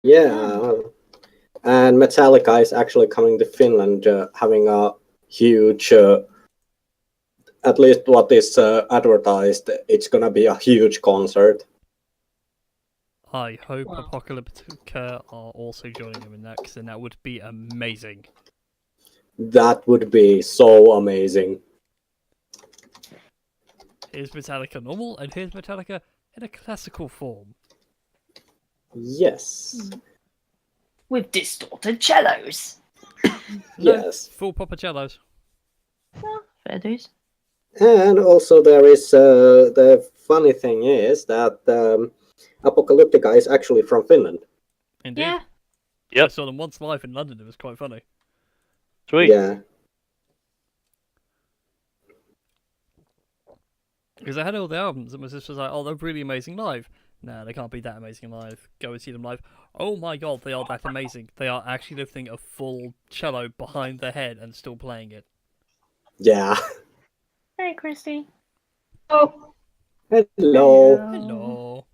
Yeah, and Metallica is actually coming to Finland, having a huge, at least what is advertised, it's gonna be a huge concert. I hope Apocalyptica are also joining them in that, because then that would be amazing. That would be so amazing. Here's Metallica normal, and here's Metallica in a classical form. Yes. With distorted cellos. No, Yes. full proper cellos. Oh, fair dues. And also there is, the funny thing is that Apocalyptica is actually from Finland. Indeed. Yeah. Yep. I saw them once live in London, it was quite funny. Sweet. Yeah. Because I had all the albums, and my sister was like, oh, they're really amazing live. No, they can't be that amazing live. Go and see them live. Oh my god, they are that amazing. They are actually lifting a full cello behind their head and still playing it. Yeah. Hey, Christy. Oh. Hello. Hello.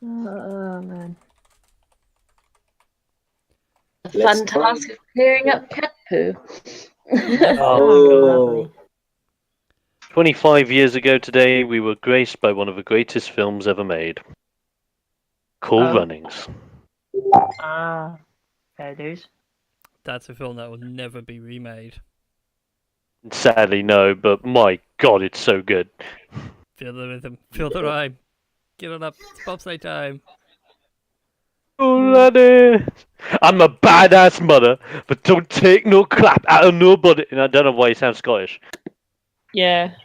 Oh, man. The Let's fun try. task of clearing up cat poo. Oh. 25 years ago today, we were graced by one of the greatest films ever made. Cool Oh. Runnings. Ah, fair dues. That's a film that will never be remade. Sadly, no, but my god, it's so good. Feel the rhythm. Feel the rhyme. Get on up. It's bobsleigh time. Cool Runnings. I'm a badass mother, but don't take no crap out of nobody. And I don't know why you sound Scottish. Yeah.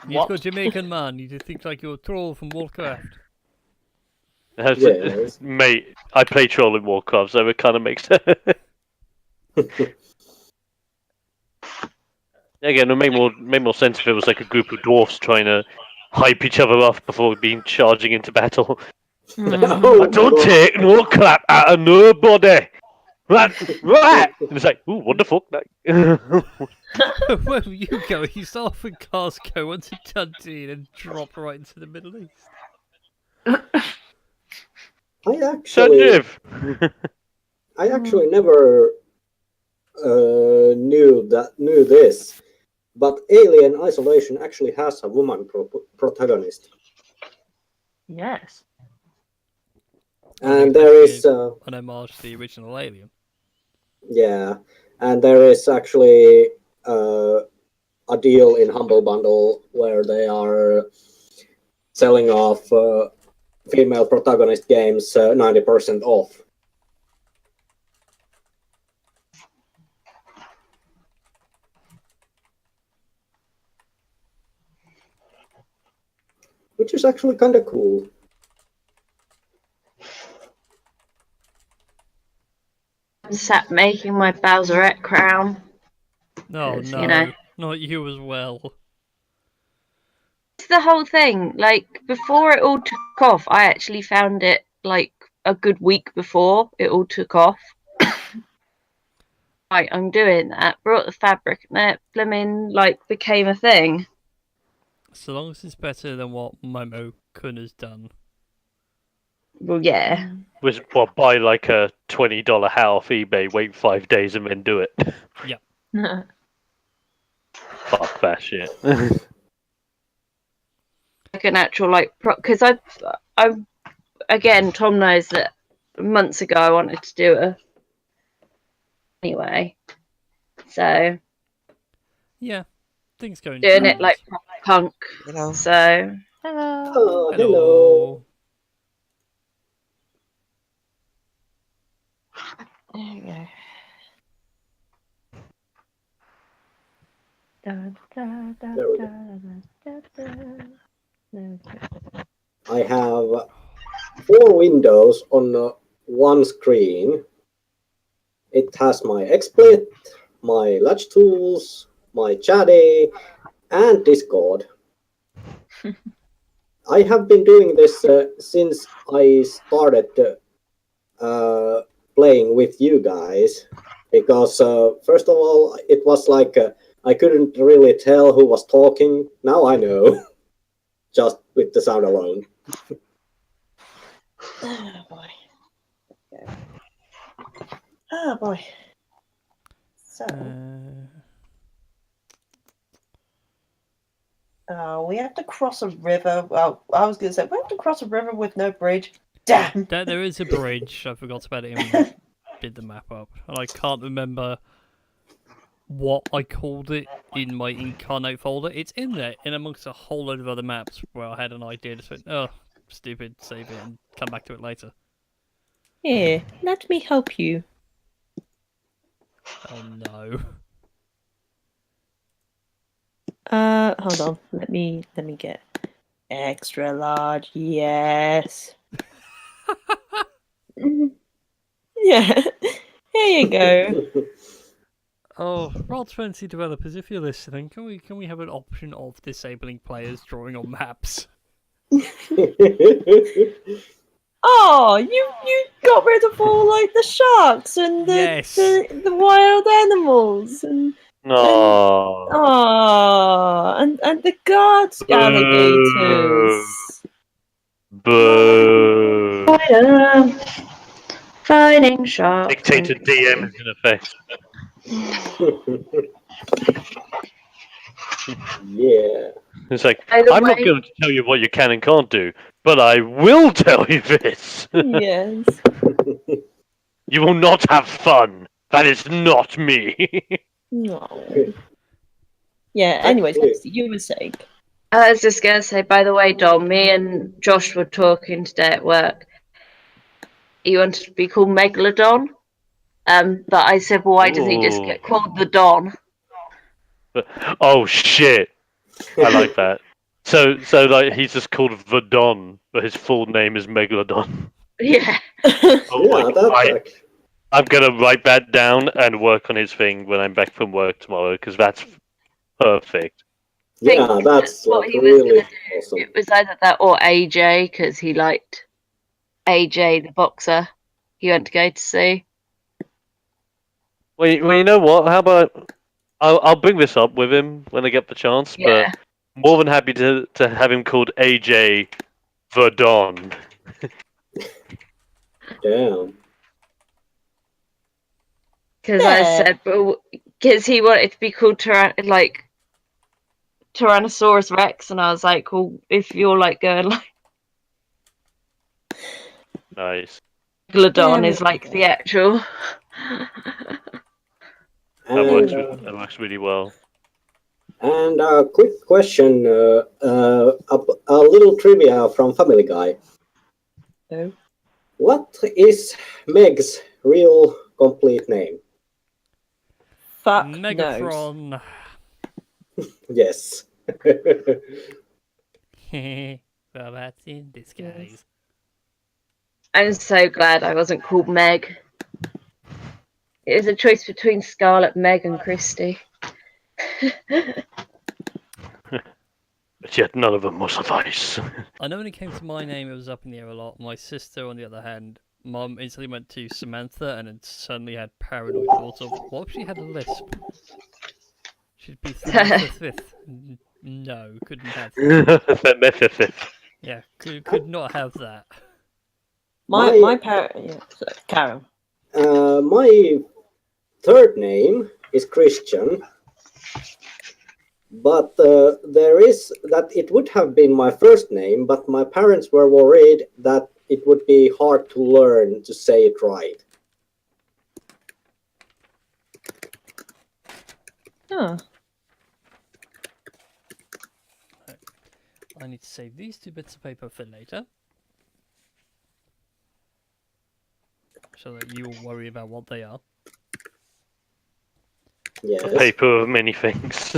You've got Jamaican man. You just think like you're a troll from Warcraft. Yes. Mate, I play troll in Warcraft, so it kind of makes sense. Again, it made more sense if it was like a group of dwarfs trying to hype each other up before charging into battle. Oh, I don't God. take no crap out of nobody. Right. And it's like, ooh, what the fuck? Where you go? You start off in Glasgow, went to Dundee, and drop right into the Middle East. I actually never knew this, but Alien Isolation actually has a woman protagonist. Yes. And there is an homage to the original Alien. Yeah, and there is actually a deal in Humble Bundle where they are selling off female protagonist games 90% off. Which is actually kind of cool. Sat making my Bowserette crown. No, Because, no, you know. not you as well. It's the whole thing. Like, before it all took off, I actually found it, like, a good week before it all took off. Right, I'm doing that. Brought the fabric, and then it blooming, like, became a thing. So long as it's better than what Momo-kun has done. Well, yeah. Was what, buy like a $20 hat off eBay, wait 5 days, and then do it. Yep. Fuck that shit. Like an actual, like, because I, again, Tom knows that months ago I wanted to do it. Anyway, so yeah, things going. Doing it like punk. Hello. So hello. Oh, hello. There you go. I have 4 windows on one screen. It has my XSplit, my Latch Tools, my Chatty, and Discord. I have been doing this since I started playing with you guys, because first of all, it was like I couldn't really tell who was talking. Now I know. just with the sound alone. Oh boy. Okay. Oh boy. So, we have to cross a river. Well, I was going to say, we have to cross a river with no bridge. Damn! There is a bridge. I forgot about it when I did the map up. And I can't remember what I called it in my Incarnate folder. It's in there, in amongst a whole load of other maps where I had an idea. Just went, oh, stupid, save it and come back to it later. Here, let me help you. Oh no. Hold on. Let me get extra large. Yes. Yeah. Here you go. Oh, Roll20 developers, if you're listening, can we have an option of disabling players drawing on maps? Oh, you got rid of all like the sharks and Yes. the wild animals and No. and the guards alligators. Boo. Fighting sharks. Dictator DM is in effect. Yeah. It's like, By the I'm not way- going to tell you what you can and can't do, but I will tell you this. Yes. You will not have fun. That is not me. No. Yeah. Anyways, you were saying. I was just gonna say, by the way, Dom, me and Josh were talking today at work. He wanted to be called Megalodon. But I said, well, why does he just get called the Don? Oh shit! I like that. So like he's just called Vadon, but his full name is Megalodon. Yeah. Oh my Yeah, God. that's I'm gonna write that down and work on his thing when I'm back from work tomorrow, because that's perfect. yeah, think that's what like he was really gonna do. awesome. It was either that or AJ, because he liked AJ, the boxer. He went to go to see. Well, you know what? How about I'll bring this up with him when I get the chance, Yeah. but more than happy to have him called AJ Vadon. Damn. Because I Yeah. said, because he wanted to be called Tyrannosaurus Rex, and I was like, well, if you're like going like Nice. Megalodon Yeah, is like the actual. That works. And, That works really well. and a quick question, a little trivia from Family Guy. Oh. What is Meg's real complete name? Fuck knows. Megatron. Yes. Well, that's in disguise. I'm so glad I wasn't called Meg. It was a choice between Scarlet, Meg, and Christy. But yet none of them will suffice. I know when it came to my name, it was up in the air a lot. My sister, on the other hand, Mum instantly went to Samantha and then suddenly had paranoid thoughts of, what if she had a lisp? She'd be Samantha Fifth. No, couldn't have that. Yeah, could not have that. My parent. Yeah. So, Karen. My third name is Christian, but there is that it would have been my first name, but my parents were worried that it would be hard to learn to say it right. Oh. I need to save these 2 bits of paper for later. So that you will worry about what they are. Yes. A paper of many things.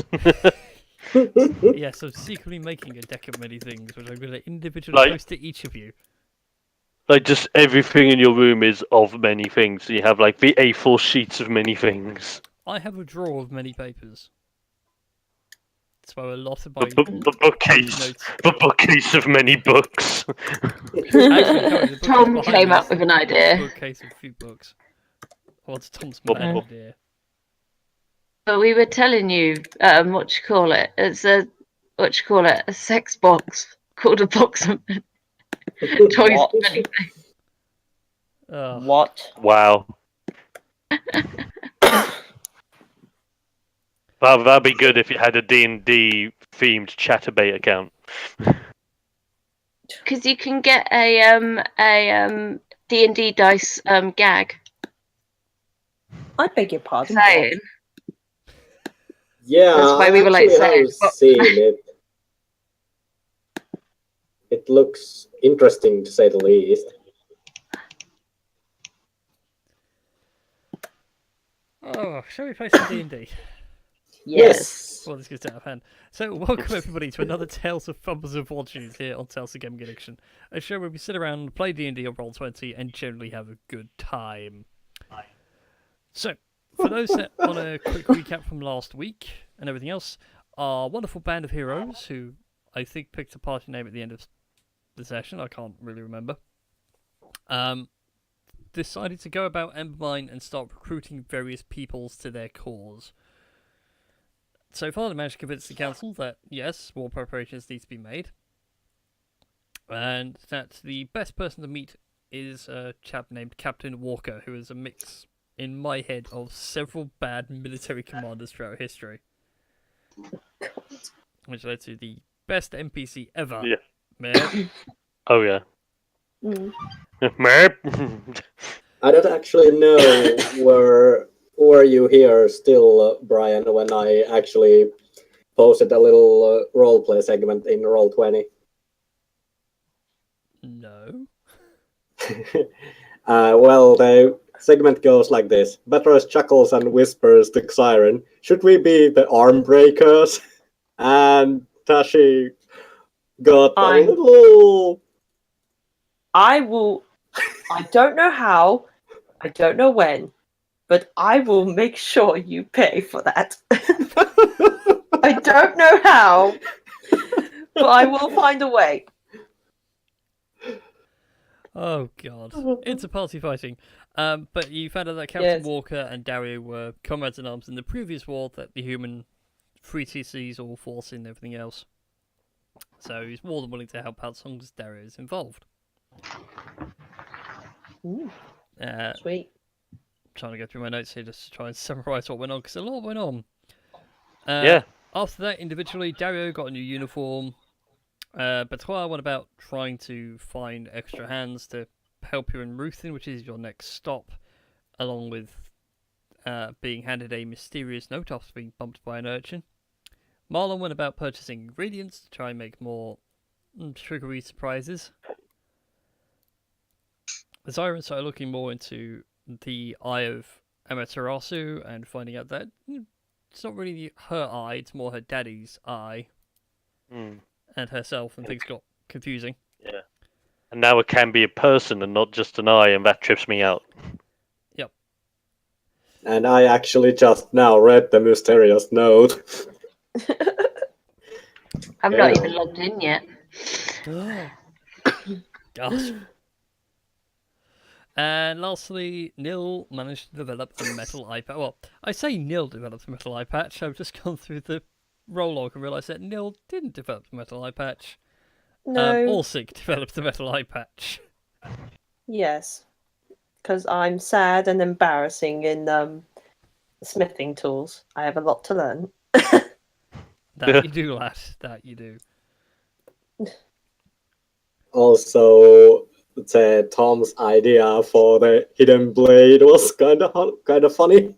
Yes, I'm secretly making a deck of many things, which I'm going to individually post to each of you. Like, just everything in your room is of many things. So you have, like, the A4 sheets of many things. I have a drawer of many papers. That's where a lot of my The bookcase. notes. The bookcase of many books. Actually, no, the Tom bookcase came behind up me with an is idea. a bookcase of a few books. What's Tom's mad idea? But we were telling you, a sex box called a box of toys What? of anything. Oh, What? Wow. That'd be good if you had a D&D themed Chatterbait account. Because you can get a D&D dice gag. I beg your pardon. Saying. Yeah, That's why I we were like actually saying, have seen it. It looks interesting to say the least. oh, shall we play some D&D? Yes. Well, this gets out of hand. So, welcome everybody to another Tales of Fumbles and Fortunes here on Tales of Gaming Addiction, a show where we sit around, play D&D or Roll20, and generally have a good time. So, for those that want a quick recap from last week and everything else, our wonderful band of heroes, who I think picked a party name at the end of the session, I can't really remember, decided to go about Embermine and start recruiting various peoples to their cause. So far, they managed to convince the council that, yes, war preparations need to be made, and that the best person to meet is a chap named Captain Walker, who is a mix, in my head, of several bad military commanders throughout history. Which led to the best NPC ever. Yeah. Man. Oh, yeah. Mm. I don't actually know were you here still, Brian, when I actually posted a little roleplay segment in Roll20? No. Well, the segment goes like this. Betros chuckles and whispers to Siren, should we be the arm breakers? And Tashi got a little... I will. I don't know how. I don't know when. But I will make sure you pay for that. I don't know how. But I will find a way. Oh, God. It's a party fighting. But you found out that Captain Yes. Walker and Dario were comrades in arms in the previous war that the human 3TCs all fought in and everything else. So he's more than willing to help out as long as Dario is involved. Ooh, sweet. Trying to go through my notes here just to try and summarise what went on, because a lot went on. Yeah. After that, individually, Dario got a new uniform. Betois went about trying to find extra hands to help you in Ruthin, which is your next stop, along with being handed a mysterious note after being bumped by an urchin. Marlon went about purchasing ingredients to try and make more sugary surprises. Zyron started looking more into the eye of Amaterasu and finding out that it's not really her eye, it's more her daddy's eye. Mm. And herself, and things got confusing. Yeah. And now it can be a person and not just an eye, and that trips me out. Yep. And I actually just now read the mysterious note. I'm not even logged in yet. Gasp. And lastly, Nil managed to develop a metal eye patch. Well, I say Nil developed a metal eye patch. I've just gone through the roll log and realised that Nil didn't develop the metal eye patch. No. Allsick developed the metal eye patch. Yes. Because I'm sad and embarrassing in smithing tools. I have a lot to learn. That you do, lad. That you do. Also, Tom's idea for the hidden blade was kind of funny.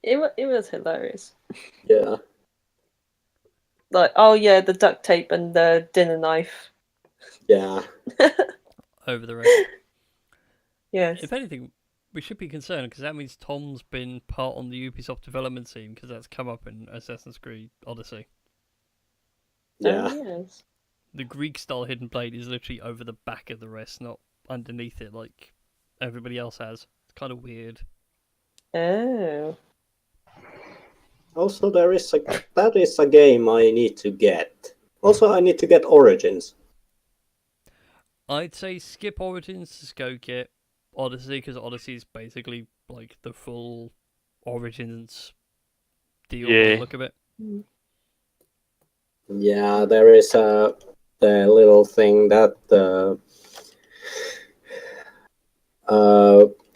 It was hilarious. Yeah. Like, oh yeah, the duct tape and the dinner knife. Yeah. Over the rest. Yes. If anything, we should be concerned because that means Tom's been part on the Ubisoft development team because that's come up in Assassin's Creed Odyssey. Yeah. Oh, yes. The Greek-style hidden blade is literally over the back of the rest, not underneath it like everybody else has. It's kind of weird. Oh. Also, that is a game I need to get. Also, I need to get Origins. I'd say skip Origins, just go get Odyssey, because Odyssey is basically like the full Origins deal by the look of it. Yeah, there is the little thing that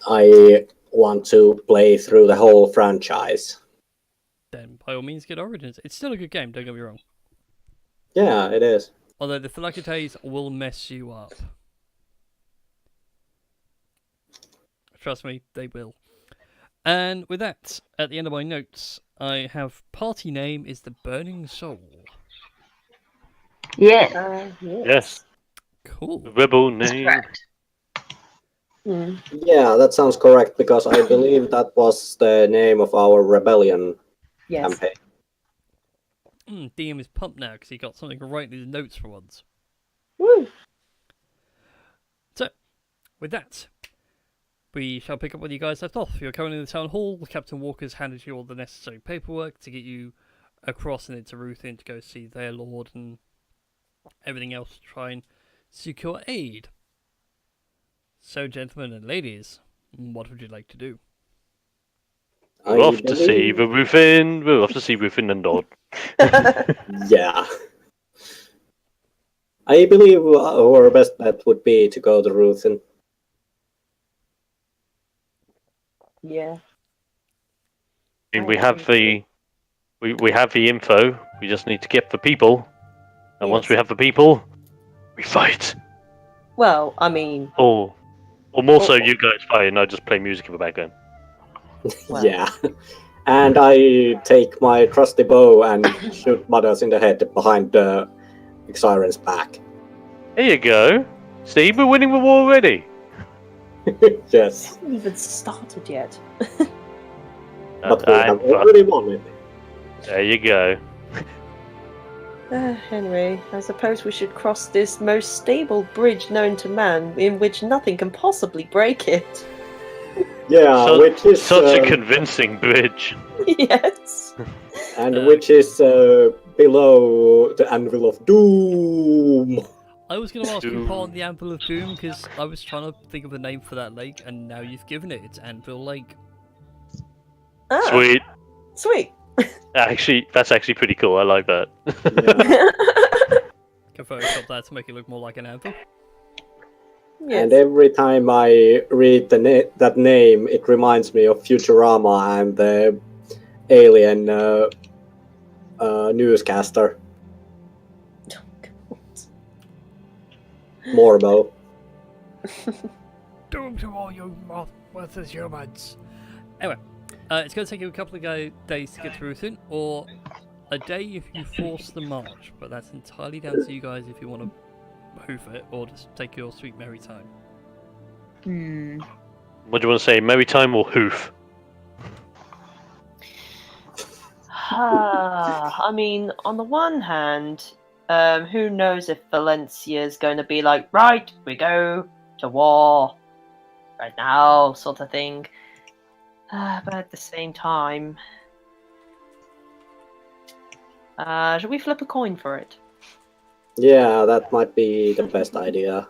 I want to play through the whole franchise. Then by all means get Origins. It's still a good game, don't get me wrong. Yeah, it is. Although the Phylactetes will mess you up. Trust me, they will. And with that, at the end of my notes, I have party name is the Burning Soul. Yeah. Yes. Cool. Rebel name. Correct. Mm. Yeah, that sounds correct because I believe that was the name of our rebellion Yes. campaign. DM is pumped now because he got something right in his notes for once. Woo. So, with that, we shall pick up where you guys left off. You're currently in the town hall. Captain Walker's handed you all the necessary paperwork to get you across and into Ruthin to go see their lord and everything else to try and secure aid. So, gentlemen and ladies, what would you like to do? We're off to see the Ruthin. We're off to see Ruthin and Dodd. Yeah. I believe our best bet would be to go to Ruthin. Yeah. I mean, we have the info. We just need to get the people, and once we have the people, we fight. Well, I mean, Or more so, you guys fight, and I just play music in the background. Well. Yeah. And I take my trusty bow and shoot Mothers in the head behind the Siren's back. There you go. See, we're winning the war already. Yes. haven't even started yet. But we have already won it. There you go. Anyway, I suppose we should cross this most stable bridge known to man, in which nothing can possibly break it. Yeah, which is such a convincing bridge. Yes. And which is below the Anvil of Doom. I was going to ask you part on the Anvil of Doom because I was trying to think of a name for that lake, and now you've given it. It's Anvil Lake. Ah, Sweet. Sweet. Actually, that's actually pretty cool. I like that. Can Photoshop that to make it look more like an anvil. Yes. And every time I read that name, it reminds me of Futurama and the alien newscaster. Morbo. Doom to all you worthless humans. Anyway, it's going to take you a couple of days to get to Ruthin, or a day if you force the march, but that's entirely down to you guys if you want to hoof it, or just take your sweet merry time. What do you want to say, merry time or hoof? I mean, on the one hand, who knows if Valencia is going to be like, right, we go to war right now, sort of thing. But at the same time, should we flip a coin for it? Yeah, that might be the best idea.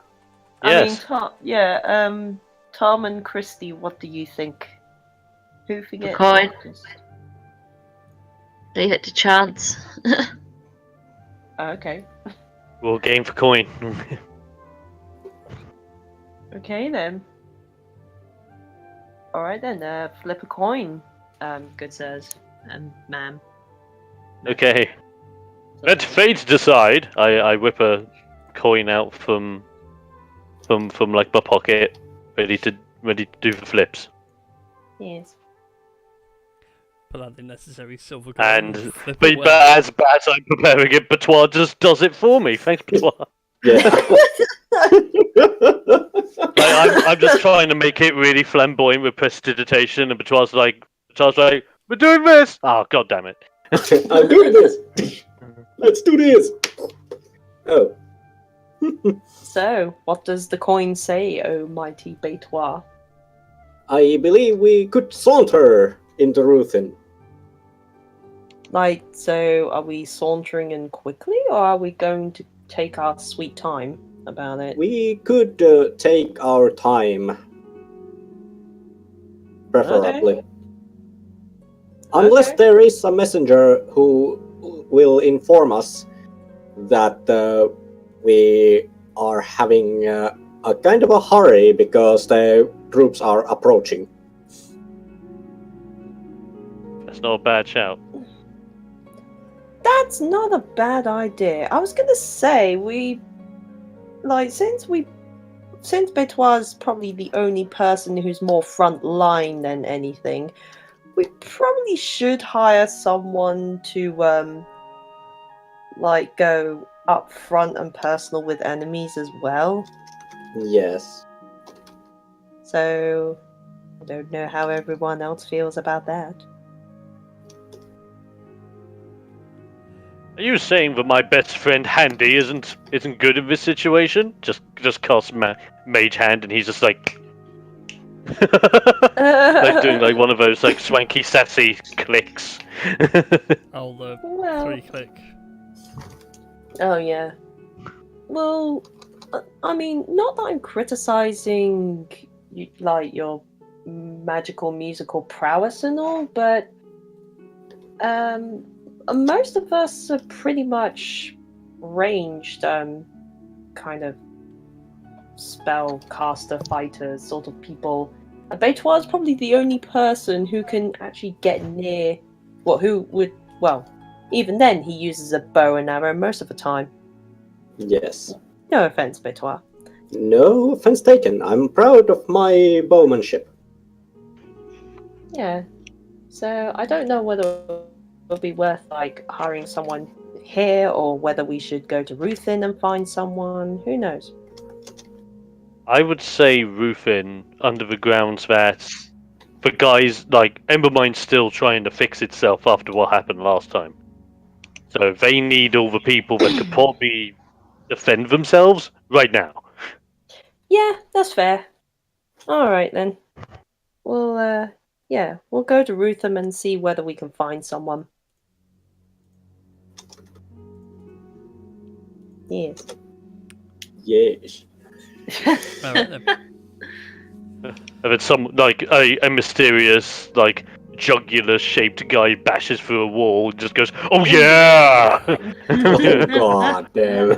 Yes. I mean, Tom and Christy, what do you think? Who forget? coin. Leave it to chance. Okay. We'll game for coin. Okay then. Alright then, flip a coin, good sirs, ma'am. Okay. Let fate decide. I whip a coin out from like my pocket, ready to do the flips. Yes. Pull out the necessary silver coin And flip but, it away. but as I'm preparing it, Batois just does it for me. Thanks, Batois. Yeah. I'm just trying to make it really flamboyant with prestidigitation, and Batois like, we're doing this. Oh, god damn it! I'm doing this. Let's do this. Oh. So, what does the coin say, oh mighty Batois? I believe we could saunter into Ruthin. Like, so are we sauntering in quickly, or are we going to take our sweet time about it? We could take our time. Preferably. Okay. Unless Okay. there is a messenger who will inform us that we are having a kind of a hurry because the troops are approaching. That's not a bad shout. That's not a bad idea. I was gonna say since Betois is probably the only person who's more front line than anything, we probably should hire someone to go up front and personal with enemies as well. Yes. So I don't know how everyone else feels about that. Are you saying that my best friend Handy isn't good in this situation? Just casts Mage Hand and he's just like like doing like one of those like swanky sassy clicks. Oh, the Well, 3-click. oh yeah. Well, I mean, not that I'm criticizing your magical musical prowess and all, but most of us are pretty much ranged, kind of spellcaster fighters sort of people. And Betois is probably the only person who can actually get near. Even then he uses a bow and arrow most of the time. Yes. No offense, Betois. No offense taken. I'm proud of my bowmanship. Yeah. So I don't know whether it would be worth hiring someone here or whether we should go to Ruthin and find someone. Who knows? I would say Ruthin under the grounds that the guys like Embermine's still trying to fix itself after what happened last time. So they need all the people that could probably defend themselves right now. Yeah, that's fair. All right then. We'll go to Rutham and see whether we can find someone. Yes. Yes. Alright then. And then some like a mysterious like jugular shaped guy bashes through a wall and just goes, "Oh yeah!" Oh, God damn.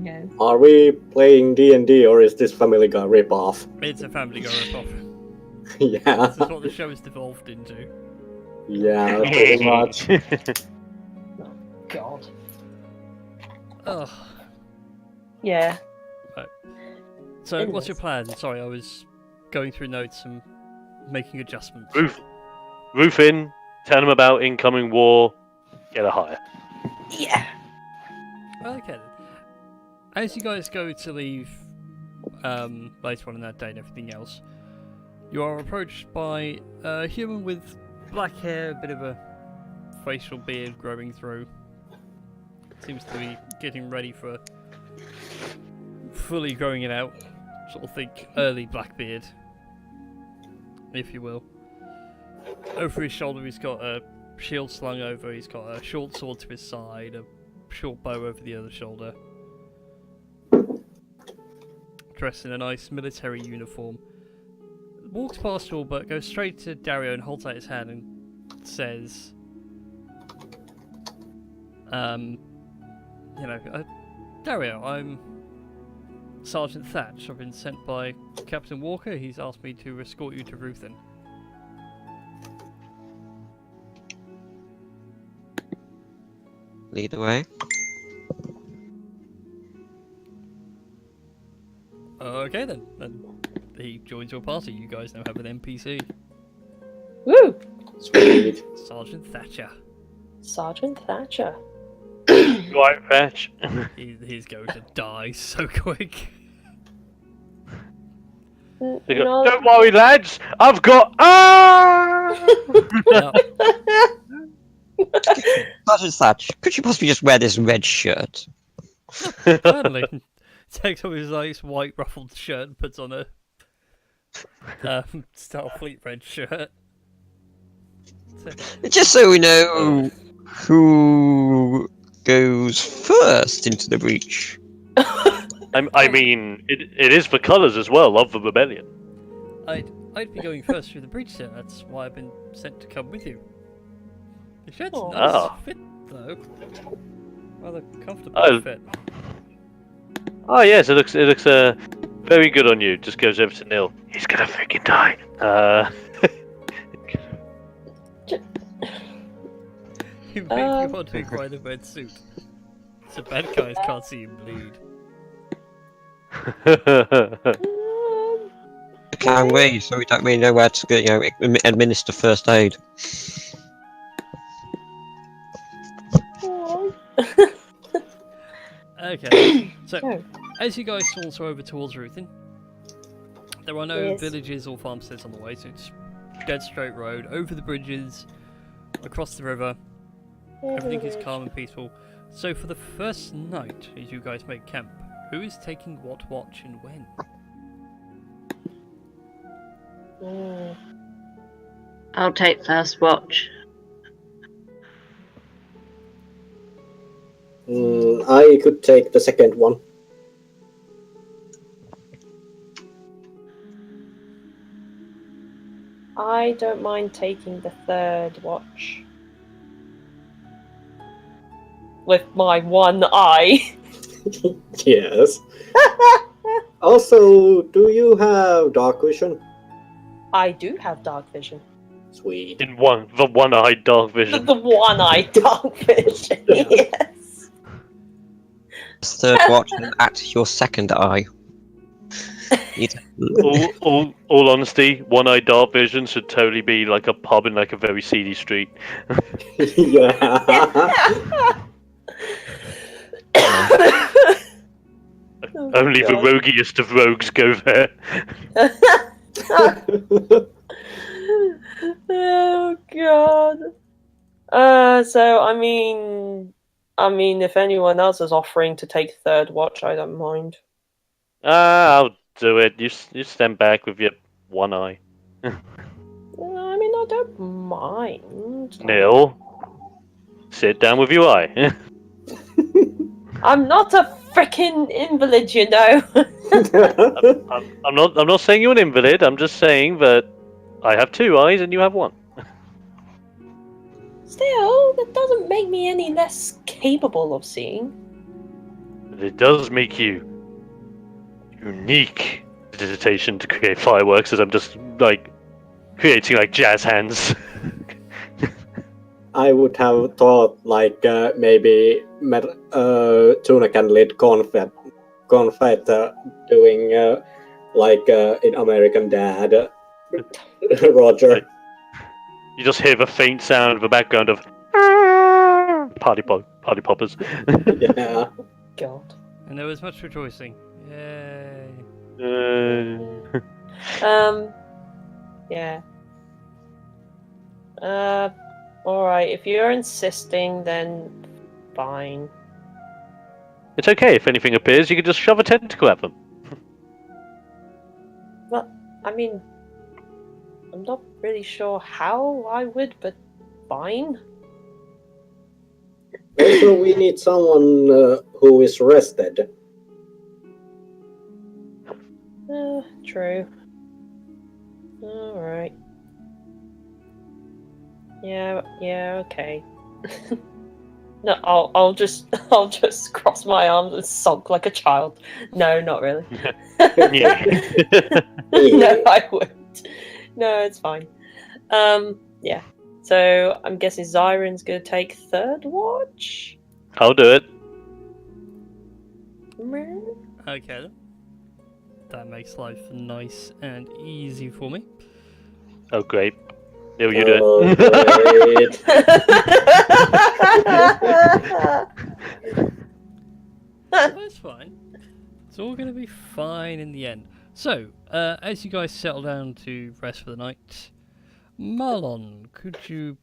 Yeah. Are we playing D&D or is this Family Guy ripoff? It's a Family Guy ripoff. Yeah. This is what the show has devolved into. Yeah, pretty much. God. Ugh. Yeah. So, what's your plan? Sorry, I was going through notes and making adjustments. Ruthin, tell him about incoming war, get a hire. Yeah. Okay then. As you guys go to leave later on in that day and everything else, you are approached by a human with black hair, a bit of a facial beard growing through. Seems to be getting ready for fully growing it out. Sort of think early Blackbeard, if you will. Over his shoulder he's got a shield slung over, he's got a short sword to his side, a short bow over the other shoulder. Dressed in a nice military uniform. Walks past you all but goes straight to Dario and holds out his hand and says, Dario, I'm Sergeant Thatch. I've been sent by Captain Walker. He's asked me to escort you to Ruthin. Lead the way. Okay then. And he joins your party. You guys now have an NPC. Woo! Sweet. Sergeant Thatcher. Sergeant Thatcher. Right, Thatch. He's going to die so quick. They go, don't worry, lads. I've got Now, Sergeant Thatch, could you possibly just wear this red shirt? finally, takes off his nice white ruffled shirt and puts on a Starfleet red shirt. Just so we know who goes first into the breach. I mean, it is the colours as well of the rebellion. I'd be going first through the breach, sir. That's why I've been sent to come with you. The shirt's Aw. nice. Ah. though. Rather comfortable Oh. fit. Oh yes, it looks very good on you. Just goes over to Neil. He's gonna freaking die. You make you want to acquire the red suit. So bad guys can't see him bleed. Can we? So we don't really know where to, administer first aid. Okay, so as you guys saunter over towards Ruthin, there are no villages or farmsteads on the way, so it's dead straight road, over the bridges, across the river. Everything is calm and peaceful. So for the first night, as you guys make camp, who is taking what watch and when? I'll take first watch. I could take the second one. I don't mind taking the third watch. With my one eye. Yes. Also, do you have dark vision? I do have dark vision. Sweet. In the one-eyed dark vision. The one-eyed dark vision, yes. Third watch and at your second eye. All honesty, one-eyed dark vision should totally be like a pub in like a very seedy street. Yeah. Only the roguiest of rogues go there. Oh god. So I mean, if anyone else is offering to take third watch, I don't mind. I'll do it. You stand back with your one eye. I mean, I don't mind. Neil, sit down with your eye. I'm not a frickin' invalid, you know. I'm not saying you're an invalid. I'm just saying that I have two eyes and you have one. Still, that doesn't make me any less capable of seeing. But it does make you unique. Dissertation to create fireworks, as I'm just like creating like jazz hands. I would have thought like maybe Tuna can lead confet doing like in American Dad. Roger. You just hear the faint sound of the background of party poppers. Yeah. God. And there was much rejoicing. Yay. Yeah. Alright, if you're insisting, then fine. It's okay, if anything appears, you can just shove a tentacle at them. Well, I mean, I'm not really sure how I would, but fine. Also, we need someone who is rested. True. Alright. Yeah, okay. No, I'll just cross my arms and sulk like a child. No, not really. Yeah. No, I wouldn't. No, it's fine. Yeah. So I'm guessing Zyron's gonna take third watch. I'll do it. Okay then. That makes life nice and easy for me. Oh great. Neil, you do it. Great. That's fine. It's all going to be fine in the end. So, as you guys settle down to rest for the night, Marlon, could you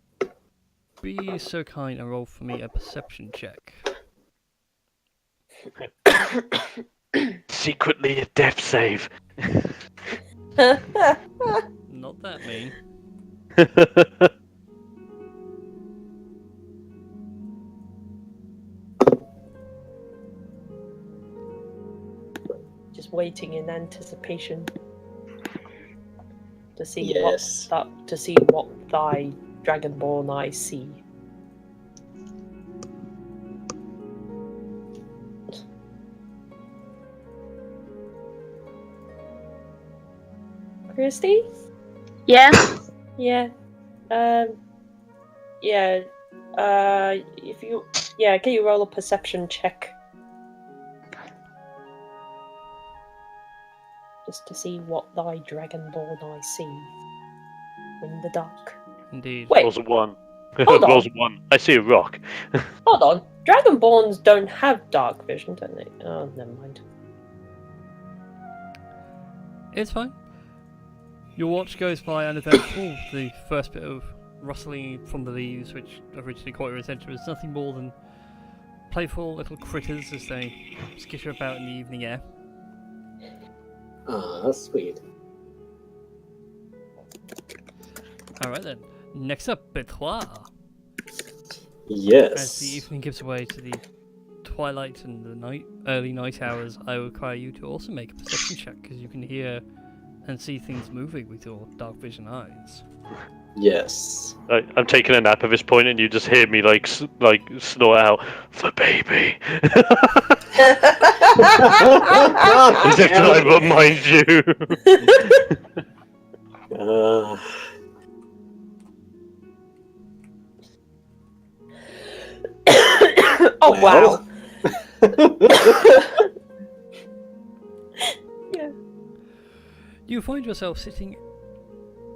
be so kind and roll for me a perception check? Secretly a death save. Not that mean. Just waiting in anticipation to see Yes. what thy dragonborn eye see. Christy? Yeah. Yeah. Yeah. If you, can you roll a perception check? Just to see what thy dragonborn I see in the dark. Indeed. Wait. Rolls a 1. Hold on. Rolls a 1. I see a rock. Hold on. Dragonborns don't have dark vision, don't they? Oh, never mind. It's fine. Your watch goes by uneventful. The first bit of rustling from the leaves, which originally caught your attention, was nothing more than playful little critters as they skitter about in the evening air. Ah, sweet. Alright then. Next up, Betois. Yes. As the evening gives way to the twilight and the early night hours, I require you to also make a perception check, because you can hear and see things moving with your dark vision eyes. Yes. I'm taking a nap at this point, and you just hear me like snort out, "The baby." As if I remind you. Oh, wow. You find yourself sitting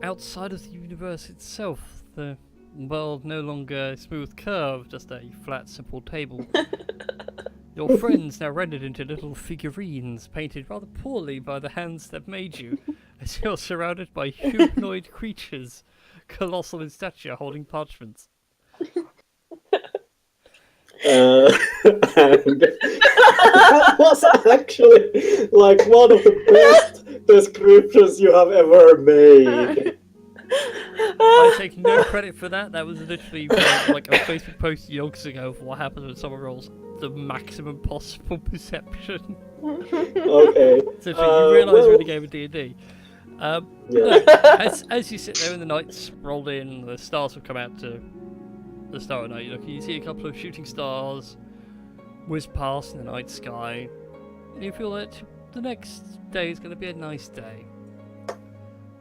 outside of the universe itself. The world no longer a smooth curve, just a flat, simple table. Your friends now rendered into little figurines, painted rather poorly by the hands that made you, as you're surrounded by humanoid creatures, colossal in stature, holding parchments. And that was actually like one of the best descriptions you have ever made. I take no credit for that. That was literally like a Facebook post yonks ago for what happens when someone rolls the maximum possible perception. Okay. So you realise you're in a game of D&D. Yeah. No, as you sit there and the nights roll in, the stars have come out to the start of night. You see a couple of shooting stars whiz past in the night sky, and you feel that the next day is going to be a nice day.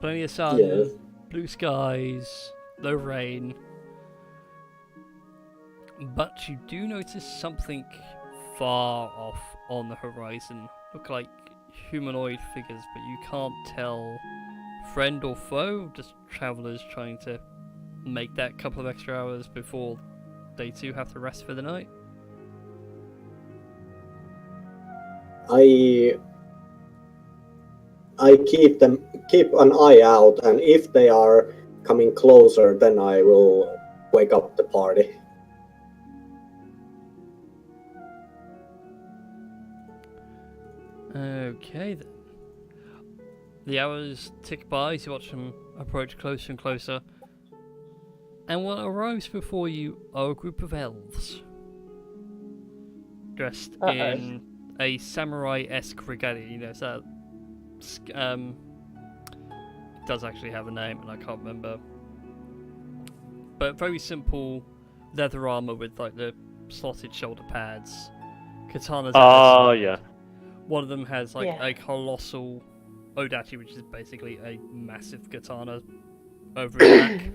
Plenty of sun, Yes. blue skies, no rain. But you do notice something far off on the horizon. Look like humanoid figures, but you can't tell friend or foe, just travellers trying to make that couple of extra hours before they too have to rest for the night. I keep an eye out, and if they are coming closer, then I will wake up the party. Okay then. The hours tick by as you watch them approach closer and closer. And what arrives before you are a group of elves. Dressed in a samurai-esque regalia. You know, so it does actually have a name and I can't remember. But very simple leather armor with like the slotted shoulder pads. Katanas. Oh, yeah. One of them has like a colossal odachi, which is basically a massive katana over his back.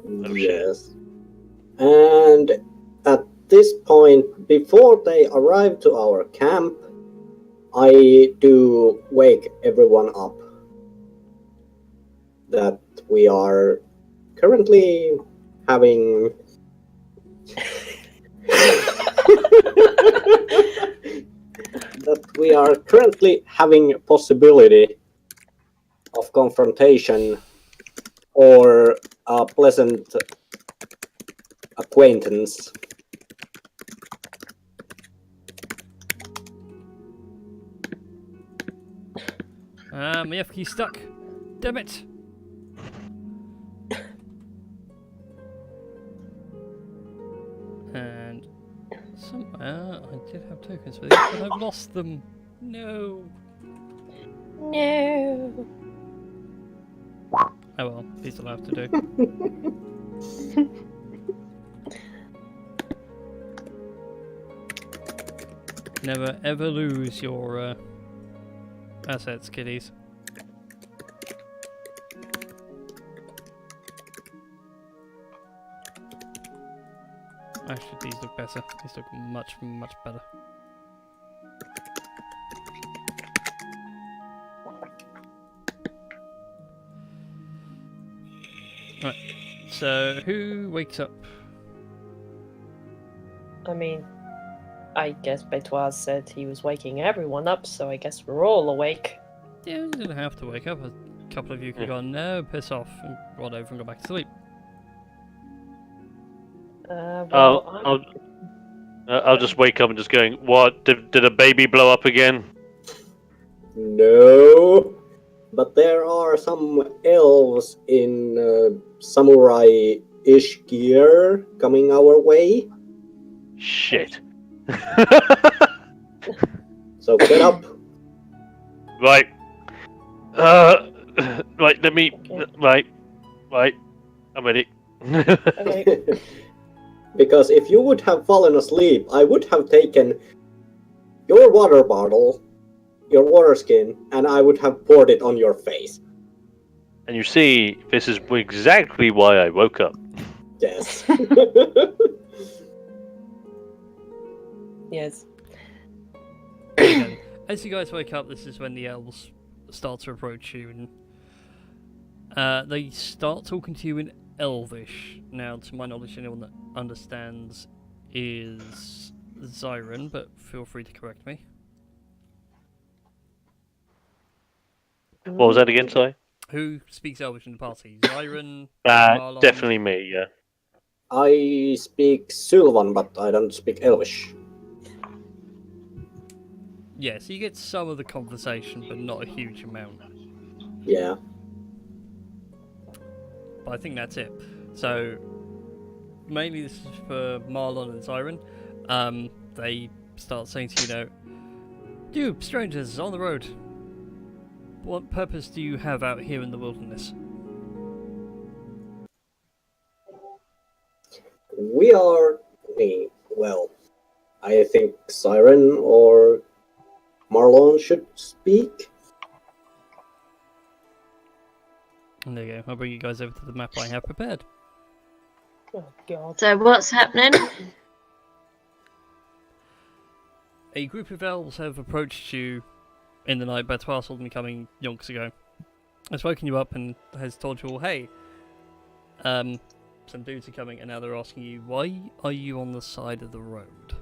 Oh, Yes. And at this point, before they arrive to our camp, I do wake everyone up that we are currently having a possibility of confrontation or a pleasant acquaintance. Miyafki's stuck. Damn it! And somewhere I did have tokens for these, but I've lost them. No. No. Oh well, these will have to do. Never ever lose your assets, kiddies. Actually, these look better. These look much, much better. Right. So, who wakes up? I mean, I guess Betoise said he was waking everyone up, so I guess we're all awake. Yeah, you don't have to wake up. A couple of you can go, no, piss off, and roll over and go back to sleep. Well, I'll just wake up and just going, what? Did a baby blow up again? No, but there are some elves in samurai-ish gear coming our way. Shit. So get up. Right. Right, let me... Okay. Right. I'm ready. Okay. Because if you would have fallen asleep, I would have taken your water bottle, your water skin, and I would have poured it on your face. And you see, this is exactly why I woke up. Yes. Yes. Again, as you guys wake up, this is when the elves start to approach you, and they start talking to you in Elvish. Now, to my knowledge, anyone that understands is Zyron, but feel free to correct me. What was that again, sorry? Who speaks Elvish in the party? Zyron? Marlon? Definitely me, yeah. I speak Sylvan, but I don't speak Elvish. Yeah, so you get some of the conversation, but not a huge amount. Yeah. But I think that's it. So, mainly this is for Marlon and Zyron. They start saying to you, you strangers on the road, what purpose do you have out here in the wilderness? We are... well, I think Siren or Marlon should speak. And there you go. I'll bring you guys over to the map I have prepared. Oh god. So what's happening? A group of elves have approached you in the night. Betoise saw them coming yonks ago. Has woken you up and has told you all, hey, some dudes are coming, and now they're asking you, why are you on the side of the road?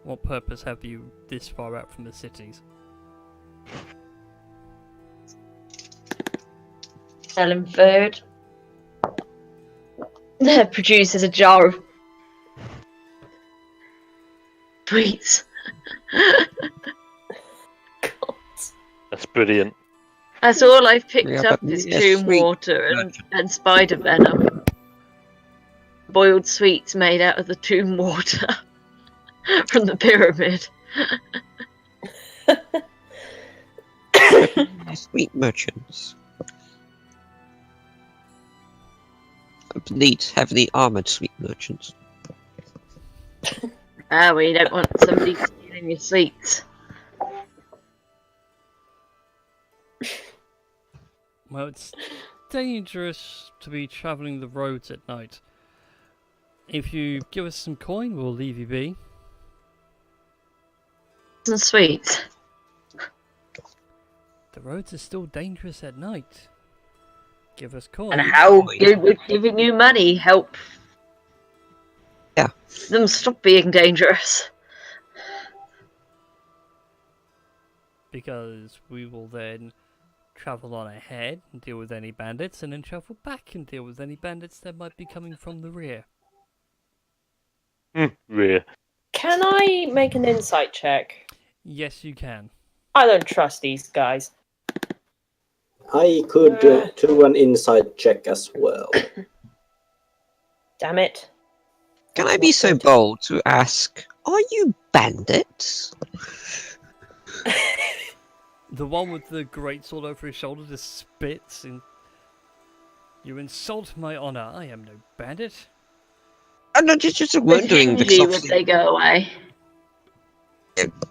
What purpose have you this far out from the cities? Selling food. Produces a jar of sweets. That's brilliant. That's all I've picked Yeah, up but is yeah, tomb sweet water and spider venom. Boiled sweets made out of the tomb water from the pyramid. Sweet merchants. Complete, heavily armored sweet merchants. Ah, well, you don't want somebody stealing your sweets. Well, it's dangerous to be travelling the roads at night. If you give us some coin, we'll leave you be. Some sweets. The roads are still dangerous at night. Give us coin. And how would giving you money help them stop being dangerous? Because we will then travel on ahead and deal with any bandits, and then travel back and deal with any bandits that might be coming from the rear. Rear. Can I make an insight check? Yes, you can. I don't trust these guys. I could do an insight check as well. Damn it. Can I be so bold to ask, are you bandits? The one with the great sword over his shoulder just spits and... You insult my honour. I am no bandit. I'm not just wondering because Usually would obviously, they go away?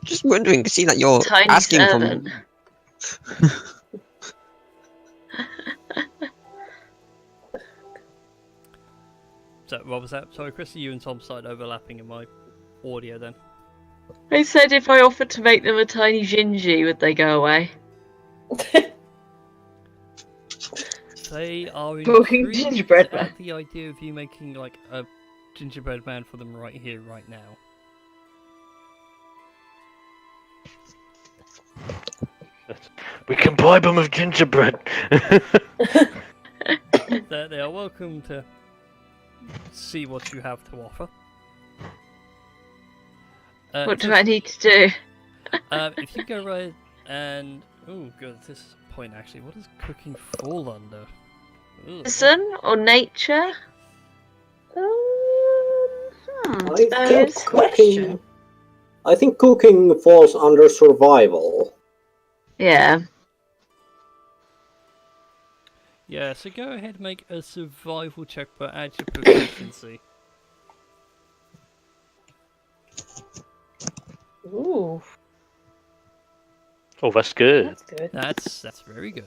just wondering, seeing that you're Tiny asking servant. from. So what was that? Sorry, Chris, you and Tom started overlapping in my audio then. I said if I offered to make them a tiny gingy, would they go away? They are Talking intrigued gingerbread man. at the idea of you making like a gingerbread man for them right here, right now. We can bribe them with gingerbread. They are welcome to see what you have to offer. What do I need to do? If you go right and oh, good. At this point, actually, what does cooking fall under? Ooh. Medicine or nature? I think cooking falls under survival. Yeah. Yeah, so go ahead and make a survival check, but add your proficiency. Ooh, Oh, that's good. that's good. That's very good.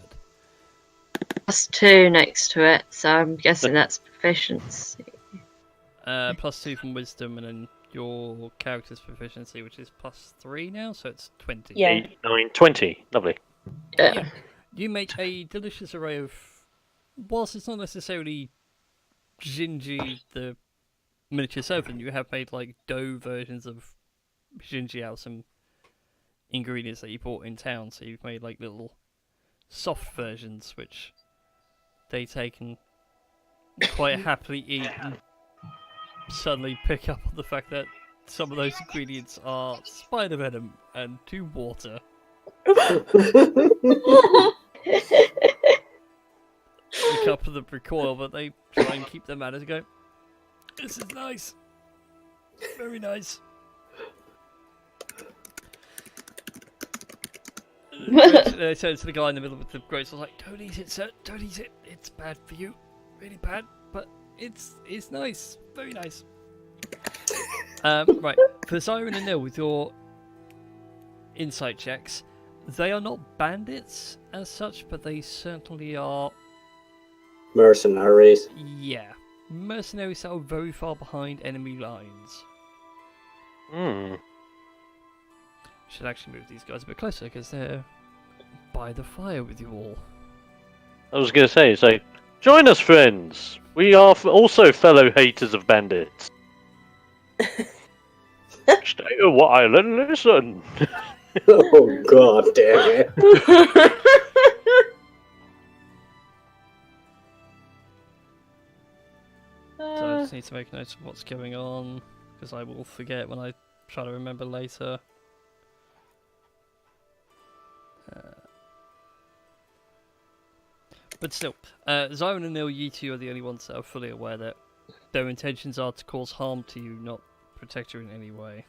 +2 next to it, so I'm guessing that's proficiency. +2 from wisdom, and then your character's proficiency, which is +3 now, so it's 20. Yeah. 8, 9, 20. Lovely. Yeah. You make a delicious array of, whilst it's not necessarily gingy, the miniature servant, you have made like dough versions of gingy out of some ingredients that you bought in town, so you've made like little soft versions which they take and quite happily eat and suddenly pick up on the fact that some of those ingredients are spider venom and 2 water. A couple of them recoil, but they try and keep their manners and go, "This is nice. Very nice." They turn to the guy in the middle with the grapes. I was like, "Don't eat it, sir. Don't eat it. It's bad for you. Really bad. But it's nice. Very nice." Right. For Siren and Nil, with your insight checks, they are not bandits as such, but they certainly are. Mercenaries. Yeah, mercenaries that are very far behind enemy lines. Hmm. Should actually move these guys a bit closer because they're by the fire with you all. I was going to say, it's like, join us, friends. We are also fellow haters of bandits. Stay a while and listen. Oh god damn it. So I just need to make notes of what's going on because I will forget when I try to remember later. But still, Zyron and Neil, you two are the only ones that are fully aware that their intentions are to cause harm to you, not protect you in any way.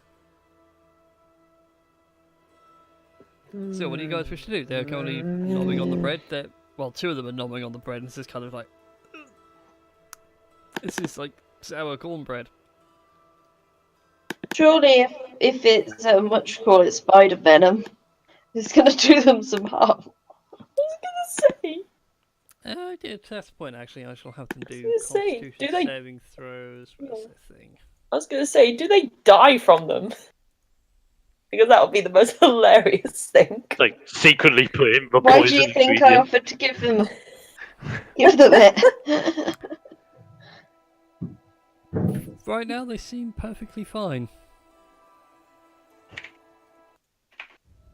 So what do you guys wish to do? They're currently nomming on the bread. Well, 2 of them are nomming on the bread, and this is kind of like... This is like sour cornbread. Surely, if it's what you call it, spider venom, it's going to do them some harm. I was gonna say. Yeah, to that point, actually, I shall have them do was gonna say, Constitution do they- saving throws. Where's the thing? I was gonna say, do they die from them? Because that would be the most hilarious thing. Like, secretly put in the Why poison do you think I ingredient. offered to give them it? Right now, they seem perfectly fine.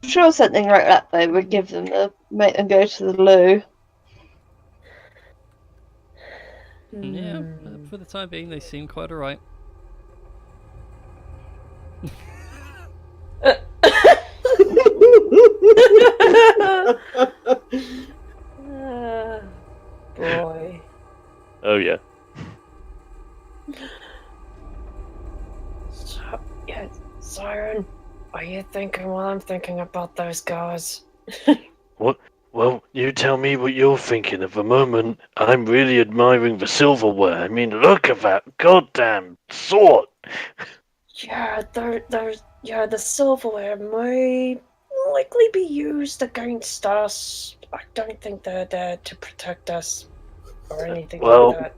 I'm sure something like that though would give them make them go to the loo. Yeah, for the time being, they seem quite alright. Boy. Oh, yeah. So, yeah, Siren, are you thinking what I'm thinking about those guys? Well, you tell me what you're thinking at the moment. I'm really admiring the silverware. I mean, look at that goddamn sword. Yeah, the silverware may likely be used against us. I don't think they're there to protect us or anything Well, like that.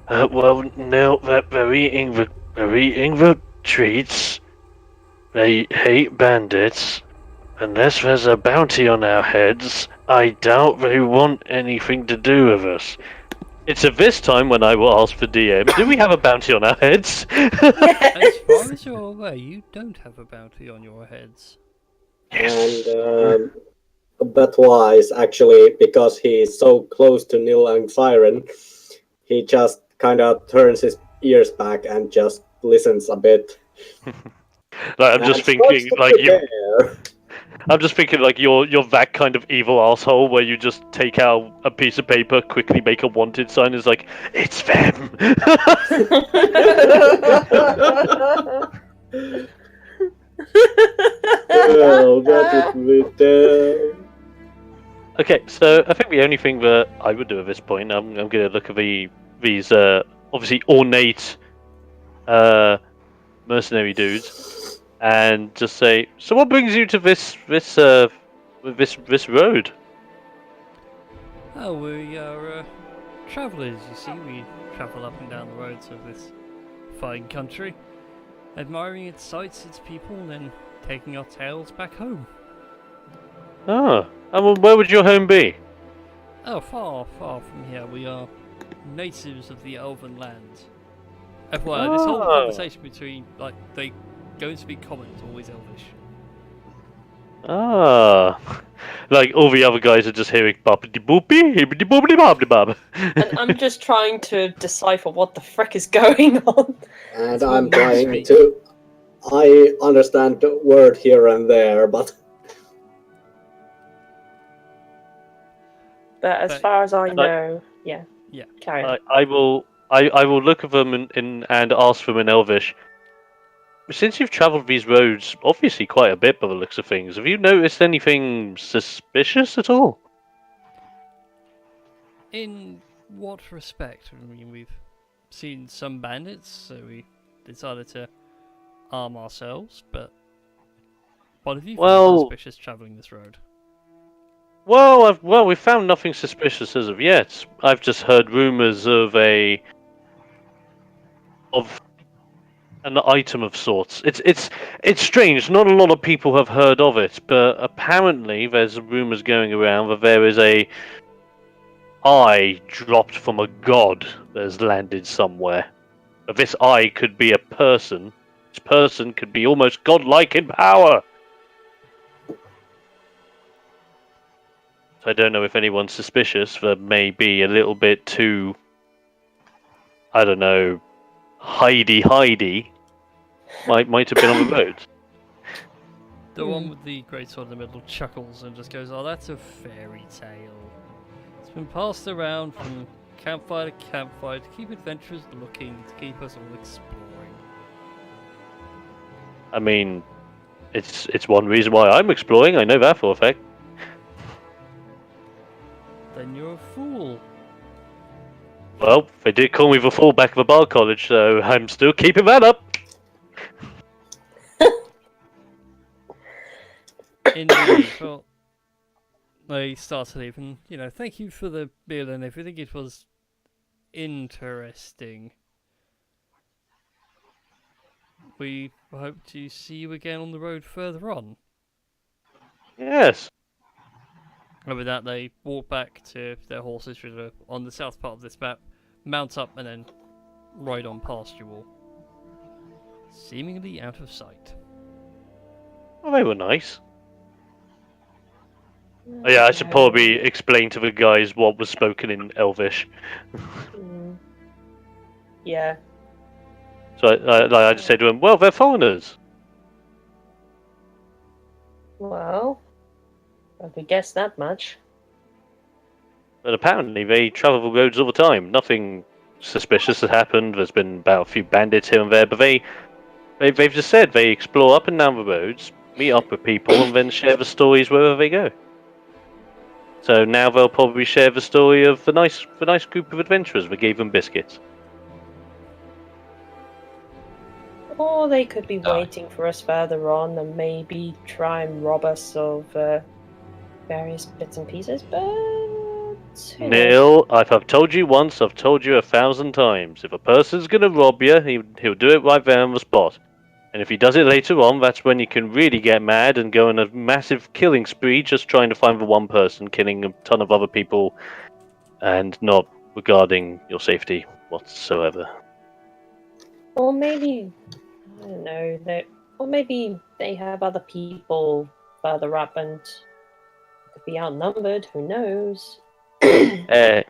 Well, no, they're eating the treats. They hate bandits. Unless there's a bounty on our heads, I doubt they want anything to do with us. It's at this time when I will ask for DM, do we have a bounty on our heads? As far as you're aware, you don't have a bounty on your heads. And Betwise, actually, because he's so close to Nil and Siren, he just kind of turns his ears back and just listens a bit. I'm just thinking, I'm just thinking, like you're that kind of evil asshole where you just take out a piece of paper, quickly make a wanted sign, is like, it's them. Well, that would be there. Okay, so I think the only thing that I would do at this point, I'm going to look at these obviously ornate mercenary dudes, and just say, so what brings you to this road? Oh, we are travellers, you see. We travel up and down the roads of this fine country, admiring its sights, its people, and then taking our tales back home. Ah, and well, where would your home be? Oh, far, far from here. We are natives of the Elven lands. FYI, this whole conversation between, like, they go and speak common is always Elvish. Ah, like all the other guys are just hearing boppity boopy, hibbity boopity boppity bob. And I'm just trying to decipher what the frick is going on. And I'm trying to... I understand the word here and there, but... But as far as I know, yeah. Carry on. I will look at them and ask them in Elvish. Since you've travelled these roads, obviously quite a bit by the looks of things, have you noticed anything suspicious at all? In what respect? I mean, we've seen some bandits, so we decided to arm ourselves, but what have you found suspicious travelling this road? Well, we've found nothing suspicious as of yet. I've just heard rumours of an item of sorts. It's strange. Not a lot of people have heard of it, but apparently there's rumours going around that there is a eye dropped from a god that has landed somewhere. But this eye could be a person. This person could be almost godlike in power. I don't know if anyone's suspicious. That may be a little bit too, I don't know, hidey. Might have been on the road. The one with the great sword in the middle chuckles and just goes, "Oh, that's a fairy tale. It's been passed around from campfire to campfire to keep adventurers looking, to keep us all exploring." I mean, it's one reason why I'm exploring. I know that for a fact. Then you're a fool. Well, they did call me the fool back at the bar college, so I'm still keeping that up. Indeed. Well, they start to leave, and thank you for the meal and everything. It was interesting. We hope to see you again on the road further on. Yes. And with that, they walk back to their horses, which are on the south part of this map, mount up, and then ride on past you all, seemingly out of sight. Well, they were nice. Oh, yeah, I should probably explain to the guys what was spoken in Elvish. Yeah. So I just said to them, well, they're foreigners. Well, I could guess that much. But apparently they travel the roads all the time. Nothing suspicious has happened. There's been about a few bandits here and there, but they've just said they explore up and down the roads, meet up with people, and then share the stories wherever they go. So now they'll probably share the story of the nice group of adventurers that gave them biscuits. Or they could be waiting for us further on and maybe try and rob us of various bits and pieces, but Neil, if I've told you once, I've told you 1,000 times. If a person's gonna rob you, he'll do it right there on the spot. And if he does it later on, that's when you can really get mad and go on a massive killing spree just trying to find the one person, killing a ton of other people, and not regarding your safety whatsoever. Or maybe, I don't know, or maybe they have other people further up and could be outnumbered, who knows? Hey,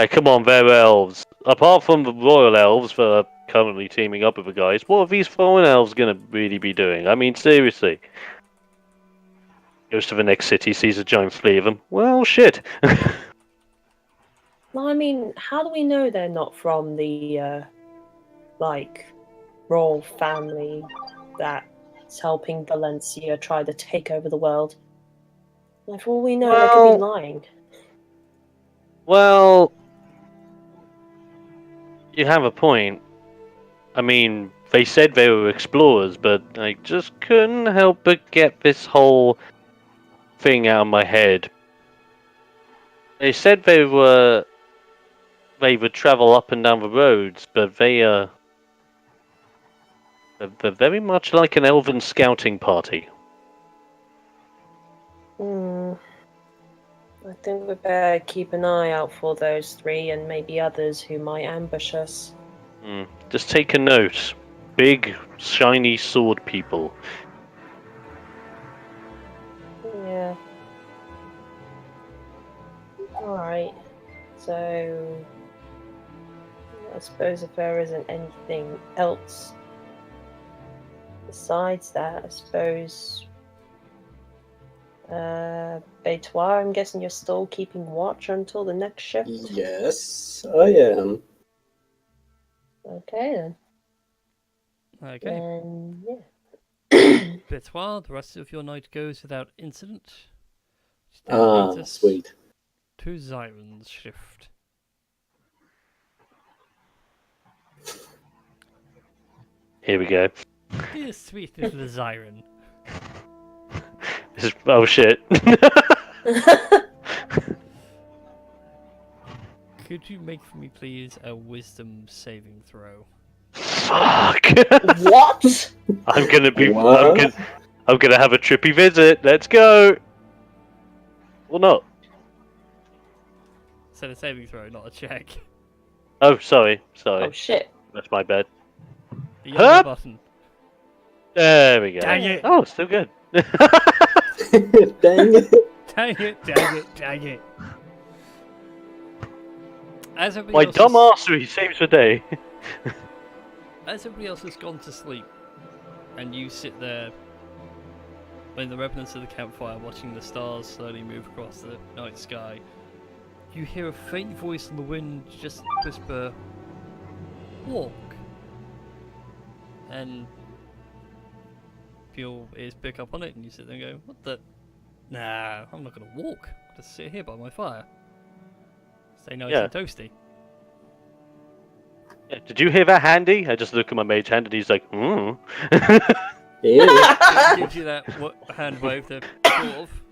come on, they're elves. Apart from the royal elves that are currently teaming up with the guys, what are these foreign elves gonna really be doing? I mean, seriously. Goes to the next city, sees a giant fleet of them. Well, shit. Well, I mean, how do we know they're not from the, royal family that's helping Valencia try to take over the world? Like, for all we know, they could be lying. Well, you have a point. I mean, they said they were explorers, but I just couldn't help but get this whole thing out of my head. They said they would travel up and down the roads, but they're very much like an elven scouting party. I think we better keep an eye out for those three and maybe others who might ambush us. Just take a note. Big, shiny sword people. Yeah. Alright. So, I suppose if there isn't anything else besides that, I suppose... Betoir, I'm guessing you're still keeping watch until the next shift? Yes, I am. Okay then. Okay. Then, yeah. Betoir, the rest of your night goes without incident. Which then leads us Sweet. to Zyron's shift. Here we go. Dear sweet little Zyron. Oh shit. Could you make for me, please, a wisdom saving throw? Fuck. What? I'm gonna be. What? I'm gonna have a trippy visit. Let's go. Or not. Set a saving throw, not a check. Oh, sorry. Oh shit. That's my bad. The yellow Huh? button. There we go. Dang it. Oh, still good. Dang it. Dang it, dang it, dang it. As My everybody else dumb has- arsery saves the day. As everybody else has gone to sleep, and you sit there in the remnants of the campfire watching the stars slowly move across the night sky, you hear a faint voice in the wind just whisper, "Walk." And your ears pick up on it, and you sit there and go, "What the? Nah, I'm not gonna walk. I'll just sit here by my fire. Stay nice Yeah. and toasty." Yeah, did you hear that, Handy? I just look at my mage hand and he's like, Ew. Gives you that hand wave to sort of.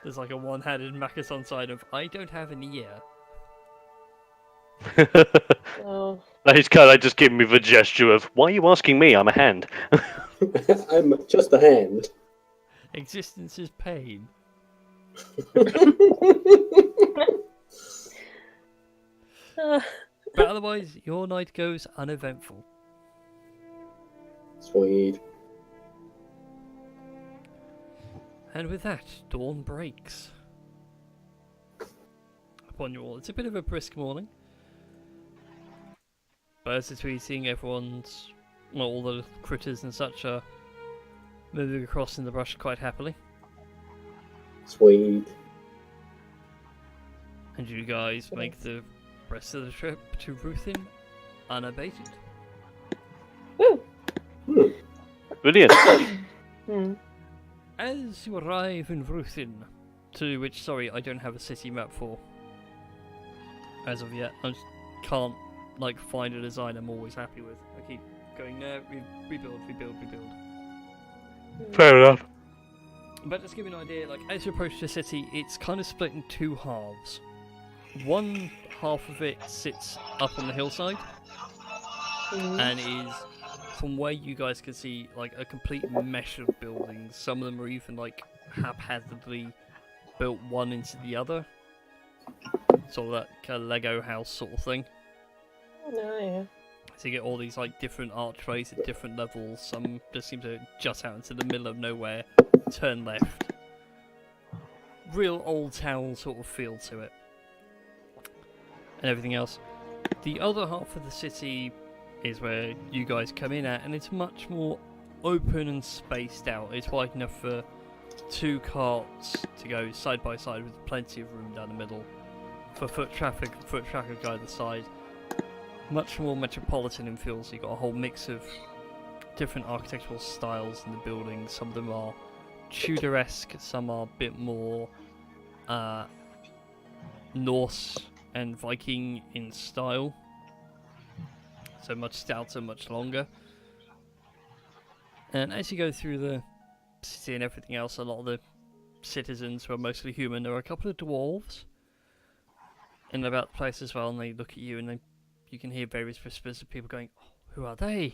There's like a one-handed Maccason side of "I don't have an ear." Oh. He's kind of just giving me the gesture of, why are you asking me? I'm a hand. I'm just a hand. Existence is pain. But otherwise, your night goes uneventful. Sweet. And with that, dawn breaks upon you all. It's a bit of a brisk morning. Birds are tweeting, everyone's, well, all the critters and such are moving across in the brush quite happily. Sweet. And you guys make the rest of the trip to Ruthin unabated. Woo! Brilliant. As you arrive in Ruthin, to which, sorry, I don't have a city map for as of yet. I just can't find a design I'm always happy with. I keep going there, rebuild. Fair enough. But just to give you an idea, like as you approach the city, it's kind of split in two halves. One half of it sits up on the hillside, and is, from where you guys can see, like a complete mesh of buildings. Some of them are even like haphazardly built one into the other, sort of that kind of Lego house sort of thing. Oh, yeah. So you get all these like different archways at different levels. Some just seem to jut out into the middle of nowhere, turn left. Real old town sort of feel to it. And everything else. The other half of the city is where you guys come in at, and it's much more open and spaced out. It's wide enough for 2 carts to go side by side with plenty of room down the middle. For foot traffic either side. Much more metropolitan in feel, so you've got a whole mix of different architectural styles in the buildings. Some of them are Tudor-esque, some are a bit more Norse and Viking in style. So much stouter, much longer. And as you go through the city and everything else, a lot of the citizens who are mostly human, there are a couple of dwarves in about the place as well, and they look at you and you can hear various whispers of people going, oh, who are they?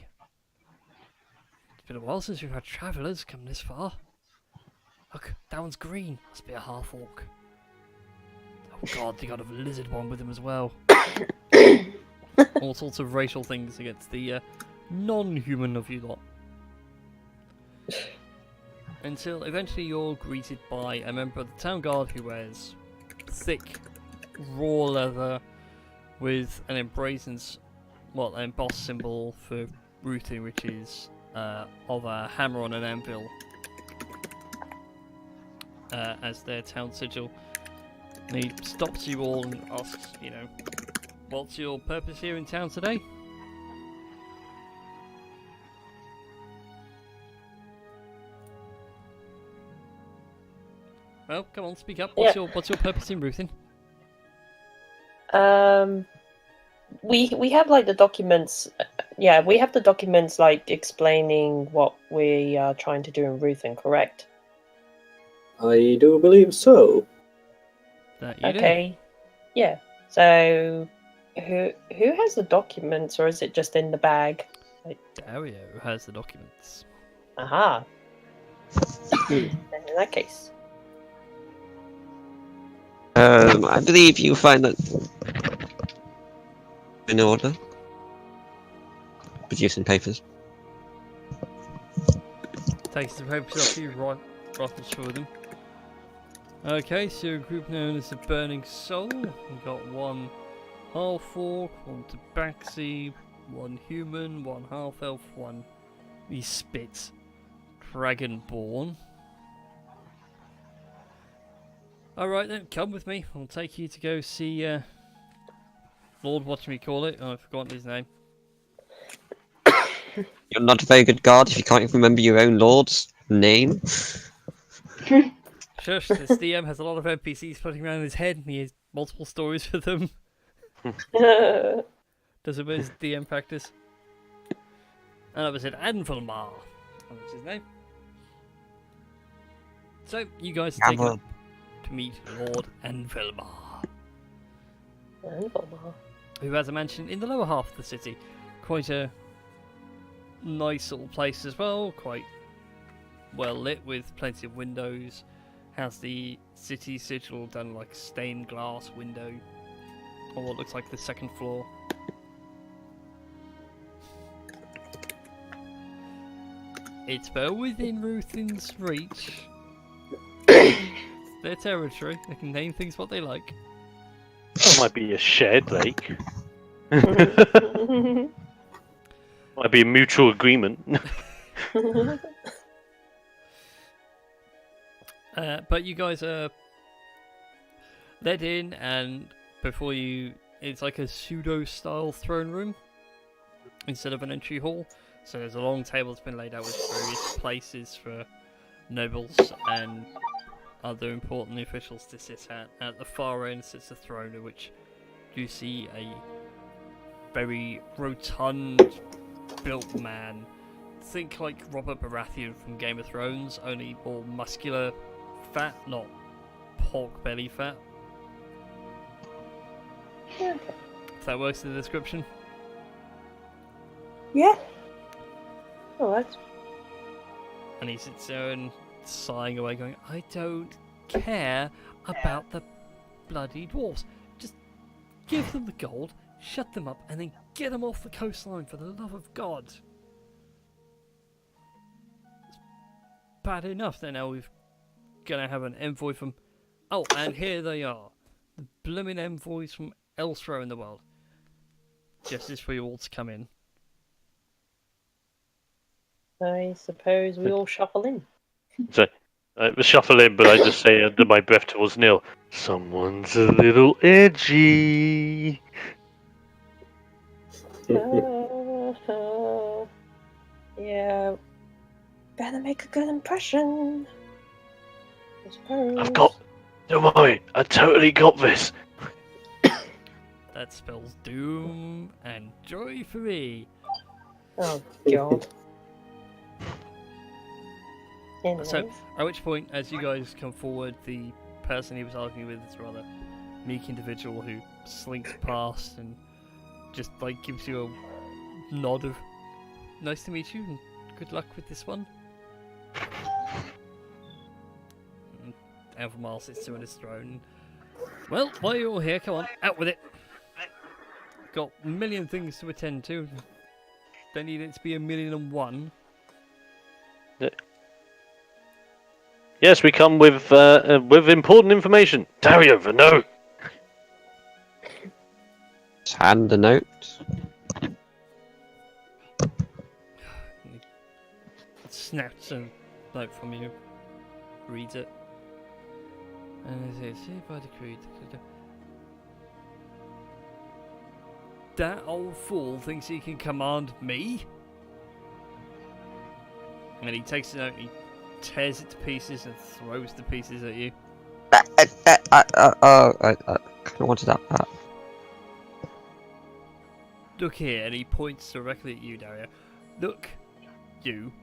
It's been a while since we've had travellers come this far. Look, that one's green. Must be a half-orc. Oh god, they got a lizard one with them as well. All sorts of racial things against the non-human of you lot. Until eventually you're greeted by a member of the town guard who wears thick, raw leather with an embrazen, an embossed symbol for Ruthin, which is of a hammer on an anvil as their town sigil. And he stops you all and asks, what's your purpose here in town today? Well, come on, speak up. What's your purpose in Ruthin? We have like the documents. Yeah, we have the documents like explaining what we are trying to do in Ruthin, correct? I do believe so. That you Okay. Yeah. So, who has the documents, or is it just in the bag? Dario has the documents. Aha. Then in that case. I believe you find that in order. Producing papers. Takes the papers off you, rattles through them. Okay, so you're a group known as the Burning Soul. We've got 1 half-orc, 1 tabaxi, 1 human, 1 half-elf, 1 the spit dragonborn. Alright then, come with me. I'll take you to go see Lord whatchamacallit. Oh, I've forgotten his name. You're not a very good guard if you can't even remember your own lord's name. Shush, this DM has a lot of NPCs floating around his head and he has multiple stories for them. Does it his DM practice? And that was it, Anvilmar. That was his name. So, you guys are taking up to meet Lord Anvilmar. Who has a mansion in the lower half of the city. Quite a nice little place as well, quite well lit with plenty of windows. Has the city sigil done like stained glass window on what looks like the 2nd floor. It's well within Ruthin's reach. It's their territory. They can name things what they like. That might be a shared lake. Might be a mutual agreement. But you guys are led in, and before you, it's like a pseudo-style throne room instead of an entry hall. So there's a long table that's been laid out with various places for nobles and other important officials to sit at. At the far end sits a throne, in which you see a very rotund built man think like Robert Baratheon from Game of Thrones, only more muscular fat, not pork belly fat. Okay. If that works in the description. Yeah. Alright. And he sits there and sighing away, going, I don't care about the bloody dwarves. Just give them the gold, shut them up, and then get them off the coastline for the love of God. It's bad enough that now we're gonna have an envoy from... Oh, and here they are. The blooming envoys from elsewhere in the world. Just as for you all to come in. I suppose we all shuffle in. So, I shuffle in, but I just say under my breath towards Neil, someone's a little edgy. Yeah. Better make a good impression. I suppose. Don't worry, I totally got this. That spells doom and joy for me. Oh, God. Anyways. So, at which point, as you guys come forward, the person he was arguing with is a rather meek individual who slinks past and just like gives you a nod of nice to meet you and good luck with this one. And Alphamar sits there on his throne. Well, while you're all here, come on, out with it. Got a million things to attend to. Don't need it to be 1,000,001. Yes, we come with important information. Dario, the note. Just hand the note. Snaps a note from you, reads it, and it says, hereby decreed. That old fool thinks he can command me? And he takes the note and he tears it to pieces and throws the pieces at you. I kind of wanted that back. Look here, and he points directly at you, Dario. Look, you.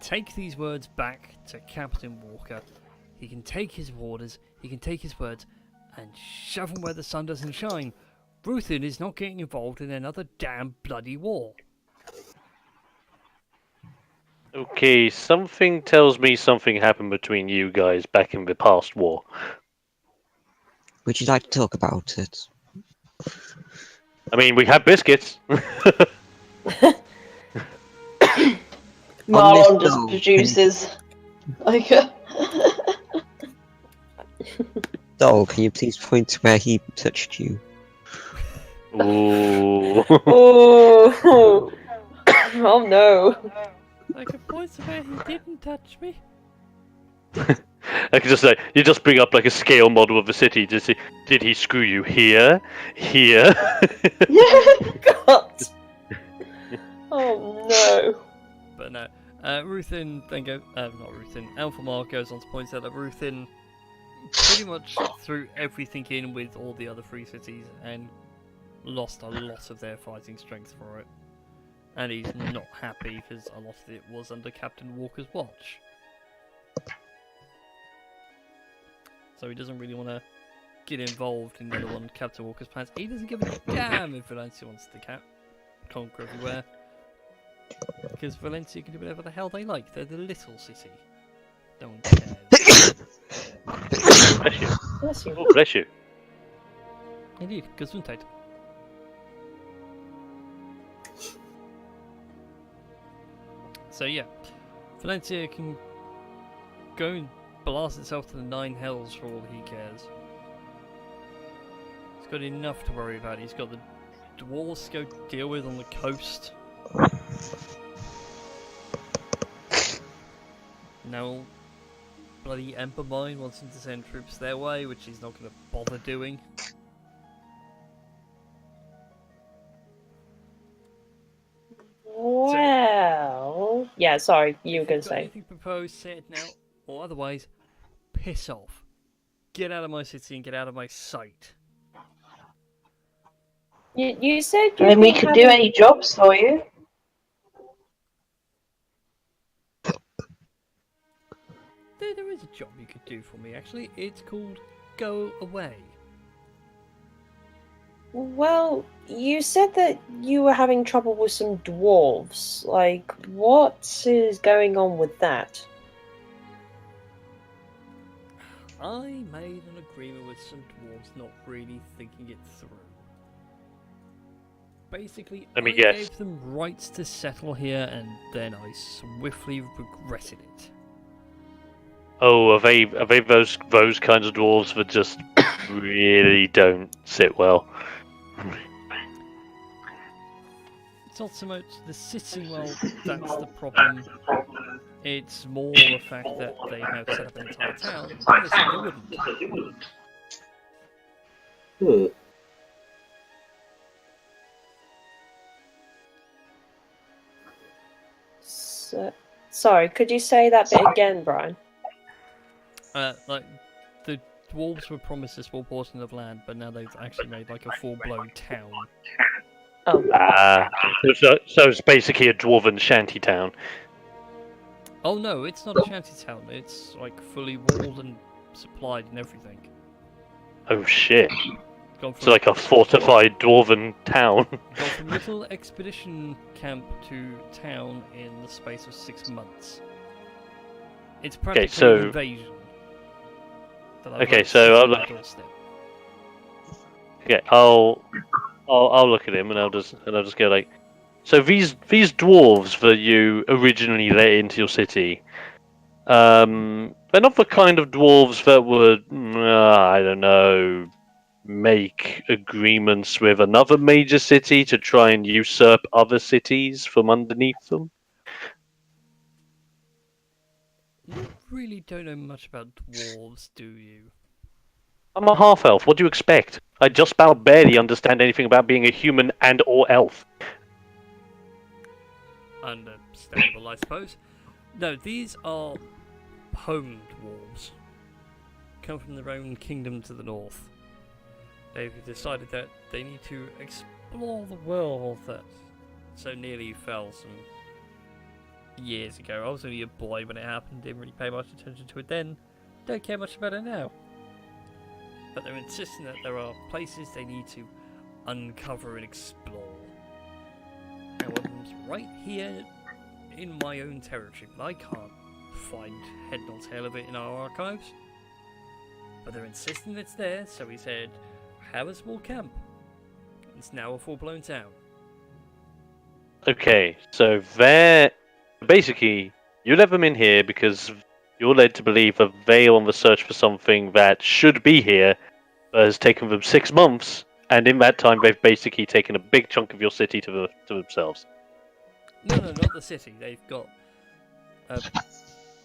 Take these words back to Captain Walker. He can take his orders, he can take his words, and shove them where the sun doesn't shine. Ruthin is not getting involved in another damn bloody war. Okay, something tells me something happened between you guys back in the past war. Would you like to talk about it? I mean, we have biscuits. Marlon this just note, produces like Doll, can you please point to where he touched you? Ooh. oh, oh no. I can point to where he didn't touch me. I can just say, you just bring up like a scale model of the city to see, did he screw you here? Here? God. Oh no. But no. Ruthin then not Ruthin. Alphamar goes on to point out that Ruthin pretty much threw everything in with all the other free cities and lost a lot of their fighting strength for it. And he's not happy because a lot of it was under Captain Walker's watch. So he doesn't really want to get involved in the other one, Captain Walker's plans. He doesn't give a damn if Valencia wants to conquer everywhere. Because Valencia can do whatever the hell they like. They're the little city. No one cares. Bless you. Bless you. Oh, bless you. Indeed, Gesundheit. So yeah, Valencia can go and blast itself to the 9 hells for all he cares. He's got enough to worry about. He's got the dwarves to go deal with on the coast. Now, bloody Embermine wants him to send troops their way, which he's not going to bother doing. Well, yeah, sorry, you were going to say. Anything proposed, say it now, or otherwise, piss off. Get out of my city and get out of my sight. You said you And we could do any jobs for you. there is a job you could do for me, actually. It's called Go Away. Well, you said that you were having trouble with some dwarves. Like, what is going on with that? I made an agreement with some dwarves, not really thinking it through. Basically, Let me I guess. gave them rights to settle here, and then I swiftly regretted it. Oh, are they those kinds of dwarves that just really don't sit well? It's not so much the sitting well that's the problem. It's more the fact that they have set up an entire town, and they said they wouldn't. Hmm. Sorry, could you say that bit again, Brian? Like, the dwarves were promised a small portion of land, but now they've actually made like a full-blown town. Oh, So it's basically a dwarven shanty town. Oh no, it's not a shanty town. It's like fully walled and supplied and everything. Oh shit! Gone It's from, like a fortified dwarven town. gone from little expedition camp to town in the space of 6 months. It's practically so- an invasion. that I've Okay, let so sit I'll on my look- doorstep. Okay, I'll look at him and I'll just go like, so these dwarves that you originally let into your city, they're not the kind of dwarves that would, I don't know, make agreements with another major city to try and usurp other cities from underneath them. You really don't know much about dwarves, do you? I'm a half elf. What do you expect? I just about barely understand anything about being a human and or elf. Understandable, I suppose. No, these are home dwarves. Come from their own kingdom to the north. They've decided that they need to explore the world that so nearly fell some years ago. I was only a boy when it happened, didn't really pay much attention to it then. Don't care much about it now. But they're insisting that there are places they need to uncover and explore. And one of them's right here in my own territory, but I can't find head nor tail of it in our archives. But they're insisting it's there, so we said, have a small camp. It's now a full-blown town. Okay, so they're basically you let them in here because you're led to believe that they are on the search for something that should be here, but has taken them 6 months, and in that time they've basically taken a big chunk of your city to themselves. No, not the city. They've got a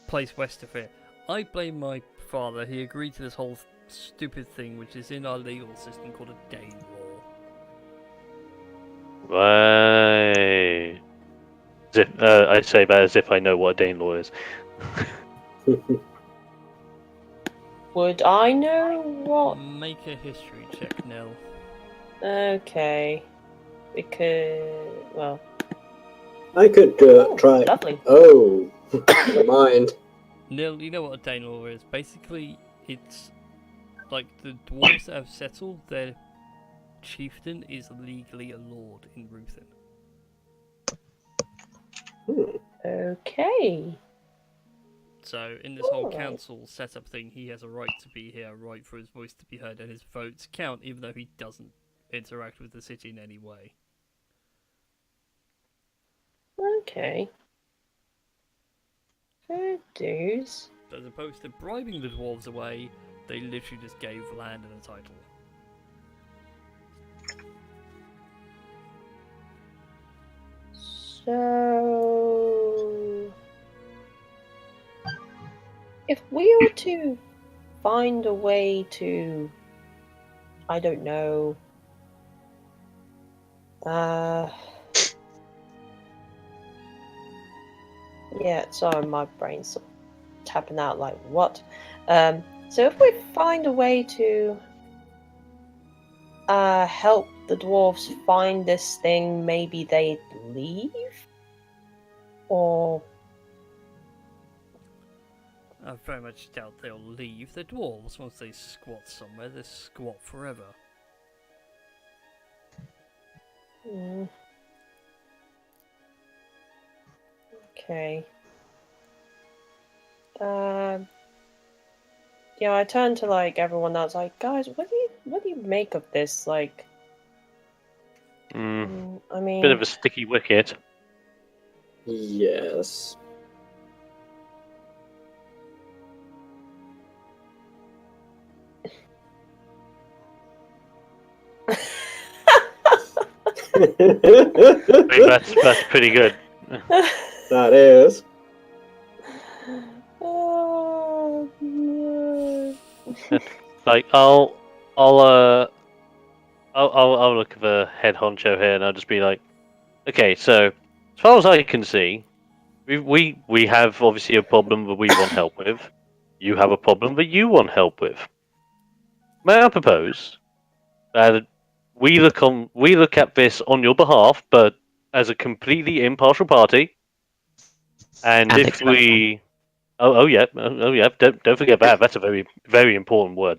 place west of here. I blame my father. He agreed to this whole stupid thing, which is in our legal system called a Dane law. Right. I say that as if I know what a Dane law is. would I know what? Make a history check, Nell. Okay. Because, well, I could try. lovely. Oh, never mind. Nil, you know what a Dane law is? Basically, it's like the dwarves that have settled, their chieftain is legally a lord in Ruthin. Okay. So, in this whole Alright. council setup thing, he has a right to be here, a right for his voice to be heard, and his votes count, even though he doesn't interact with the city in any way. Okay. Fair dues. So as opposed to bribing the dwarves away, they literally just gave land and a title. So, if we were to find a way to, I don't know, yeah, sorry, my brain's sort of tapping out like, what? So if we find a way to help the dwarves find this thing, maybe they'd leave? Or I very much doubt they'll leave. They're dwarves. Once they squat somewhere, they squat forever. Okay. Yeah, I turned to like everyone else, like, guys, what do you make of this? Like, I mean, Bit of a sticky wicket. Yes. I think that's pretty good. That is. Oh, no. Like I'll look at the head honcho here and I'll just be like, okay, so as far as I can see, we have obviously a problem that we want help with. You have a problem that you want help with. May I propose that we look at this on your behalf, but as a completely impartial party, and if expect we oh yeah don't forget that, that's a very very important word.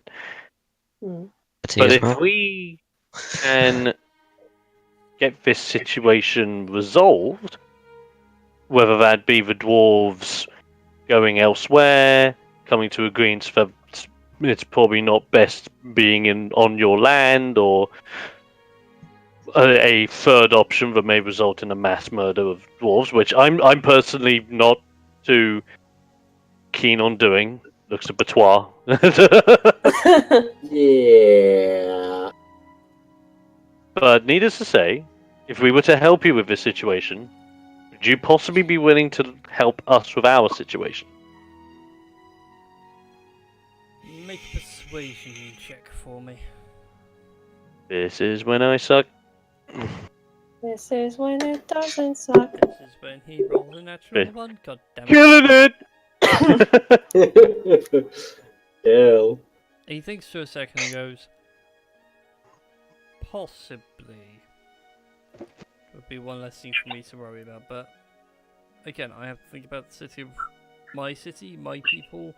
But if we can get this situation resolved, whether that be the dwarves going elsewhere, coming to agreements that it's probably not best being on your land, or a third option that may result in a mass murder of dwarves, which I'm personally not too keen on doing. Looks a batois. Yeah. But needless to say, if we were to help you with this situation, would you possibly be willing to help us with our situation? Make a persuasion check for me. This is when I suck. This is when it doesn't suck. This is when he rolls a natural Okay. one. God damn it. Killing it! Kill. He thinks for a second and goes, possibly. Would be one less thing for me to worry about, but again, I have to think about the city, my people,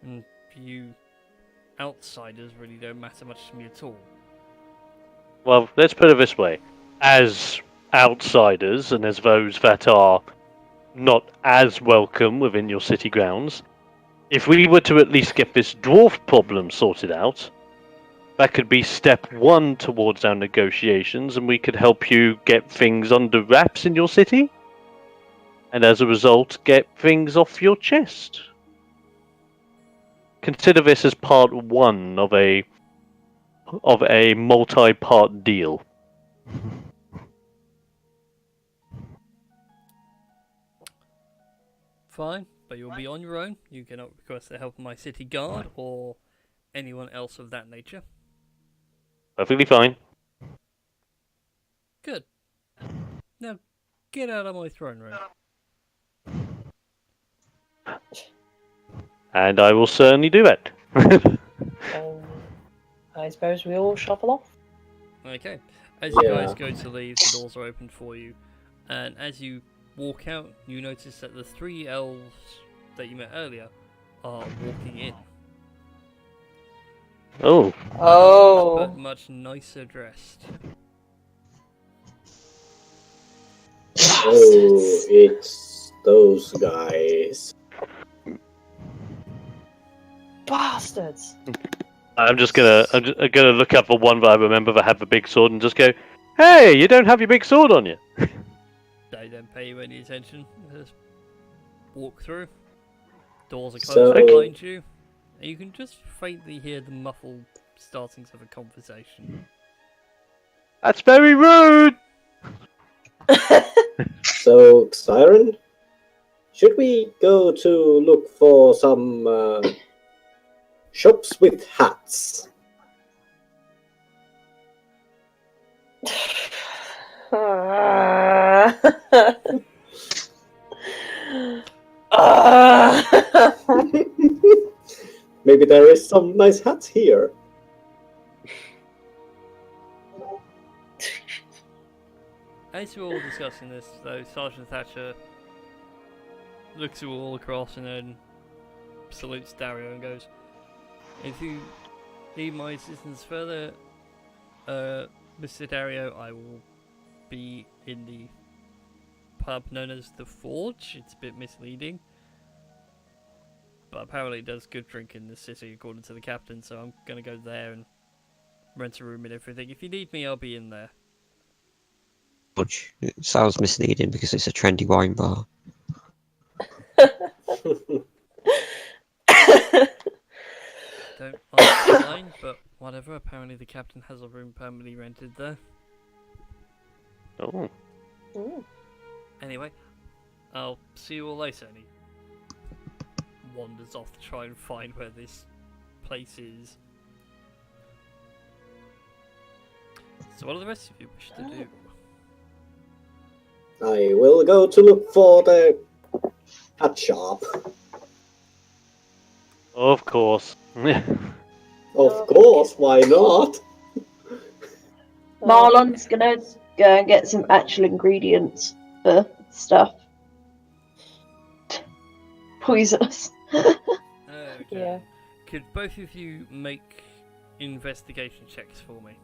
and you outsiders really don't matter much to me at all. Well, let's put it this way. As outsiders, and as those that are not as welcome within your city grounds, if we were to at least get this dwarf problem sorted out, that could be step one towards our negotiations, and we could help you get things under wraps in your city, and as a result, get things off your chest. Consider this as part one of a multi-part deal. Fine, but you'll be on your own. You cannot request the help of my city guard or anyone else of that nature. Perfectly fine. Good. Now, get out of my throne room. And I will certainly do that. I suppose we all shuffle off. Okay. As you guys Yeah. go to leave, the doors are opened for you, and as you walk out, you notice that the three elves that you met earlier are walking in, Oh, Oh. but much nicer dressed. Oh, it's those guys. Bastards! I'm gonna look up the one that I remember that had the big sword and just go, "Hey, you don't have your big sword on you." They don't pay you any attention. Just walk through. Doors are So- closed behind you. And you can just faintly hear the muffled startings of a conversation. That's very rude. So, Siren, should we go to look for some shops with hats? Maybe there is some nice hats here. As you're all discussing this, though, Sergeant Thatcher looks you all across and then salutes Dario and goes, "If you need my assistance further, Mr. Dario, I will be in the pub known as the Forge." It's a bit misleading, but apparently it does good drink in the city according to the captain, so I'm gonna go there and rent a room and everything. If you need me, I'll be in there. Which it sounds misleading because it's a trendy wine bar. Don't like the line, but whatever. Apparently the captain has a room permanently rented there. Oh. Ooh. Anyway, I'll see you all later. And he wanders off to try and find where this place is. So what do the rest of you wish to do? I will go to look for the hat shop. Of course. Of course, why not? Marlon's gonna go and get some actual ingredients for stuff. Poisonous. Okay. Yeah. Could both of you make investigation checks for me?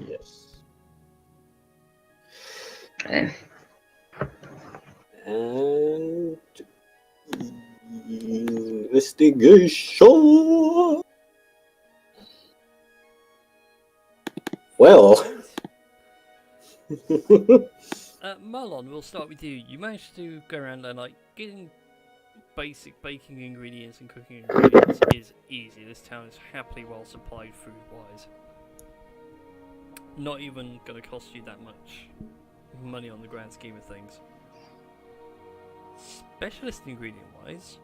Yes. Okay. And investigation. Well. Marlon, we'll start with you. You managed to go around and getting basic baking ingredients and cooking ingredients is easy. This town is happily well supplied food-wise. Not even going to cost you that much money on the grand scheme of things. Specialist ingredient-wise,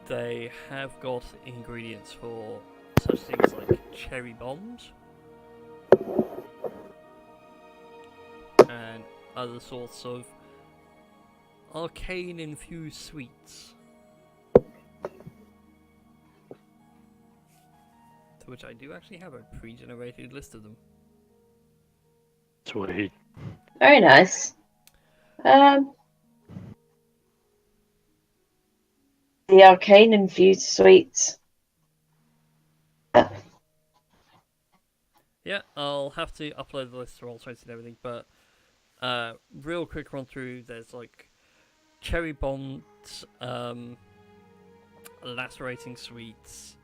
they have got ingredients for such things like cherry bombs and other sorts of arcane-infused sweets. To which I do actually have a pre-generated list of them. Sweet. Very nice. The arcane infused sweets. Yeah, I'll have to upload the list to Roll20 and everything, but real quick run through, there's cherry bombs, lacerating sweets,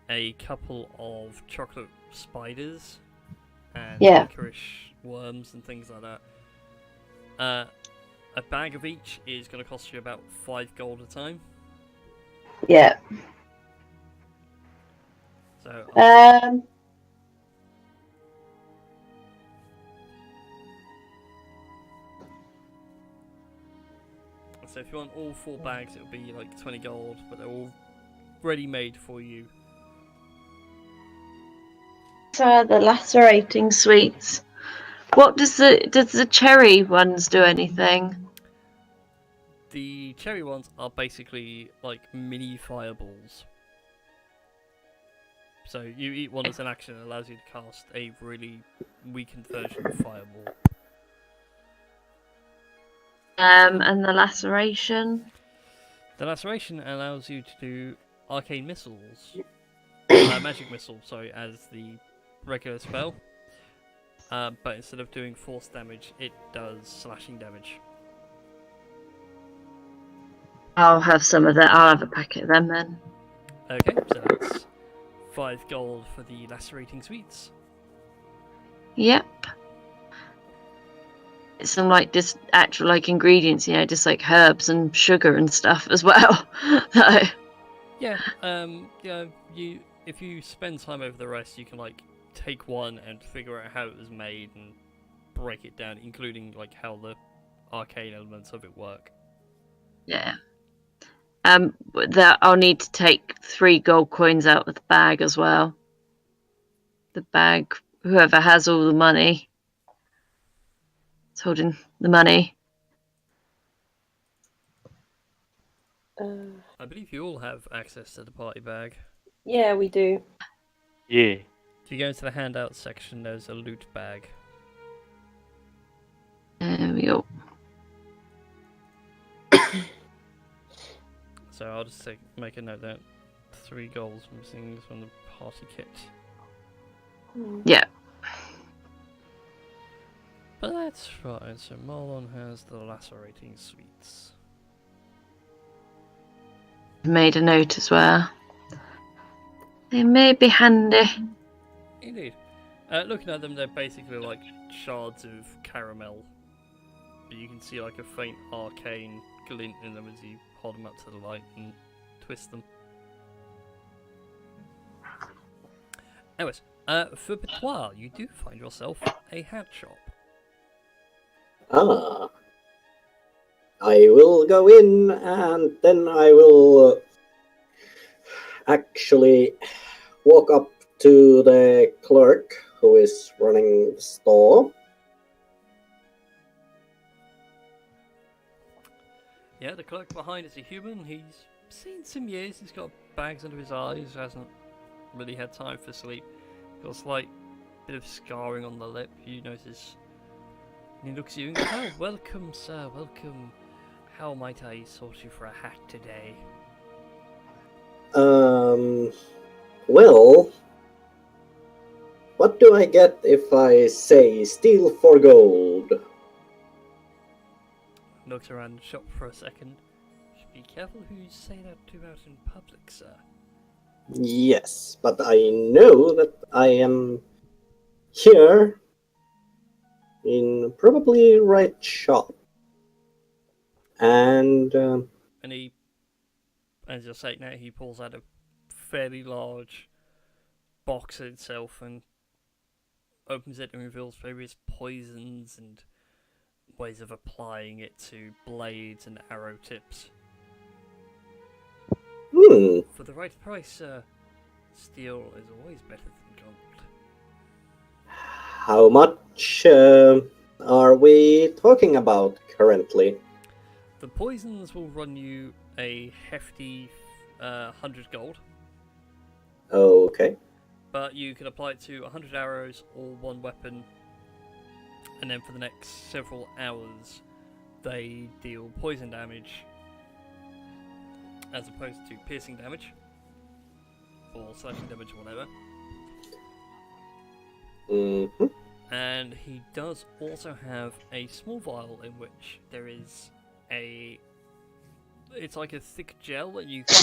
a couple of chocolate spiders, and licorice worms and things like that. A bag of each is going to cost you about 5 gold a time. Yeah. So so if you want all 4 bags, it'll be 20 gold, but they're all ready-made for you. So the lacerating sweets. What does the cherry ones do anything? The cherry ones are basically mini fireballs. So you eat one as an action, it allows you to cast a really weakened version of fireball. And the laceration. The laceration allows you to do arcane missiles, magic missile, sorry, as the regular spell. But instead of doing force damage, it does slashing damage. I'll have some of that. I'll have a packet of them then. Okay, so that's 5 gold for the lacerating sweets. Yep. It's some just actual ingredients, just herbs and sugar and stuff as well. So. Yeah, if you spend time over the rest, you can take one and figure out how it was made and break it down, including how the arcane elements of it work. Yeah. That I'll need to take 3 gold coins out of the bag as well. The bag, whoever has all the money, is holding the money. I believe you all have access to the party bag. Yeah, we do. Yeah. If you go into the handout section, there's a loot bag. There we go. I'll just make a note that 3 goals missing from the party kit. Yeah. But that's fine, so Marlon has the lacerating sweets. Made a note as well. They may be handy. Indeed. Looking at them, they're basically like shards of caramel. But you can see like a faint arcane glint in them as you hold them up to the light and twist them. Anyways, for Patois, you do find yourself a hat shop. Ah. I will go in and then I will actually walk up to the clerk who is running the store. Yeah, the clerk behind is a human. He's seen some years. He's got bags under his eyes. Hasn't really had time for sleep. Got a slight bit of scarring on the lip. You notice. And he looks at you and goes, "Oh, welcome, sir. Welcome. How might I sort you for a hat today?" Well, what do I get if I say steal for gold? Looks around the shop for a second. Should be careful who you say that to out in public, sir. Yes, but I know that I am here in probably right shop. And And he, as you're saying now, he pulls out a fairly large box itself and opens it and reveals various poisons and ways of applying it to blades and arrow tips. For the right price, steel is always better than gold. How much are we talking about currently? The poisons will run you a hefty 100 gold, Okay. but you can apply it to 100 arrows or 1 weapon, and then for the next several hours they deal poison damage as opposed to piercing damage or slashing damage or whatever. Mm-hmm. And he does also have a small vial in which there is it's like a thick gel, and you can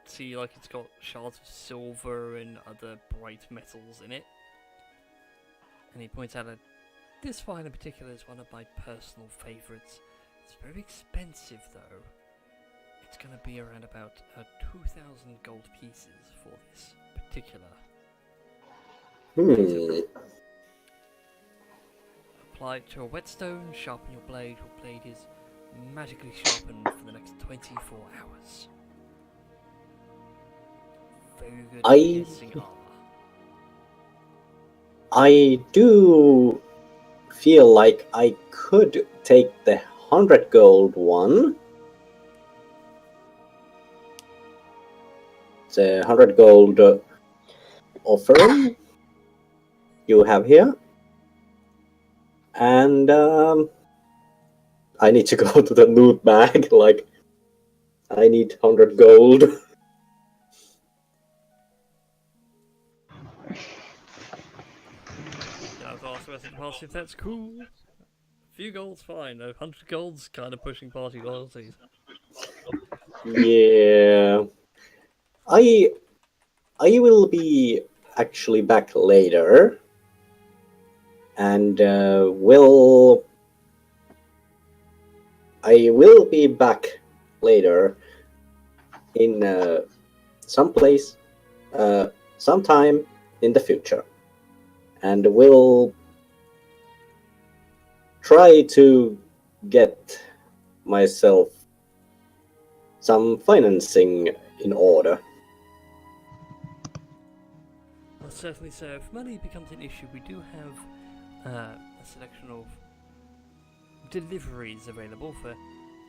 see like it's got shards of silver and other bright metals in it. And he points out that this vial in particular is one of my personal favourites. It's very expensive though. It's going to be around about 2,000 gold pieces for this particular. Apply it to a whetstone, sharpen your blade. Your blade is magically sharpened for the next 24 hours. Very good piercing armor. I do feel like I could take the 100 gold one. The 100 gold offering you have here. And I need to go to the loot bag. Like, I need 100 gold. I was asked the rest of the party if that's cool. A few gold's fine. 100 gold's kind of pushing party loyalties. Yeah. I will be actually back later. And I will be back later in some place, sometime in the future, and will try to get myself some financing in order. Well, certainly so. If money becomes an issue, we do have a selection of deliveries available for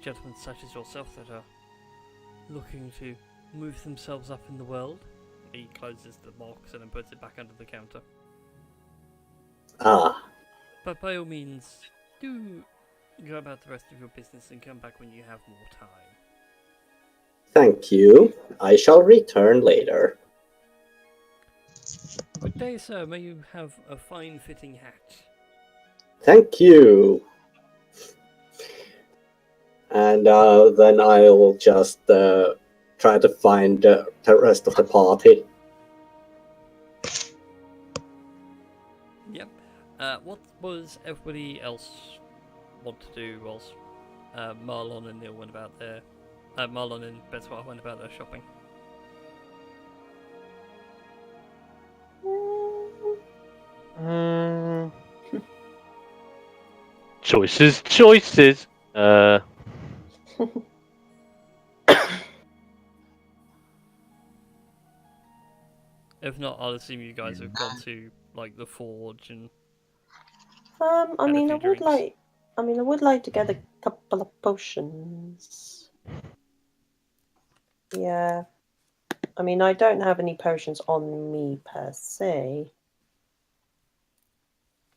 gentlemen such as yourself that are looking to move themselves up in the world. He closes the box and then puts it back under the counter. Ah. But by all means, do go about the rest of your business and come back when you have more time. Thank you. I shall return later. Good day, sir. May you have a fine-fitting hat. Thank you. And then I'll just try to find the rest of the party. Yep. What was everybody else want to do whilst Marlon and Neil went about their... Marlon and Betswar went about their shopping? Choices. If not, I'll assume you guys have gone to like the forge and. I Had a mean, few I would drinks. like. I mean, I would like to get a couple of potions. Yeah. I mean, I don't have any potions on me per se.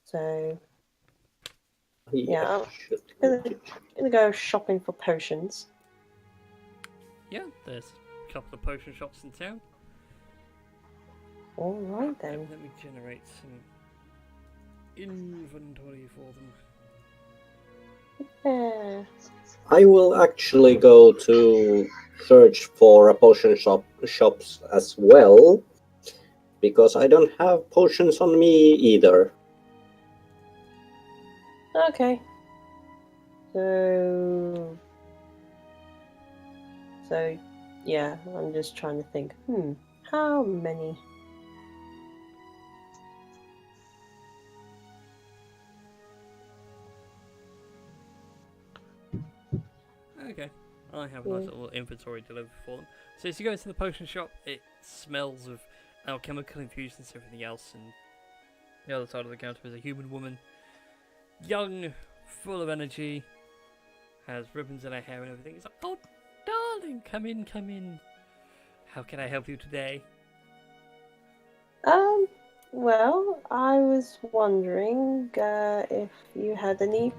So yeah, I'm gonna go shopping for potions. Yeah, there's a couple of potion shops in town. All right then. Let me generate some inventory for them. Yeah. I will actually go to search for a potion shops as well, because I don't have potions on me either. Okay. So yeah, I'm just trying to think. How many? Okay, I have a nice little inventory delivered for them. So as you go into the potion shop, it smells of alchemical infusions and everything else, and the other side of the counter is a human woman, young, full of energy, has ribbons in her hair and everything. It's like, oh, darling, come in, come in. How can I help you today? Well, I was wondering if you had any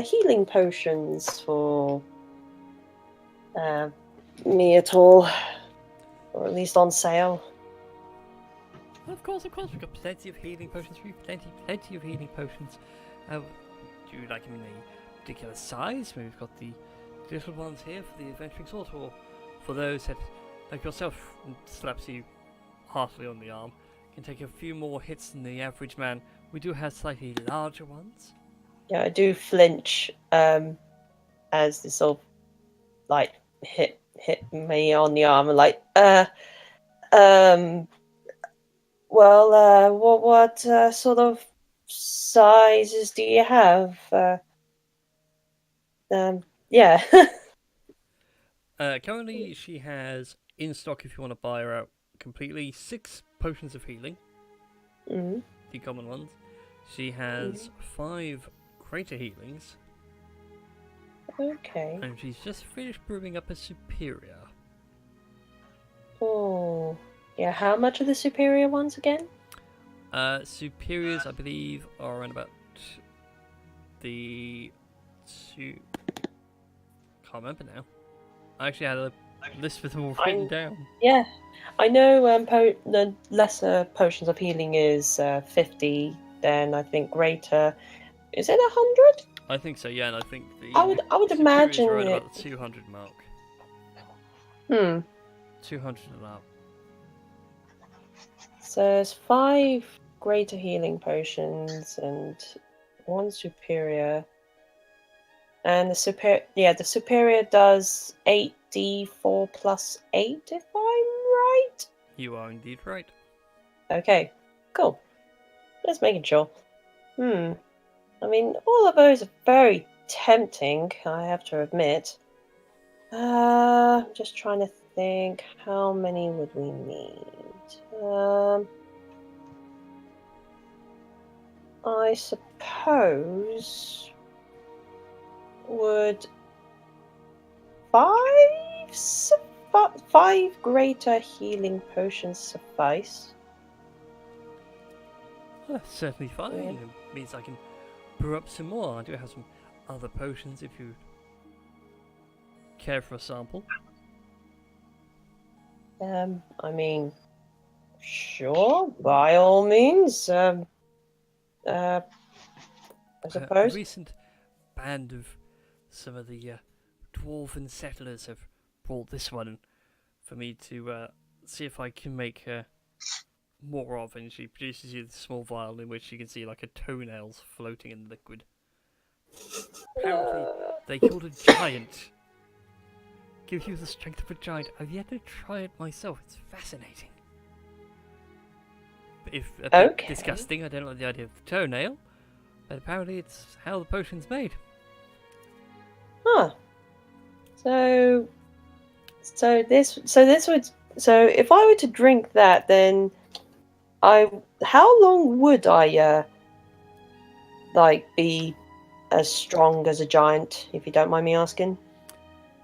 healing potions for me at all, or at least on sale. Of course, we've got plenty of healing potions for you. Plenty of healing potions. Do you like them in a particular size? We've got the little ones here for the adventuring sort, or for those that, like yourself, slaps you heartily on the arm, can take a few more hits than the average man. We do have slightly larger ones. Yeah, I do flinch as this sort of like hit me on the arm, and like well, what sort of sizes do you have? Yeah. Currently, she has in stock, if you want to buy her out completely, 6 potions of healing. Mm. The common ones. She has 5 greater healings. Okay. And she's just finished brewing up a superior. Oh, yeah. How much are the superior ones again? Superiors, I believe, are around about the 2. Can't remember now. I actually had a list with them all written down. Yeah, I know. The lesser potions of healing is 50. Then I think greater. Is it 100? I think so. Yeah, and I think the I would superiors imagine are around it. about the 200 mark. 200 and up. So there's 5 greater healing potions and 1 superior. And the superior does 8d4 plus 8, if I'm right. You are indeed right. Okay, cool. Just making sure. I mean, all of those are very tempting, I have to admit. I'm just trying to think, how many would we need? I suppose would 5 greater healing potions suffice? Well, that's certainly fine. Yeah. It means I can brew up some more. I do have some other potions if you care for a sample. I mean, sure, by all means. I A suppose. recent band of some of the dwarven settlers have brought this one for me to see if I can make more of, and she produces you the small vial in which you can see like a toenails floating in liquid. Apparently, they killed a giant. Give you the strength of a giant. I've yet to try it myself. It's fascinating. But if a bit Okay. disgusting, I don't like the idea of the toenail. But apparently, it's how the potion's made. Huh. So this would, so if I were to drink that, then how long would I like be as strong as a giant, if you don't mind me asking?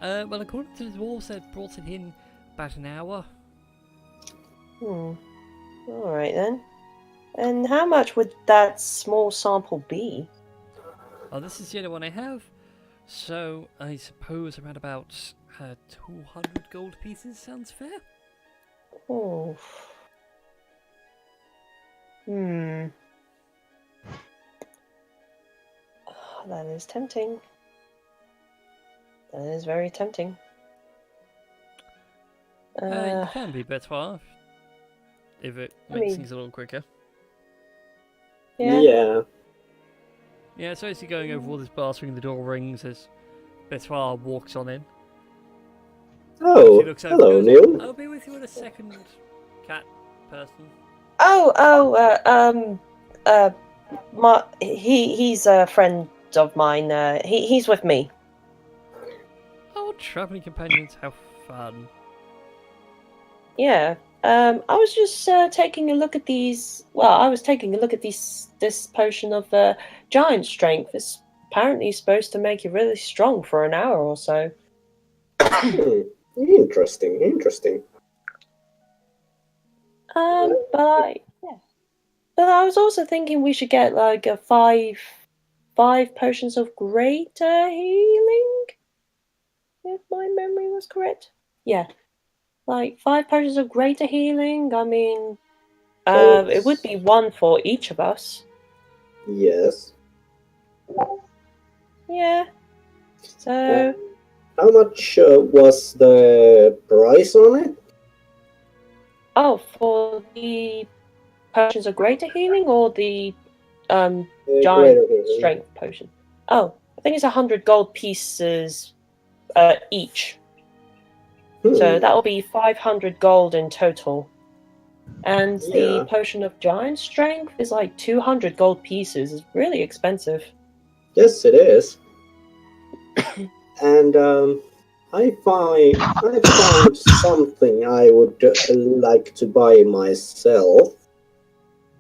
Well, according to the dwarves, they brought it in about an hour. All right then. And how much would that small sample be? Oh, this is the only one I have. So I suppose around about 200 gold pieces sounds fair. Oh. That is tempting. That is very tempting. It can be better if it I makes mean- things a little quicker. Yeah. Yeah. Yeah, so as you're going over all this blasting, the door rings as Betoir walks on in. Oh, She looks over hello, and goes, Neil. I'll be with you in a second, cat person. He's a friend of mine. He's with me. Oh, travelling companions, how fun. Yeah. I was just taking a look at these. Well, I was taking a look at this potion of giant strength. It's apparently supposed to make you really strong for an hour or so. Interesting, interesting. But I was also thinking we should get like a five potions of greater healing, if my memory was correct. Yeah, like 5 potions of greater healing. I mean, it would be one for each of us. Yes. Yeah. So How much was the price on it? for the potions of greater healing or the giant Greater healing. strength potion. Oh, I think it's 100 gold pieces each. So that will be 500 gold in total. And the Yeah. potion of giant strength is like 200 gold pieces. It's really expensive. Yes, it is. And I found something I would like to buy myself.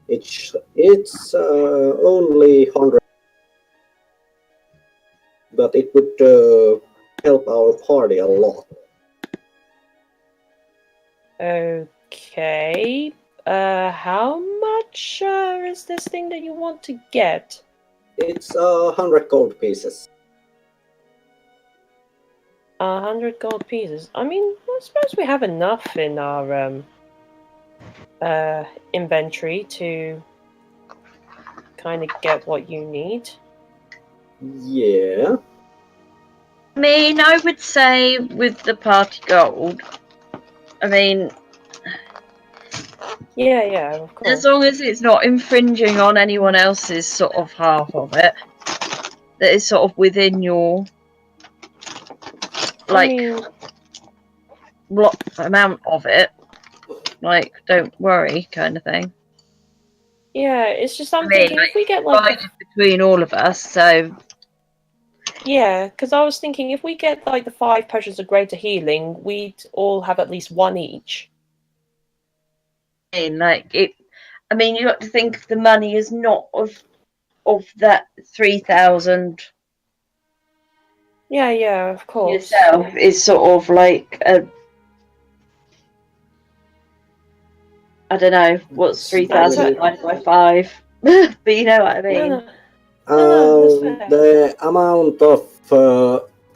It's only 100, but it would help our party a lot. Okay. How much is this thing that you want to get? It's 100 gold pieces. 100 gold pieces. I mean, I suppose we have enough in our inventory to kind of get what you need. Yeah. I mean, I would say with the party gold, I mean, Yeah, of course. as long as it's not infringing on anyone else's sort of half of it, that is sort of within your like amount of it, like don't worry kind of thing. Yeah, it's just I'm I mean, thinking if we get like divided between all of us, so yeah, because I was thinking if we get like the 5 potions of greater healing, we'd all have at least 1 each. I mean, like it. I mean, you got to think the money is not of that 3,000 Yeah, of course. yourself. Is sort of like a. I don't know what's 3,000 divided by 5, but you know what I mean. No, that's fair. The amount of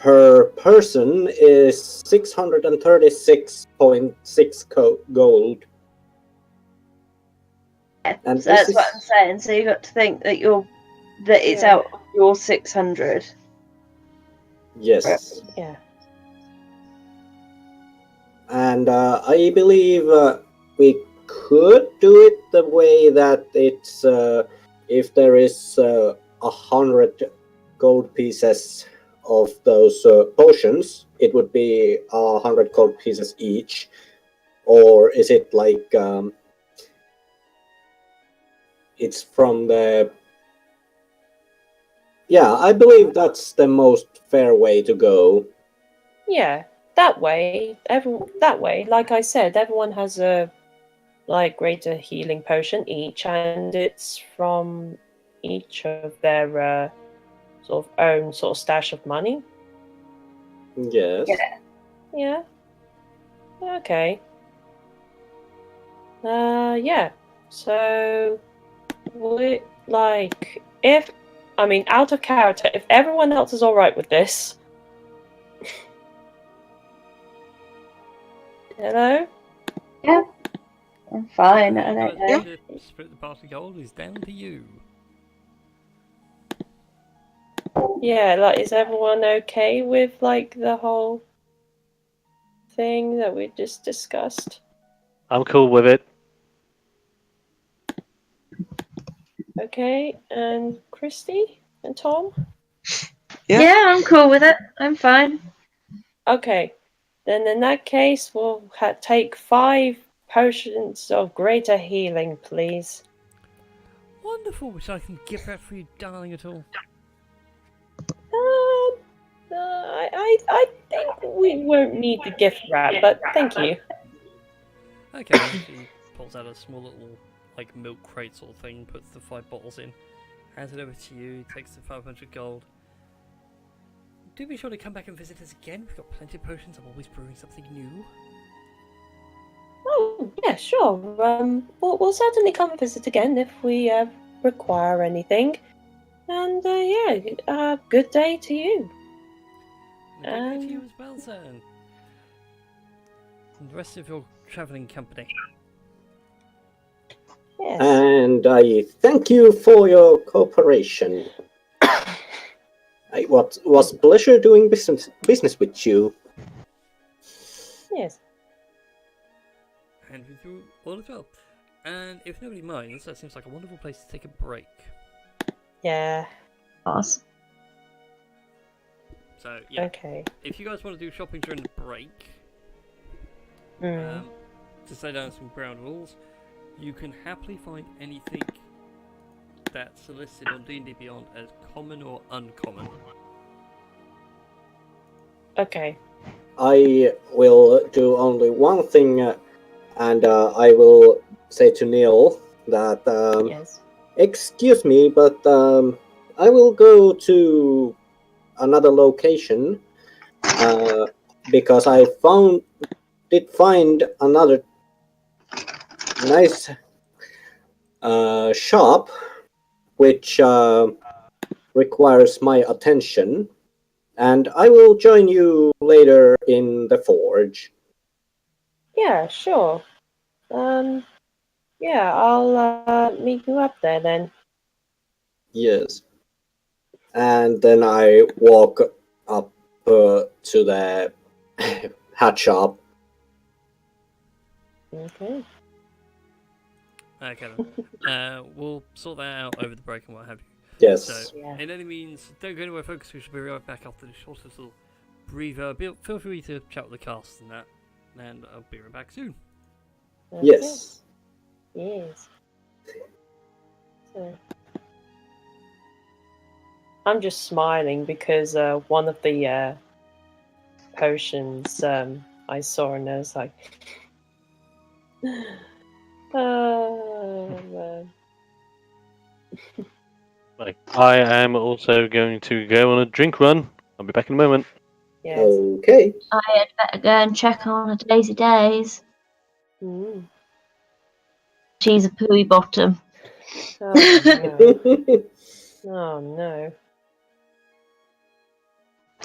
per person is 636.6 gold. Yeah, And so that's this what is- I'm saying. So you've got to think that it's Yeah. out of your 600. Yes. Yeah. And I believe we could do it the way that it's if there is 100 gold pieces of those potions, it would be 100 gold pieces each. Or is it like it's from the... Yeah, I believe that's the most fair way to go. Yeah. That way, like I said, everyone has a greater healing potion each, and it's from each of their sort of own sort of stash of money. Yes. Yeah. Okay. Yeah. So, out of character, if everyone else is all right with this. Hello. I'm fine. I You don't guys know. want to split the party gold is down to you. Yeah. Is everyone okay with the whole thing that we just discussed? I'm cool with it. Okay. And Christy and Tom. Yeah. Yeah, I'm cool with it. I'm fine. Okay. Then in that case, we'll take 5 potions of greater healing, please. Wonderful, which I can gift that for you, darling, at all. I think we won't need the gift wrap, but thank you. Okay, she pulls out a small little, milk crate sort of thing, puts the 5 bottles in, hands it over to you, takes the 500 gold. Do be sure to come back and visit us again. We've got plenty of potions. I'm always brewing something new. Oh, yeah, sure. We'll certainly come and visit again if we require anything. And good day to you. And good day to you as well, sir. And the rest of your travelling company. Yes. And I thank you for your cooperation. It was a pleasure doing business with you. Yes. And with you all as well. And if nobody minds, that seems like a wonderful place to take a break. Yeah. Awesome. So, yeah. Okay. If you guys want to do shopping during the break, Mm. to lay down some ground rules, you can happily find anything that's listed on D&D Beyond as common or uncommon. Okay. I will do only one thing, and I will say to Neil that Yes. excuse me, but I will go to another location because I did find another nice shop which requires my attention, and I will join you later in the forge. Yeah, sure. Yeah, I'll meet you up there then. Yes. And then I walk up to the hat shop. Okay. Okay, then. We'll sort that out over the break and what have you. Yes. So, Yeah. in any means, don't go anywhere, folks. We should be right back after this short little breather. Feel free to chat with the cast and that, and I'll be right back soon. Okay. Yes. Yes. So, I'm just smiling because one of the potions I saw, and I was like, oh man. I am also going to go on a drink run. I'll be back in a moment. Yes. Okay. I had better go and check on a Daisy Days. Mm. She's a pooey bottom. Oh no. Oh no.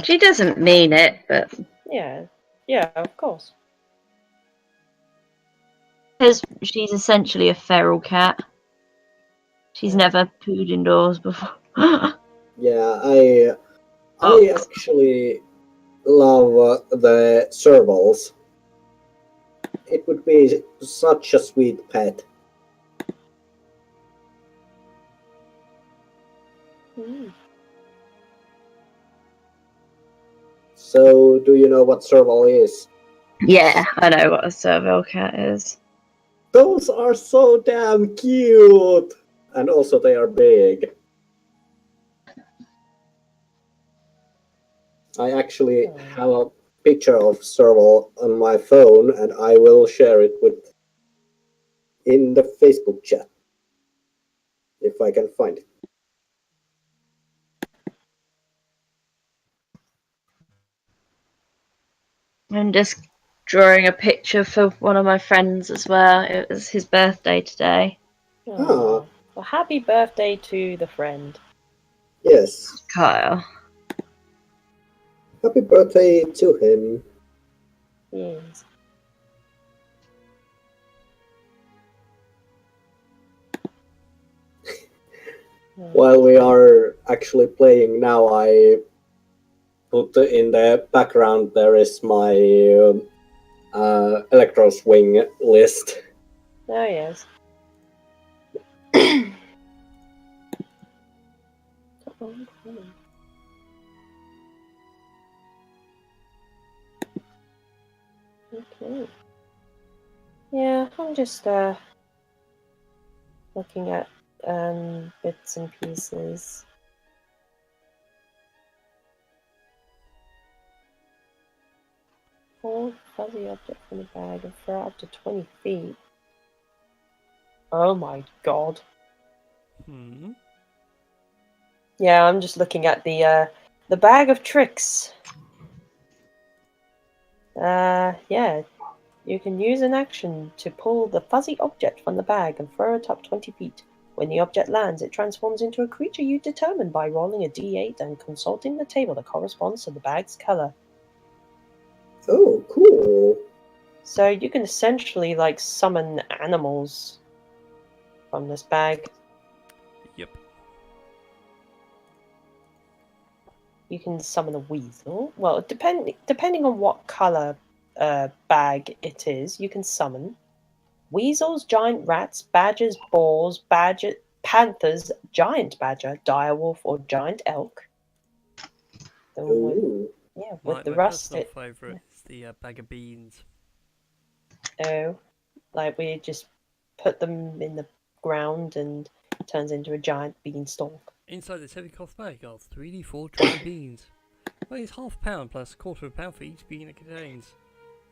She doesn't mean it, but Yeah, yeah, of course. because she's essentially a feral cat. She's never pooed indoors before. Yeah, I actually love the servals. It would be such a sweet pet. Mm. So, do you know what serval is? Yeah, I know what a serval cat is. Those are so damn cute! And also they are big. I actually have a picture of serval on my phone and I will share it with in the Facebook chat. If I can find it. I'm just drawing a picture for one of my friends as well. It was his birthday today. Ah, Well, happy birthday to the friend. yes. Kyle. Happy birthday to him. Yes. While we are actually playing now, I put in the background there is my Electro Swing list. Oh, yes. Okay. Yeah, I'm just looking at bits and pieces. Pull fuzzy object from the bag and throw up to 20 feet. Oh my god. Hmm. Yeah, I'm just looking at the bag of tricks. Yeah. You can use an action to pull the fuzzy object from the bag and throw it up 20 feet. When the object lands, it transforms into a creature you determine by rolling a d8 and consulting the table that corresponds to the bag's color. Oh, cool. So you can essentially like summon animals from this bag. Yep. You can summon a weasel. Well, depending on what color bag it is, you can summon weasels, giant rats, badgers, boars, panthers, giant badger, direwolf, or giant elk. Ooh. Yeah, My with the personal rusted. favourite is the bag of beans. Oh, like we just put them in the ground and it turns into a giant beanstalk. Inside this heavy cloth bag are 3d4 dry beans. Weighs half a pound plus a quarter of a pound for each bean it contains.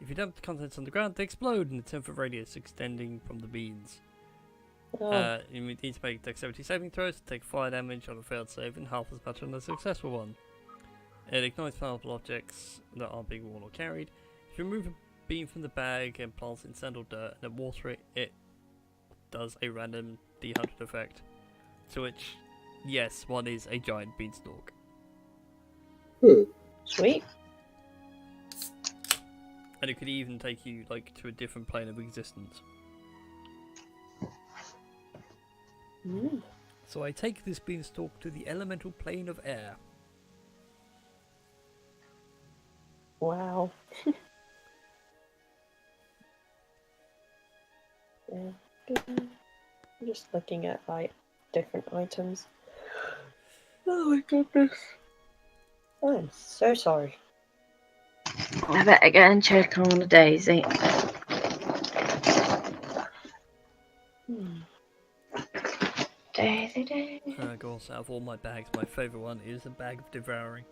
If you dump the contents on the ground, they explode in a 10-foot radius extending from the beans. Oh, You need to make dexterity saving throws to take fire damage on a failed save and half as much on a successful one. It ignites flammable objects that aren't being worn or carried. If you remove a bean from the bag and plant it in sand or dirt and then water it, it does a random D100 effect. To which, yes, one is a giant beanstalk. sweet. And it could even take you like to a different plane of existence. Mm. So I take this beanstalk to the elemental plane of air. Wow. Yeah. I'm just looking at like different items. Oh my goodness. I'm so sorry. I better go and check on a daisy. Hmm. Daisy, daisy. Of course, out of all my bags, my favourite one is a bag of devouring.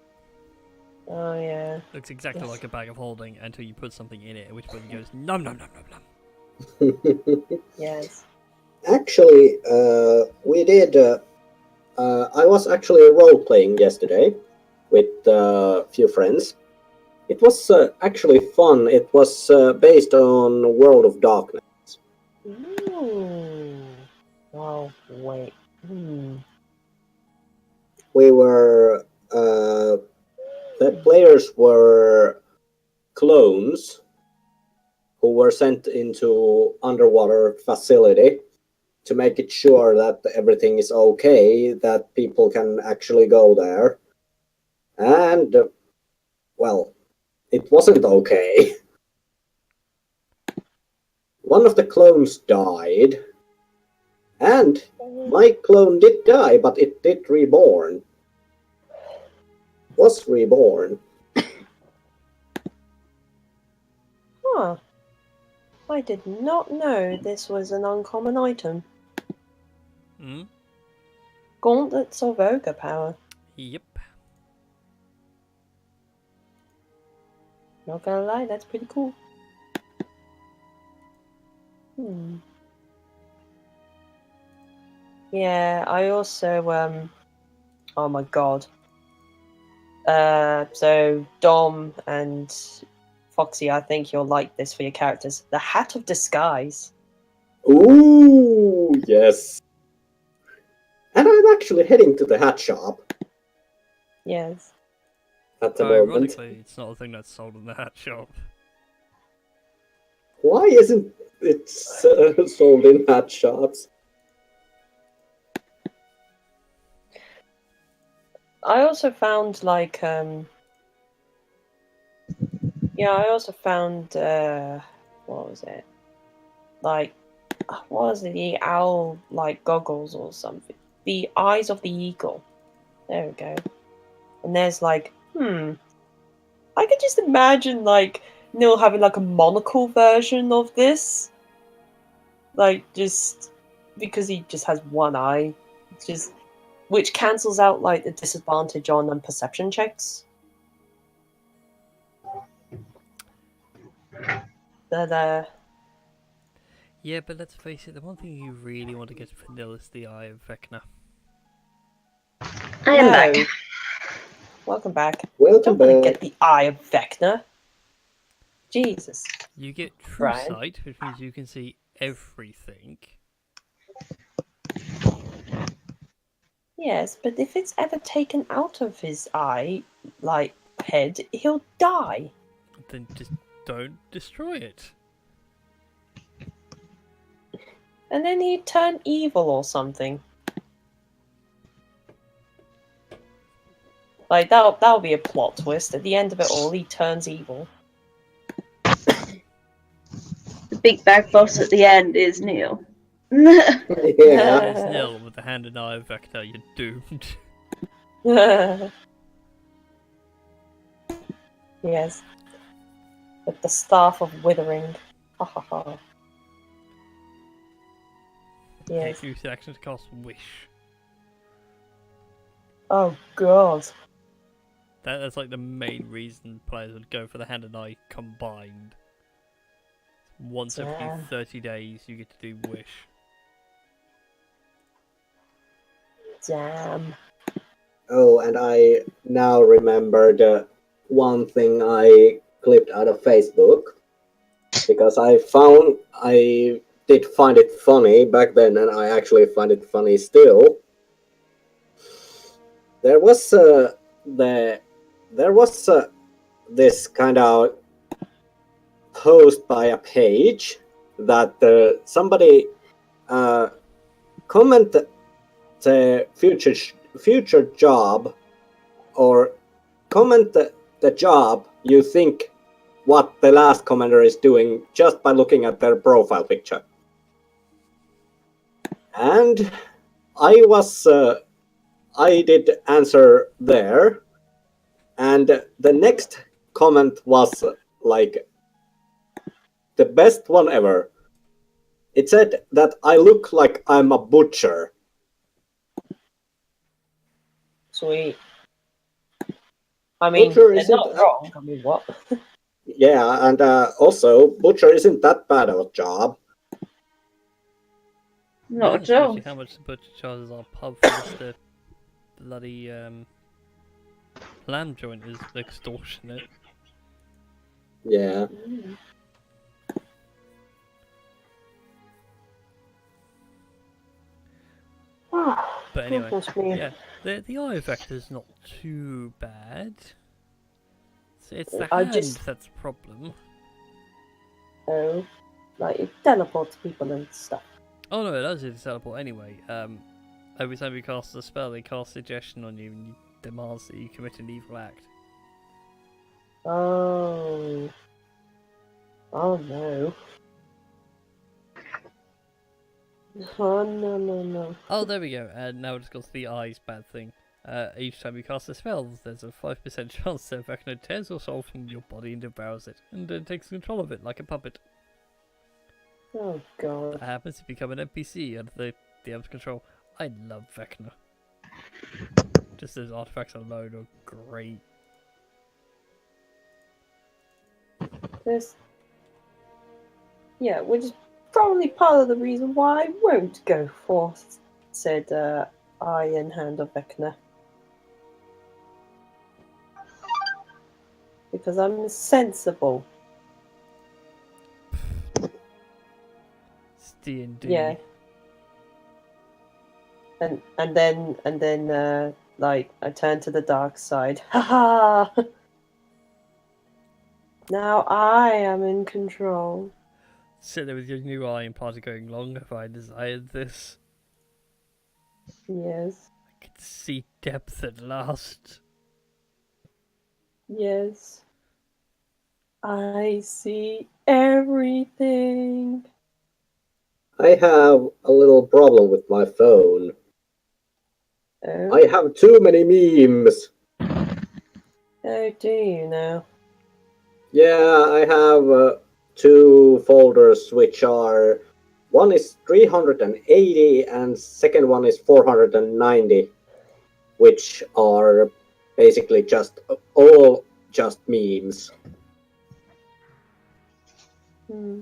Oh yeah. Looks exactly Yes. like a bag of holding until you put something in it, at which point it goes nom nom nom nom nom. Yes. Actually, we did. I was actually role playing yesterday with a few friends. It was actually fun. It was based on World of Darkness. Ooh. Oh wait. Hmm. We were the players were clones who were sent into underwater facility to make it sure that everything is okay, that people can actually go there. And, well, it wasn't okay. One of the clones died, and my clone did die, but it did reborn. Was reborn. Huh. I did not know this was an uncommon item. Hmm? Gauntlets of ogre power. Yep. Not gonna lie, that's pretty cool. Hmm. Yeah, I also, oh my god. So Dom and Foxy, I think you'll like this for your characters. The Hat of Disguise. Ooh, yes. And I'm actually heading to the hat shop Yes. at the moment. Ironically, it's not a thing that's sold in the hat shop. Why isn't it sold in hat shops? I also found like yeah, I also found what was it? Like what was it? The owl like goggles or something. The eyes of the eagle. There we go. And there's like, I could just imagine like Neil having like a monocle version of this. Like just because he just has one eye. It's just which cancels out like the disadvantage on perception checks. But Yeah, but let's face it, the one thing you really want to get vanilla is the Eye of Vecna. I am back. Welcome back. Welcome Don't want to back. get the Eye of Vecna. Jesus. You get True Brian? Sight, which means you can see everything. Yes, but if it's ever taken out of his eye, like head, he'll die. Then just don't destroy it. And then he'd turn evil or something. Like that'll be a plot twist. At the end of it all, he turns evil. The big bad boss at the end is Neil. Yeah. It's nil with the hand and Eye of Vecna, you're doomed. Yes. With the staff of withering. Ha ha ha. Yes. Take use action to cast Wish. Oh god. That's like the main reason players would go for the hand and eye combined. Once every Yeah. 30 days you get to do Wish. Damn. Oh, and I now remembered one thing I clipped out of Facebook because I did find it funny back then, and I actually find it funny still. There was this kind of post by a page that somebody commented the future job, or comment the job you think what the last commenter is doing just by looking at their profile picture. And I did answer there, and the next comment was like the best one ever. It said that I look like I'm a butcher. Sweet. I mean, Butcher they're isn't not wrong. I mean, what? Yeah, and also butcher isn't that bad of a job. Not at all. Especially how much the butcher charges our pub for just the bloody lamb joint is extortionate. Yeah. But anyway, Goodness me. yeah, the Eye effect is not too bad. It's the I hand just- that's the problem. Oh, like it teleports people and stuff. Oh no, it does it teleport anyway. Every time you cast a spell, they cast suggestion on you and demands that you commit an evil act. Oh. Oh no. Oh no no no. Oh, there we go. And now it's got the eyes bad thing. Each time you cast a spell, there's a 5% chance that Vecna tears your soul from your body and devours it, and then takes control of it like a puppet. Oh god. That happens to become an NPC under the DM's control. I love Vecna. Just those artifacts alone are great. This. Yeah, which is probably part of the reason why I won't go for said Iron Hand of Vecna. Because I'm sensible. It's D&D. Yeah. And then like I turn to the dark side. Haha. Now I am in control. Sit there with your new eye and party going, long have I desired this. Yes. I could see depth at last. Yes. I see everything. I have a little problem with my phone. Oh, I have too many memes. oh do you now? Yeah, I have 2 folders which are, one is 380 and second one is 490, which are basically just all just memes. Hmm.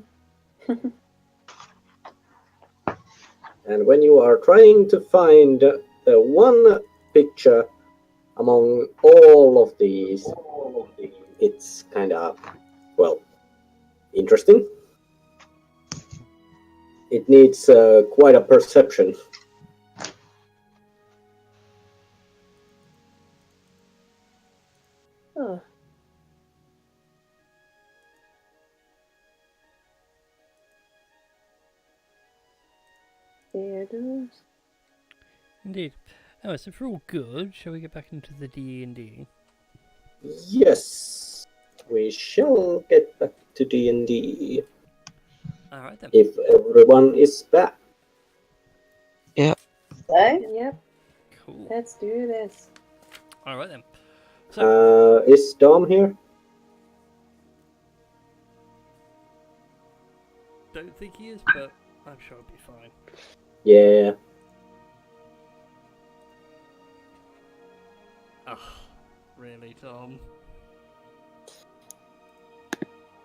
And when you are trying to find the one picture among all of these, it's kind of, well, interesting. It needs quite a perception. Huh. There it is. Indeed. Anyway, so if we're all good, shall we get back into the D&D? Yes, we shall get back to D&D Alright then. if everyone is back. So, yep, Cool. let's do this. Alright then. So, Is Dom here? don't think he is, but I'm sure it'll be fine. Yeah. Ugh, really, Tom?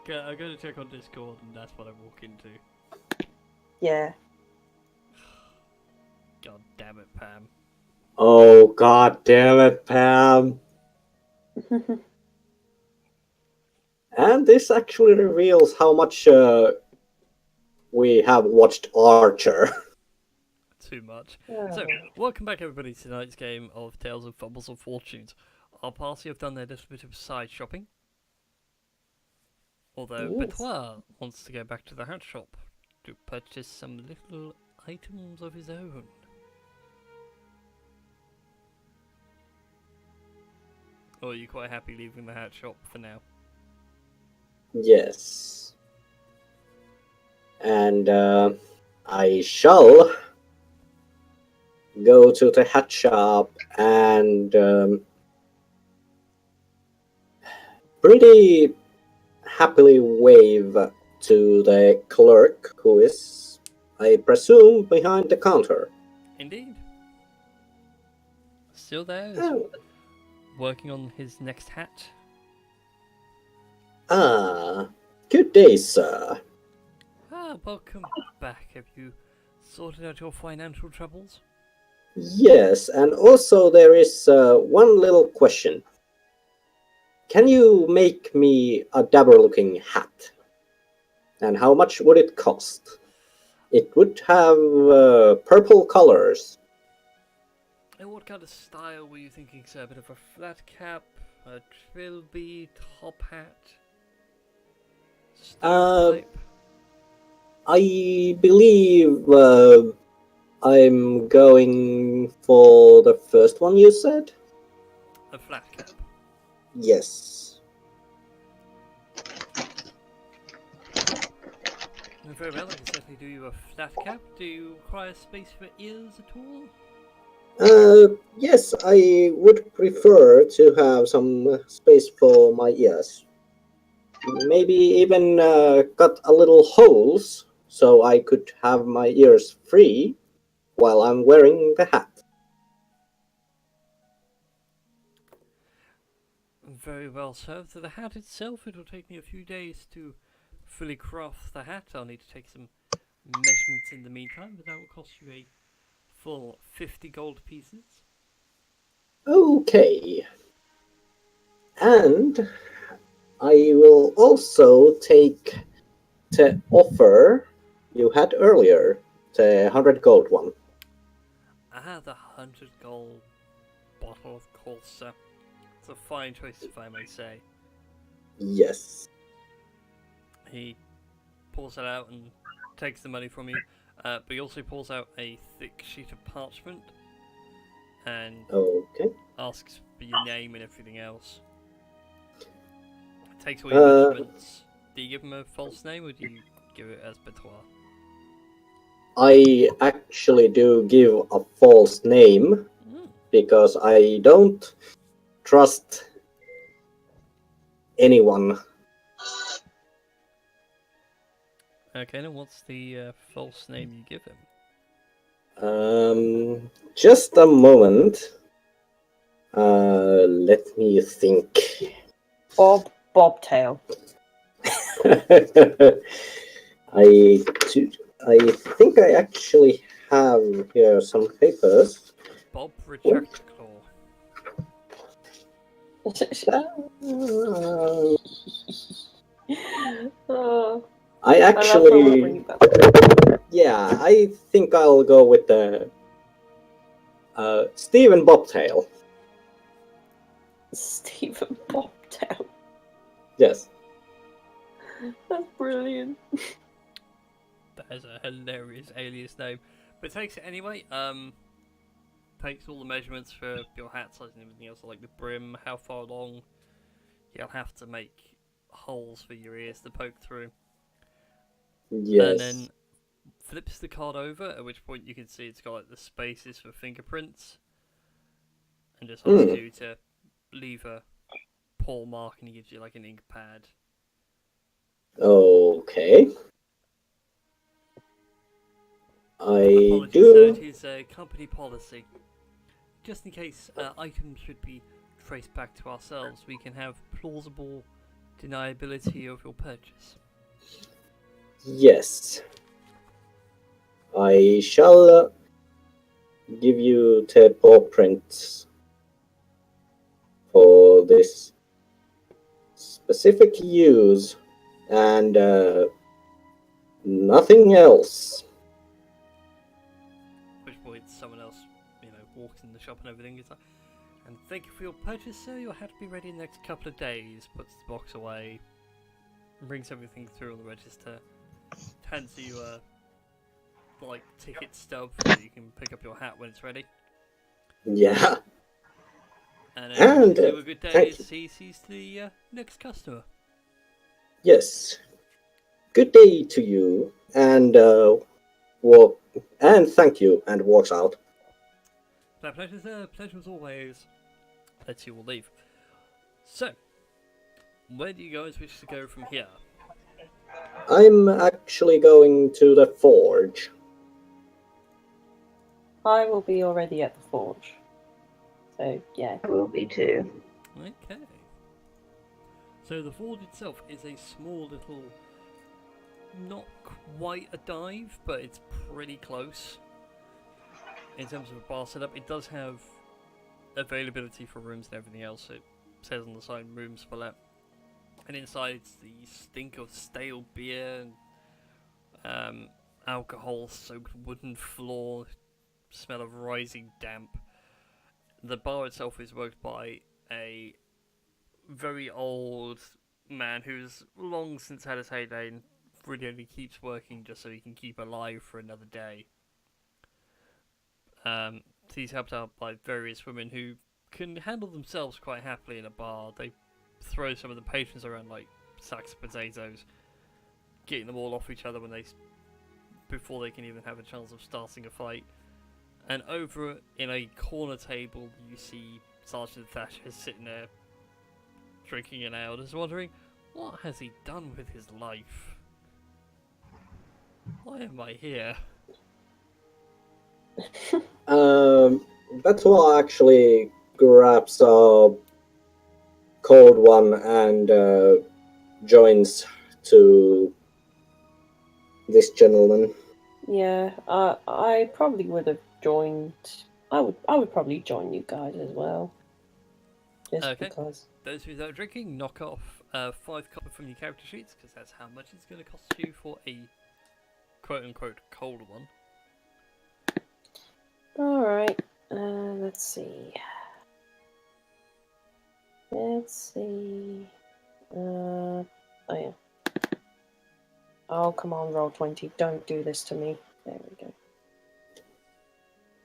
Okay, I'm going to check on Discord, and that's what I walk into. Yeah. God damn it, Pam. Oh, god damn it, Pam. And this actually reveals how much we have watched Archer. Too much. Oh. So, welcome back everybody to tonight's game of Tales of Fumbles and Fortunes. Our party have done their little bit of side shopping. Although Yes. Betois wants to go back to the hat shop to purchase some little items of his own. Or are you quite happy leaving the hat shop for now? Yes. And I shall go to the hat shop and pretty happily wave to the clerk who is, I presume, behind the counter. Indeed. Still there, is Oh. working on his next hat. Ah, good day, sir. Ah, welcome back. Have you sorted out your financial troubles? Yes, and also there is one little question. Can you make me a dapper-looking hat? And how much would it cost? It would have purple colors. And what kind of style were you thinking, sir? A bit of a flat cap, A trilby top hat. Uh, Stovepipe. I believe I'm going for the first one you said. A flat cap. Yes. Very well, I can certainly do you a flat cap. Do you require space for ears at all? Yes, I would prefer to have some space for my ears. Maybe even cut a little holes so I could have my ears free while I'm wearing the hat. Very well, sir. For the hat itself, it will take me a few days to fully craft the hat. I'll need to take some measurements in the meantime, but that will cost you a full 50 gold pieces. Okay. And I will also take the offer you had earlier, the 100 gold one. Ah, the 100 gold bottle, of course, sir. It's a fine choice, if I may say. Yes. He pulls it out and takes the money from you, but he also pulls out a thick sheet of parchment and Okay. asks for your name and everything else. Takes all your measurements. Do you give him a false name or do you give it as Betois? I actually do give a false name because I don't trust anyone. Okay, then what's the false name you give him? Just a moment. Let me think. Bobtail. I think I actually have here some papers. Bob Retractaclaw. I actually, yeah, I think I'll go with the Stephen Bobtail. Stephen Bobtail. Yes. That's brilliant. That is a hilarious alias name. But takes it anyway. Takes all the measurements for your hat size and everything else, like the brim, how far along. You'll have to make holes for your ears to poke through. Yes. And then flips the card over, at which point you can see it's got like the spaces for fingerprints. And just asks you to leave a paw mark, and he gives you like an ink pad. Okay. Apologies, do. sir, it is a company policy. Just in case items should be traced back to ourselves, we can have plausible deniability of your purchase. Yes. I shall give you the paw prints for this specific use and nothing else. At which point someone else, walks in the shop and everything. It's like, and thank you for your purchase, sir. Your hat will be ready in the next couple of days. Puts the box away, brings everything through on the register, hands you a ticket stub so you can pick up your hat when it's ready. Yeah. And then And, do a good day thank as he sees the next customer. Yes. Good day to you, and thank you, and walks out. My pleasure, sir. Pleasure as always. Let's you all leave. So, where do you guys wish to go from here? I'm actually going to the forge. I will be already at the forge. So, yeah. I will be too. Okay. So the forge itself is a small little, not quite a dive, but it's pretty close. In terms of a bar setup, it does have availability for rooms and everything else. It says on the side, rooms for let. And inside it's the stink of stale beer and alcohol-soaked wooden floor, smell of rising damp. The bar itself is worked by a very old man who's long since had his heyday and really only keeps working just so he can keep alive for another day. He's helped out by various women who can handle themselves quite happily in a bar. They throw some of the patrons around like sacks of potatoes, getting them all off each other before they can even have a chance of starting a fight. And over in a corner table, you see Sergeant Thatcher sitting there drinking an ale, just wondering, what has he done with his life? Why am I here? That's why actually grabs a cold one and joins to this gentleman. Yeah, I probably would have joined. I would probably join you guys as well. Just Okay. because. Those of you that are drinking, knock off 5 copper from your character sheets, because that's how much it's going to cost you for a quote-unquote cold one. Alright, let's see. Let's see. Oh yeah. Oh, come on, roll 20. Don't do this to me. There we go.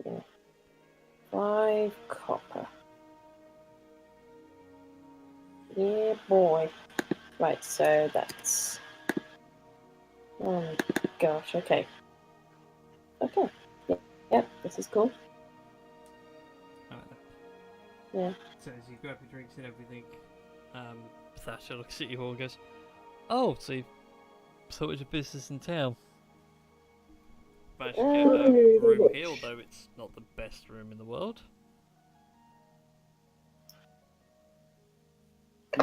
Yeah. 5 copper. Yeah, boy. Right, so that's... Oh my gosh, okay. Okay. Yep, this is cool. Yeah. So as you grab your drinks and everything, Thatcher looks at you all and goes, "Oh, so you thought it was a business in town. Managed to get a room here, although it's not the best room in the world."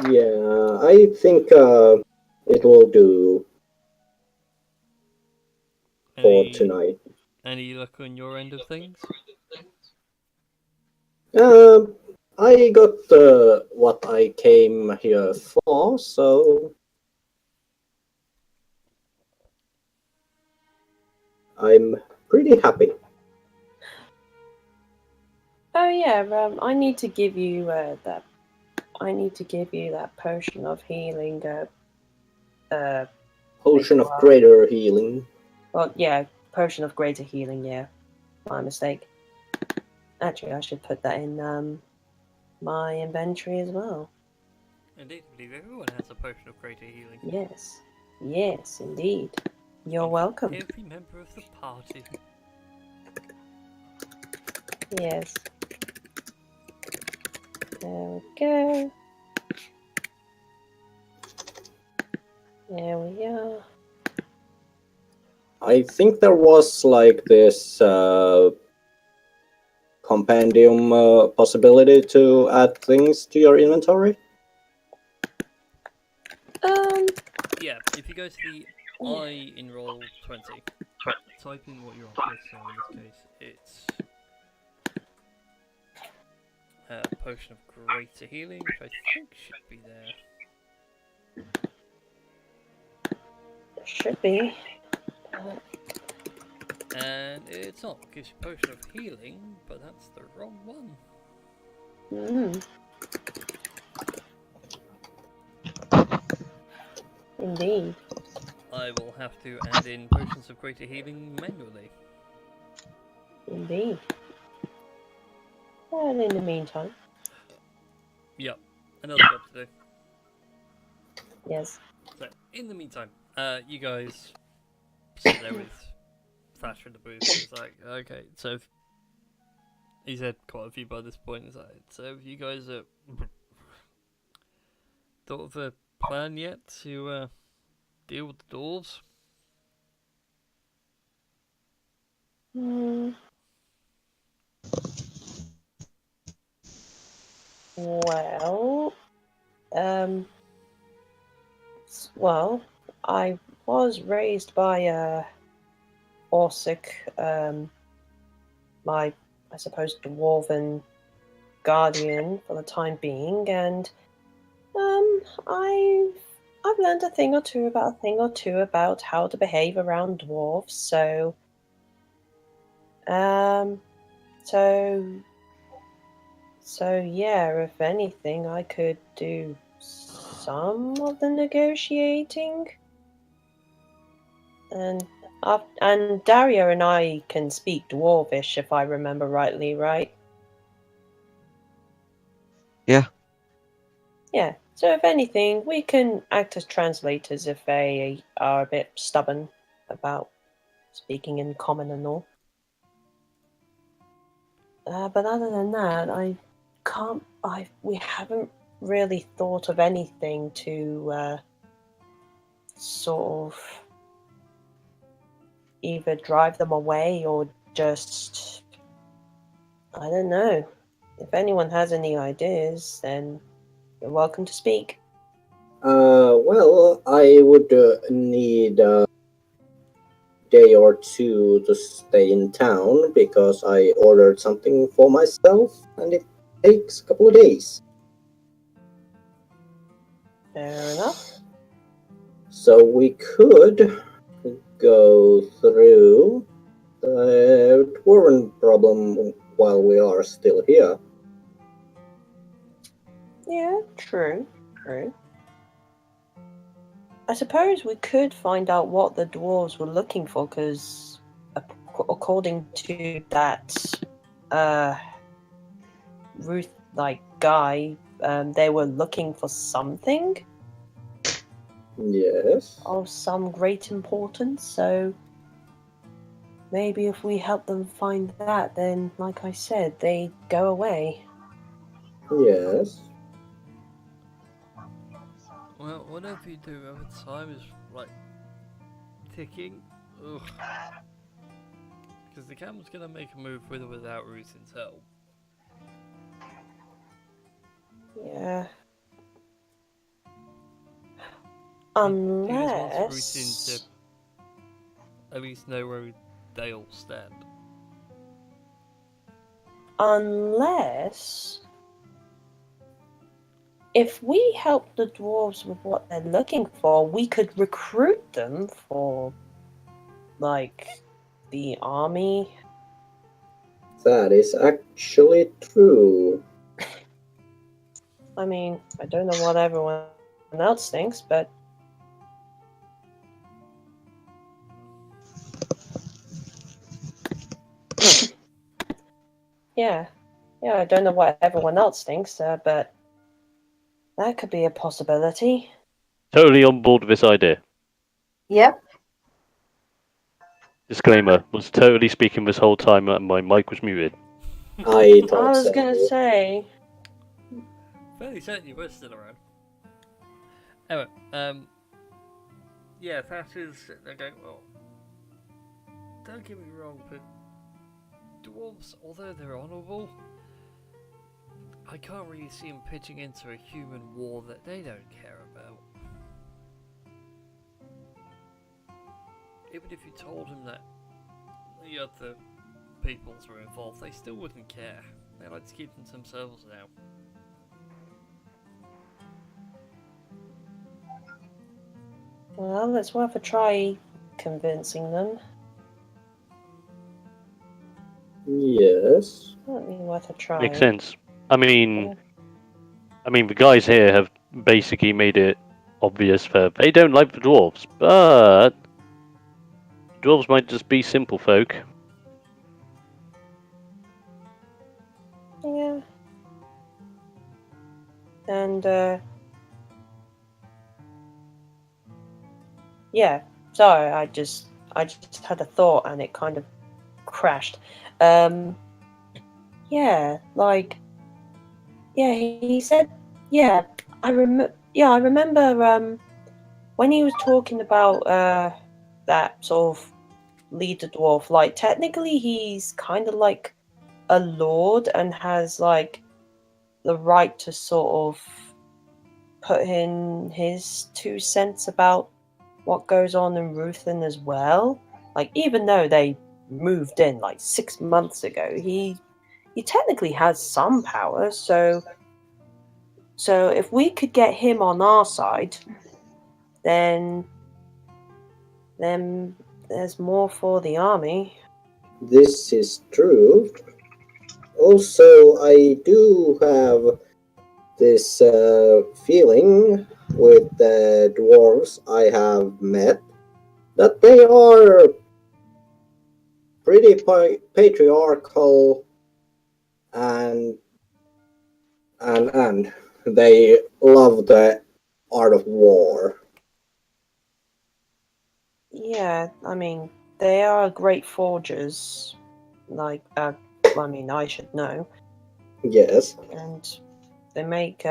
Yeah, I think it will do for tonight. Any luck on your end of things? I got what I came here for, so I'm pretty happy. Oh yeah, I need to give you that. I need to give you that potion of healing. Potion of greater healing. Well, yeah, potion of greater healing. Yeah, my mistake. Actually, I should put that in my inventory as well. Indeed, I believe everyone has a potion of greater healing. Yes, yes, indeed. You're welcome. Every member of the party. Yes. There we go. There we are. I think there was like this compendium possibility to add things to your inventory. Yeah, if you go to the I in roll 20, type in what you're on. So in this case, it's potion of greater healing, which I think should be there. Should be. And it's not. It gives you potion of healing, but that's the wrong one. Indeed. I will have to add in potions of greater healing manually. Indeed. And in the meantime. Yep, another job to do. Yes. So, in the meantime, you guys sit there with Thatcher in the booth. It's like, okay, so he's had quite a few by this point. It's like, so have you guys thought of a plan yet to deal with the dwarves? Well, well, I was raised by Orsic, my, I suppose, dwarven guardian for the time being, and I've learned a thing or two about how to behave around dwarves. So, so yeah, if anything, I could do some of the negotiating. And Daria and I can speak Dwarvish, if I remember rightly, right? Yeah. Yeah, so if anything, we can act as translators if they are a bit stubborn about speaking in common and all. But other than that, we haven't really thought of anything to sort of either drive them away or just, I don't know. If anyone has any ideas, then you're welcome to speak. Well, I would need a day or two to stay in town because I ordered something for myself and it takes a couple of days. Fair enough. So we could go through the dwarven problem while we are still here. Yeah, true. I suppose we could find out what the dwarves were looking for, because according to that Ruth guy, they were looking for something Yes. of some great importance. So maybe if we help them find that, then, like I said, they go away. Yes. Well, whatever you do, remember time is ticking. Ugh. Because the camera's gonna make a move with or without Ruthin's help. Yeah. He just wants Ruthin Unless... to at least know where they all stand. Unless... if we help the dwarves with what they're looking for, we could recruit them for, the army. That is actually true. I mean, I don't know what everyone else thinks, but... yeah, I don't know what everyone else thinks, but that could be a possibility. Totally on board with this idea. Yep. Disclaimer, was totally speaking this whole time and my mic was muted. I thought I was so. gonna say... Fairly certain you were still around. Anyway, yeah, that is okay. Well, don't get me wrong, but dwarves, although they're honourable, I can't really see them pitching into a human war that they don't care about. Even if you told them that the other peoples were involved, they still wouldn't care. They like to keep them to themselves now. Well, it's worth a try convincing them. Yes. Certainly worth a try. Makes sense. I mean, the guys here have basically made it obvious that they don't like the dwarves, but dwarves might just be simple folk. Yeah. And, yeah, sorry, I just had a thought and it kind of crashed. Yeah, he said, I remember, when he was talking about, that sort of leader dwarf, technically he's kind of like a lord and has, the right to sort of put in his 2 cents about what goes on in Ruthin as well. Even though they moved in 6 months ago, he technically has some power. So if we could get him on our side, then there's more for the army. This is true. Also, I do have this feeling with the dwarves I have met that they are pretty patriarchal and they love the art of war. Yeah, I mean, they are great forgers. Like, I mean, I should know. Yes. And they make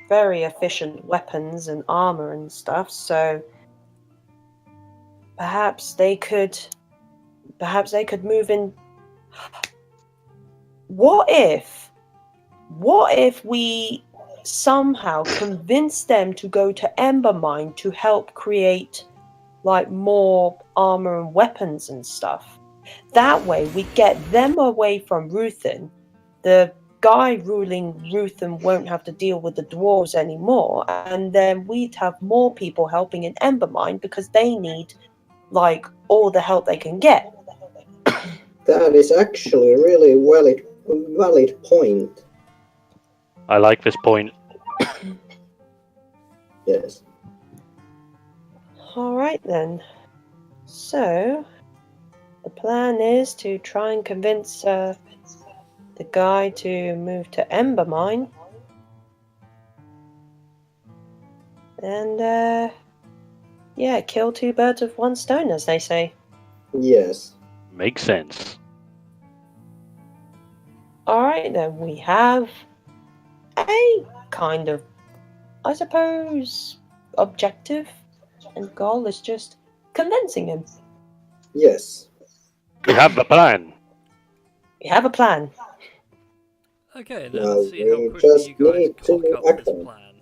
very efficient weapons and armor and stuff, so perhaps they could move in. What if we somehow convince them to go to Embermine to help create like more armor and weapons and stuff? That way we get them away from Ruthin. The guy ruling Ruthin won't have to deal with the dwarves anymore, and then we'd have more people helping in Embermine because they need like all the help they can get. That is actually a really valid point. I like this point. Yes. Alright then. So, the plan is to try and convince the guy to move to Embermine. And, yeah, kill two birds with one stone, as they say. Yes. Makes sense. Alright then, we have a kind of, I suppose, objective and goal is just convincing him. Yes. We have the plan. We have a plan. Okay, then Now let's see how we quickly just you guys need cock to up act this on it. plan.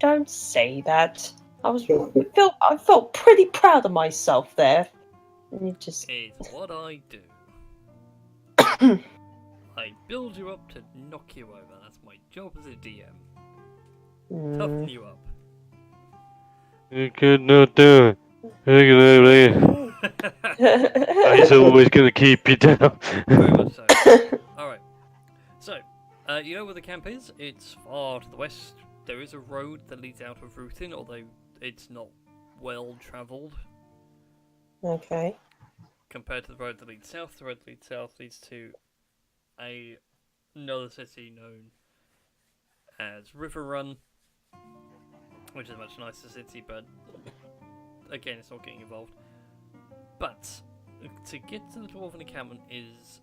Don't say that. I felt pretty proud of myself there. And you just It's what I do. I build you up to knock you over. That's my job as a DM. Toughen you up. You could not do it. He's always gonna keep you down. Very much so. Alright. So, you know where the camp is? It's far to the west. There is a road that leads out of Ruthin, although it's not well travelled. Okay. Compared to the road that leads south, the road that leads south leads to another city known as Run, which is a much nicer city, but again, it's not getting involved. But to get to the Dwarven encampment is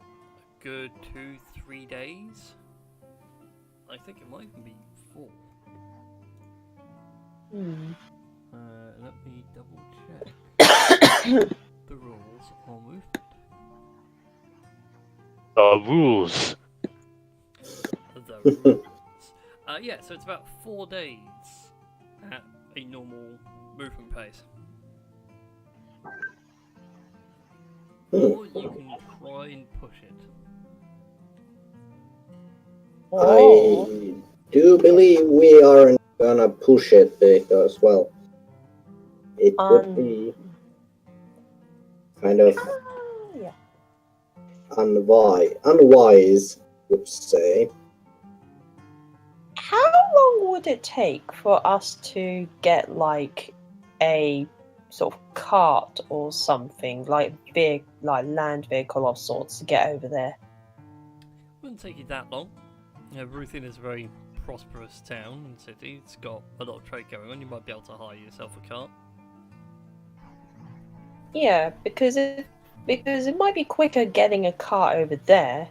a good 2-3 days. I think it might even be 4. Let me double check. The rules are movement. The rules. The rules. Yeah, so it's about 4 days at a normal movement pace. Or you can try and push it. I do believe we aren't gonna push it because, well, it would be kind of Yeah. unwise, would say. How long would it take for us to get like a sort of cart or something, like land vehicle of sorts to get over there? Wouldn't take you that long. Ruthin is a very prosperous town and city. It's got a lot of trade going on. You might be able to hire yourself a cart. Yeah, because it might be quicker getting a cart over there,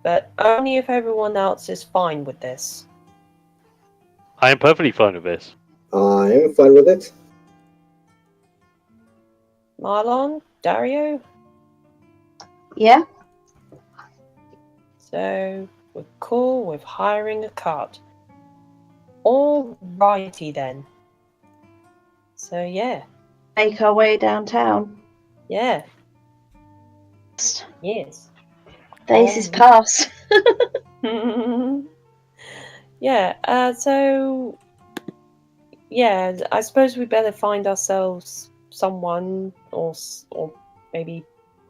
but only if everyone else is fine with this. I am perfectly fine with this. I'm fine with it. Marlon, Dario, Yeah? so we're cool with hiring a cart. Alrighty then. So yeah, Make our way downtown. yeah, yes. Days is past. Yeah, so yeah, I suppose we better find ourselves someone or maybe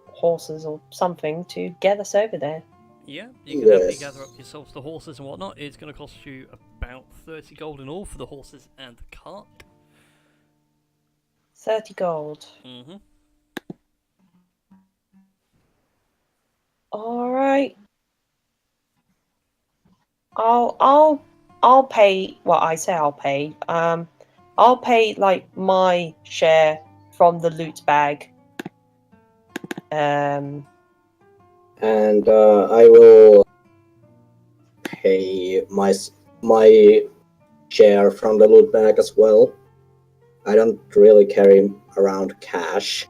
horses or something to get us over there. Yeah, you can happily Yes. gather up yourselves the horses and whatnot. It's going to cost you about 30 gold in all for the horses and the cart. 30 gold. Mm-hmm. Alright. I'll pay. Well, I say I'll pay. I'll pay like my share from the loot bag. And I will pay my share from the loot bag as well. I don't really carry around cash.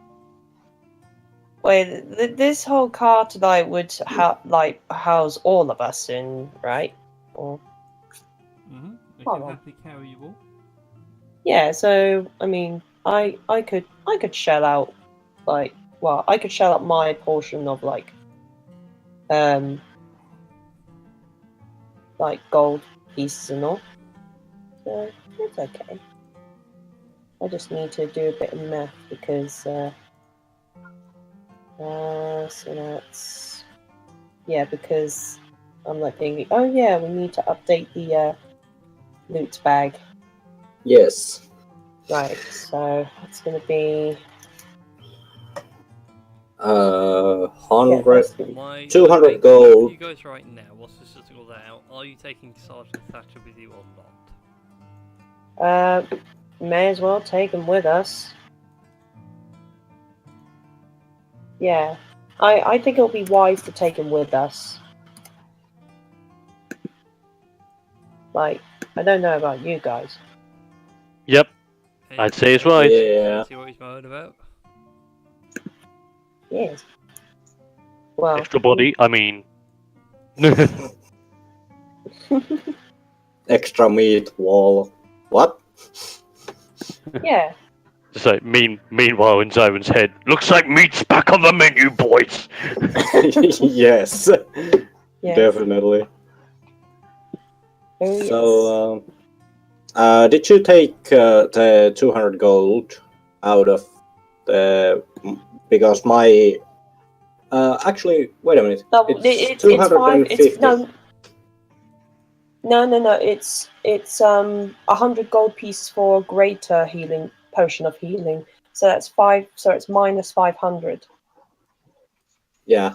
Wait, this whole car tonight would house all of us in, right? Or Mm-hmm. It Hold can on. happily carry you all. yeah. So I mean, I could shell out I could shell out my portion of like gold pieces and all. So it's okay. I just need to do a bit of math because so that's because I'm like thinking, oh yeah, we need to update the loot bag. Yes. Right, so it's gonna be 100, that's gonna be- My 200 for gold. you guys right now, what's just to all that out? Are you taking Sergeant Thatcher with you or not? may as well take them with us. Yeah, I think it'll be wise to take him with us. Like, I don't know about you guys. Yep. I'd say it's right. Yeah. See what he's moaning about? Yes. Well, Extra body. I mean. Extra meat wall. What? yeah. Just like meanwhile in Zyron's head, looks like meat's back on the menu, boys. Yes. Yes. Definitely. Oh, yes. So, did you take the 200 gold out of the? Because my actually, wait a minute. No, It's it's 5. 250. It's no. It's 100 gold pieces for a greater healing potion of healing. So that's 5. So it's minus 500. Yeah.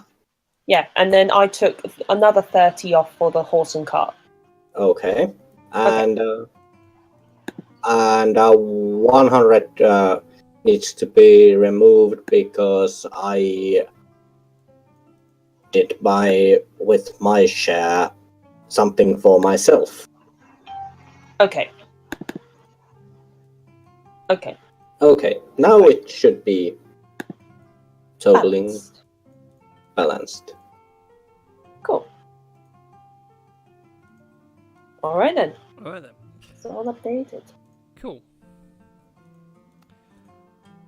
Yeah, and then I took another 30 off for the horse and cart. Okay. And 100 needs to be removed because I did buy with my share something for myself. Okay. Okay. Okay, now it should be totally balanced. Cool. All right then. Alright then. It's all updated. Cool.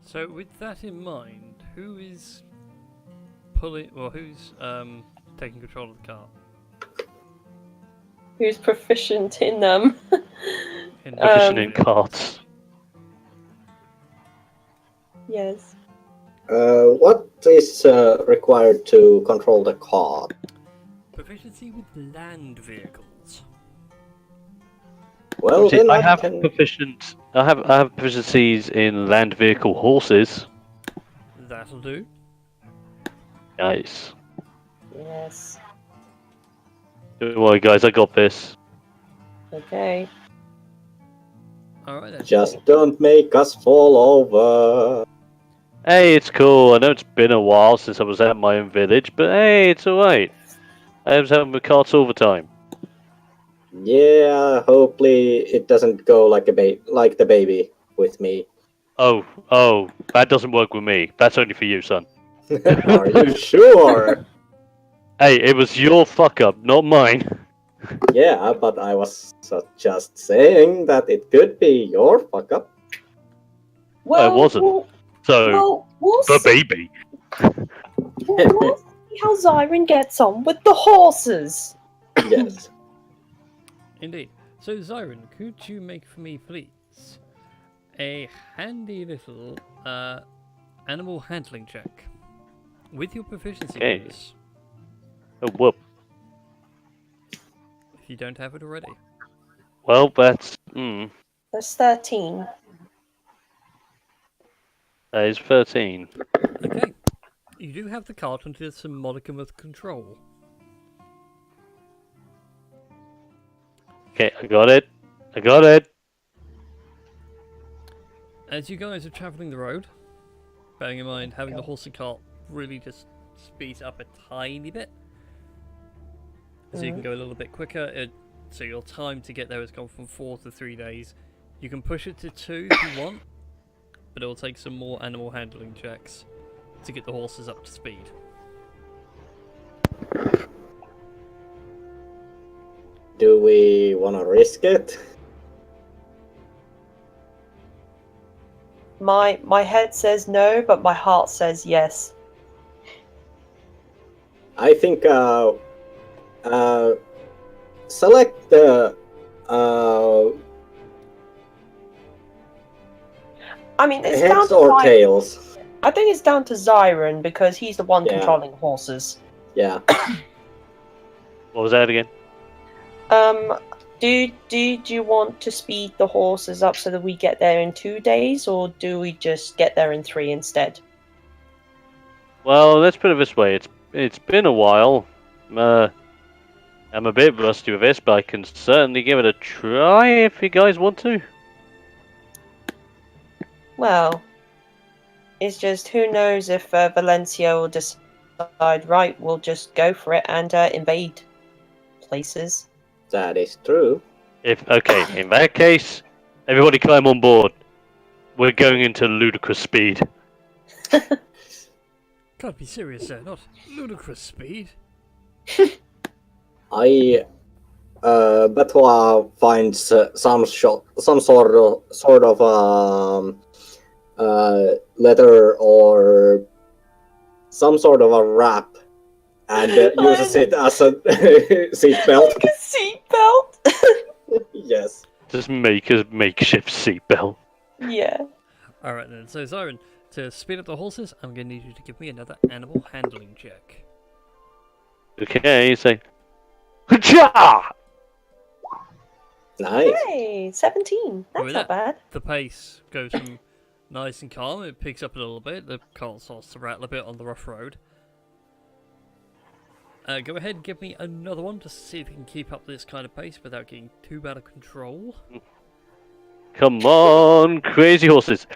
So with that in mind, who is who's taking control of the car? Who's proficient in Proficient in carts. Yes. What is required to control the car? Proficiency with land vehicles. Well, See, then I have can... proficiencies in land vehicle horses. That'll do. Nice. Yes. Don't worry, guys, I got this. Okay. Alright then. Just don't make us fall over. Hey, it's cool. I know it's been a while since I was at my own village, but hey, it's alright. I was having with carts all the time. Yeah, hopefully it doesn't go like like the baby with me. Oh, that doesn't work with me. That's only for you, son. Are you sure? Hey, it was your fuck up, not mine. Yeah, but I was just saying that it could be your fuck up. Well, it wasn't. We'll see. baby. We'll see how Zyron gets on with the horses. Yes. Indeed. So Zyron, could you make for me, please, a handy little animal handling check with your proficiency Okay. bonus? Oh, whoop. if you don't have it already. Well, that's That's 13. that is 13. Okay. You do have the cart until there's some modicum of control. Okay, I got it. I got it. As you guys are travelling the road, bearing in mind having the horse and cart really just speeds up a tiny bit, so you can go a little bit quicker. So your time to get there has gone from 4 to 3 days. You can push it to 2 if you want, but it will take some more animal handling checks to get the horses up to speed. Do we want to risk it? My head says no, but my heart says yes. I think select the I mean, it's down heads to or Zyron. tails. I think it's down to Zyron because he's the one Yeah. controlling horses. Yeah. What was that again? Do you want to speed the horses up so that we get there in 2 days, or do we just get there in 3 instead? Well, let's put it this way. It's been a while. I'm a bit rusty with this, but I can certainly give it a try if you guys want to. Well, it's just who knows if Valencia will decide, right, we'll just go for it and invade places. That is true. Okay, in that case, everybody climb on board. We're going into ludicrous speed. Can't be serious, sir. Not ludicrous speed. I Betua finds some sort of leather or some sort of a wrap and uses it as a seatbelt. Like a seatbelt? Yes. Just make a makeshift seatbelt. Yeah. Alright then, so Zyron, to speed up the horses, I'm going to need you to give me another animal handling check. Okay, say. Ha! Nice. Hey, 17. That's With not that, bad. the pace goes from nice and calm, it picks up a little bit, the cart starts to rattle a bit on the rough road. Go ahead and give me another one, just to see if you can keep up this kind of pace without getting too out of control. Come on, crazy horses.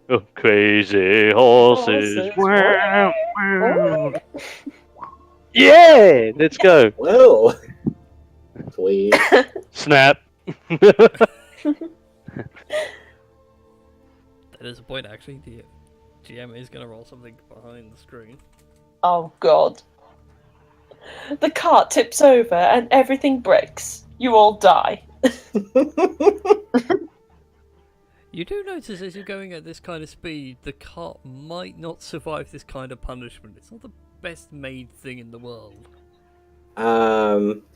Oh, crazy horses. Horses. Wow, wow. Yeah, let's go. Well. Sweet. Snap. That is a point, actually. The GM is going to roll something behind the screen. Oh, God. The cart tips over and everything breaks. You all die. You do notice as you're going at this kind of speed, the cart might not survive this kind of punishment. It's not the best made thing in the world.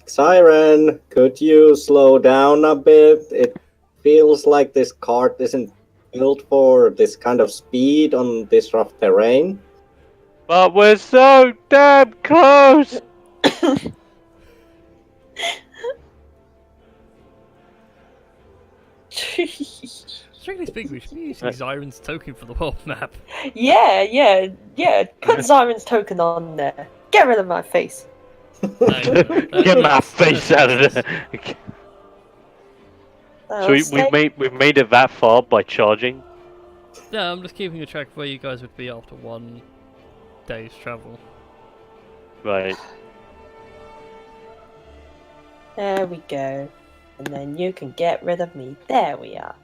Siren, could you slow down a bit? It feels like this cart isn't built for this kind of speed on this rough terrain. But we're so damn close. Strictly speaking, we should be using Zyron's token for the world map. Yeah. Put Zyron's token on there. Get rid of my face. Get my face out of there. So we've made it that far by charging. Yeah, I'm just keeping a track of where you guys would be after 1 day's travel. Right. There we go. And then you can get rid of me. There we are.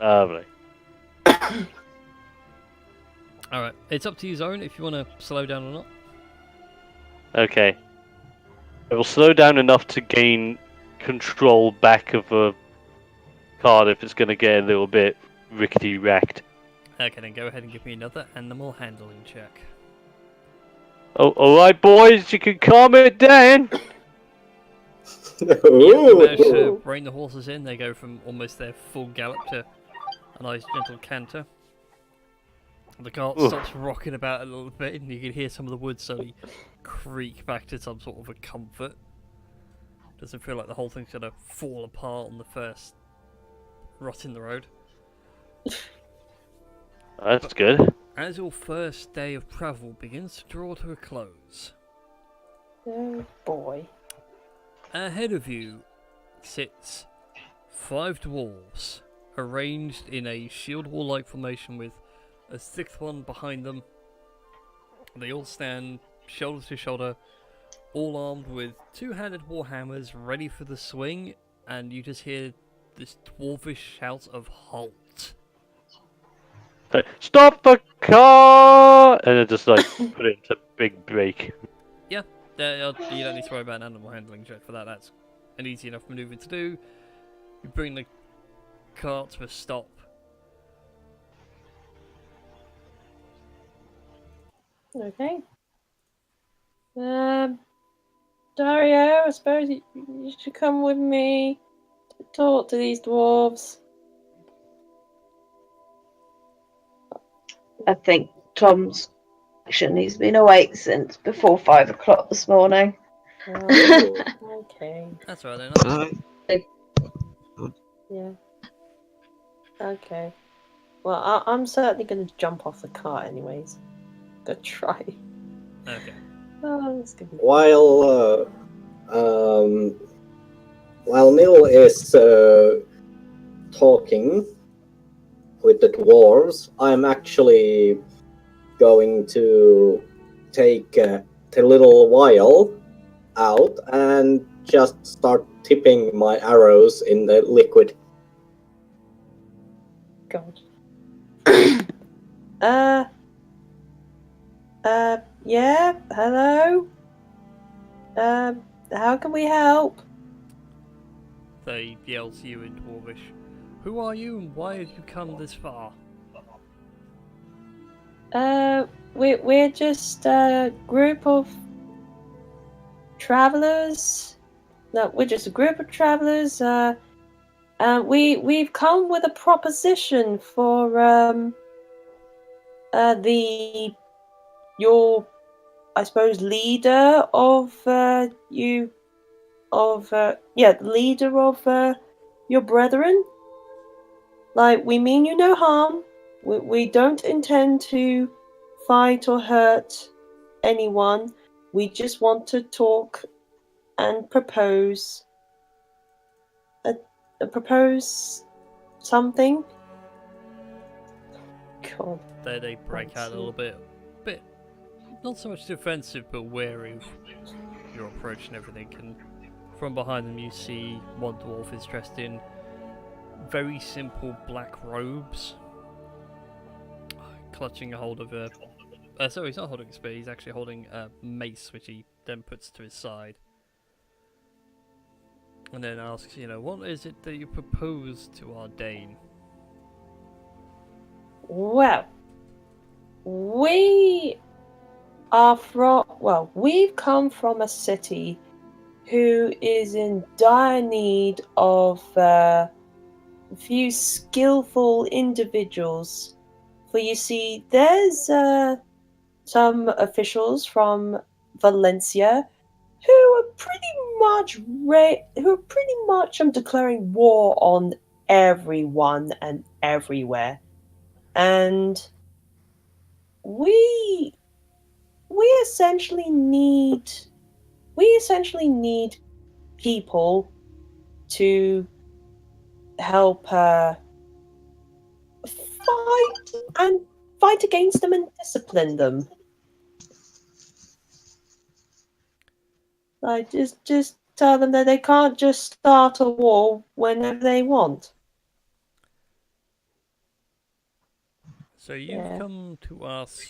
Lovely. Alright, it's up to you, Zyron, if you want to slow down or not. Okay. It will slow down enough to gain control back of a card if it's going to get a little bit rickety wrecked. Okay, then go ahead and give me another animal handling check. Oh, alright, boys, you can calm it down. Yeah, you manage to rein the horses in. They go from almost their full gallop to a nice gentle canter. The cart stops rocking about a little bit, and you can hear some of the wood slowly creak back to some sort of a comfort. Doesn't feel like the whole thing's gonna fall apart on the first rot in the road. That's good. As your first day of travel begins to draw to a close, Oh boy. ahead of you sits 5 dwarves, arranged in a shield wall-like formation with a 6th one behind them. They all stand shoulder to shoulder, all armed with 2-handed warhammers ready for the swing, and you just hear this dwarvish shout of halt. Stop the car! And then just like put it into big brake. You don't need to worry about an animal handling check for that. That's an easy enough maneuver to do. You bring the cart to a stop. Okay. Dario, I suppose you should come with me to talk to these dwarves. I think Tom's action. He's been awake since before 5 o'clock this morning. Oh, okay. That's right then. Yeah. Okay. Well, I'm certainly going to jump off the cart anyways. Go try. Okay. Oh, it's gonna be... While Neil is talking with the dwarves, I'm actually going to take a little vial out and just start tipping my arrows in the liquid. God. Yeah, hello? How can we help? They yell to you in Dwarvish. Who are you and why have you come this far? We're just a group of travelers. No, we're just a group of travelers. We've come with a proposition for your, I suppose, leader of leader of your brethren. Like, we mean you no harm. We don't intend to fight or hurt anyone. We just want to talk and propose something. God. They break out a little bit, not so much defensive, but wary of your approach and everything. And from behind them, you see one dwarf is dressed in very simple black robes, clutching a hold of a. Sorry, he's not holding a spear. He's actually holding a mace, which he then puts to his side, and then asks, what is it that you propose to our Dane? Well, we've come from a city who is in dire need of a few skillful individuals. For you see, there's some officials from Valencia who are pretty much declaring war on everyone and everywhere. And we essentially need people to help fight against them and discipline them. Like, just tell them that they can't just start a war whenever they want. So you've come to ask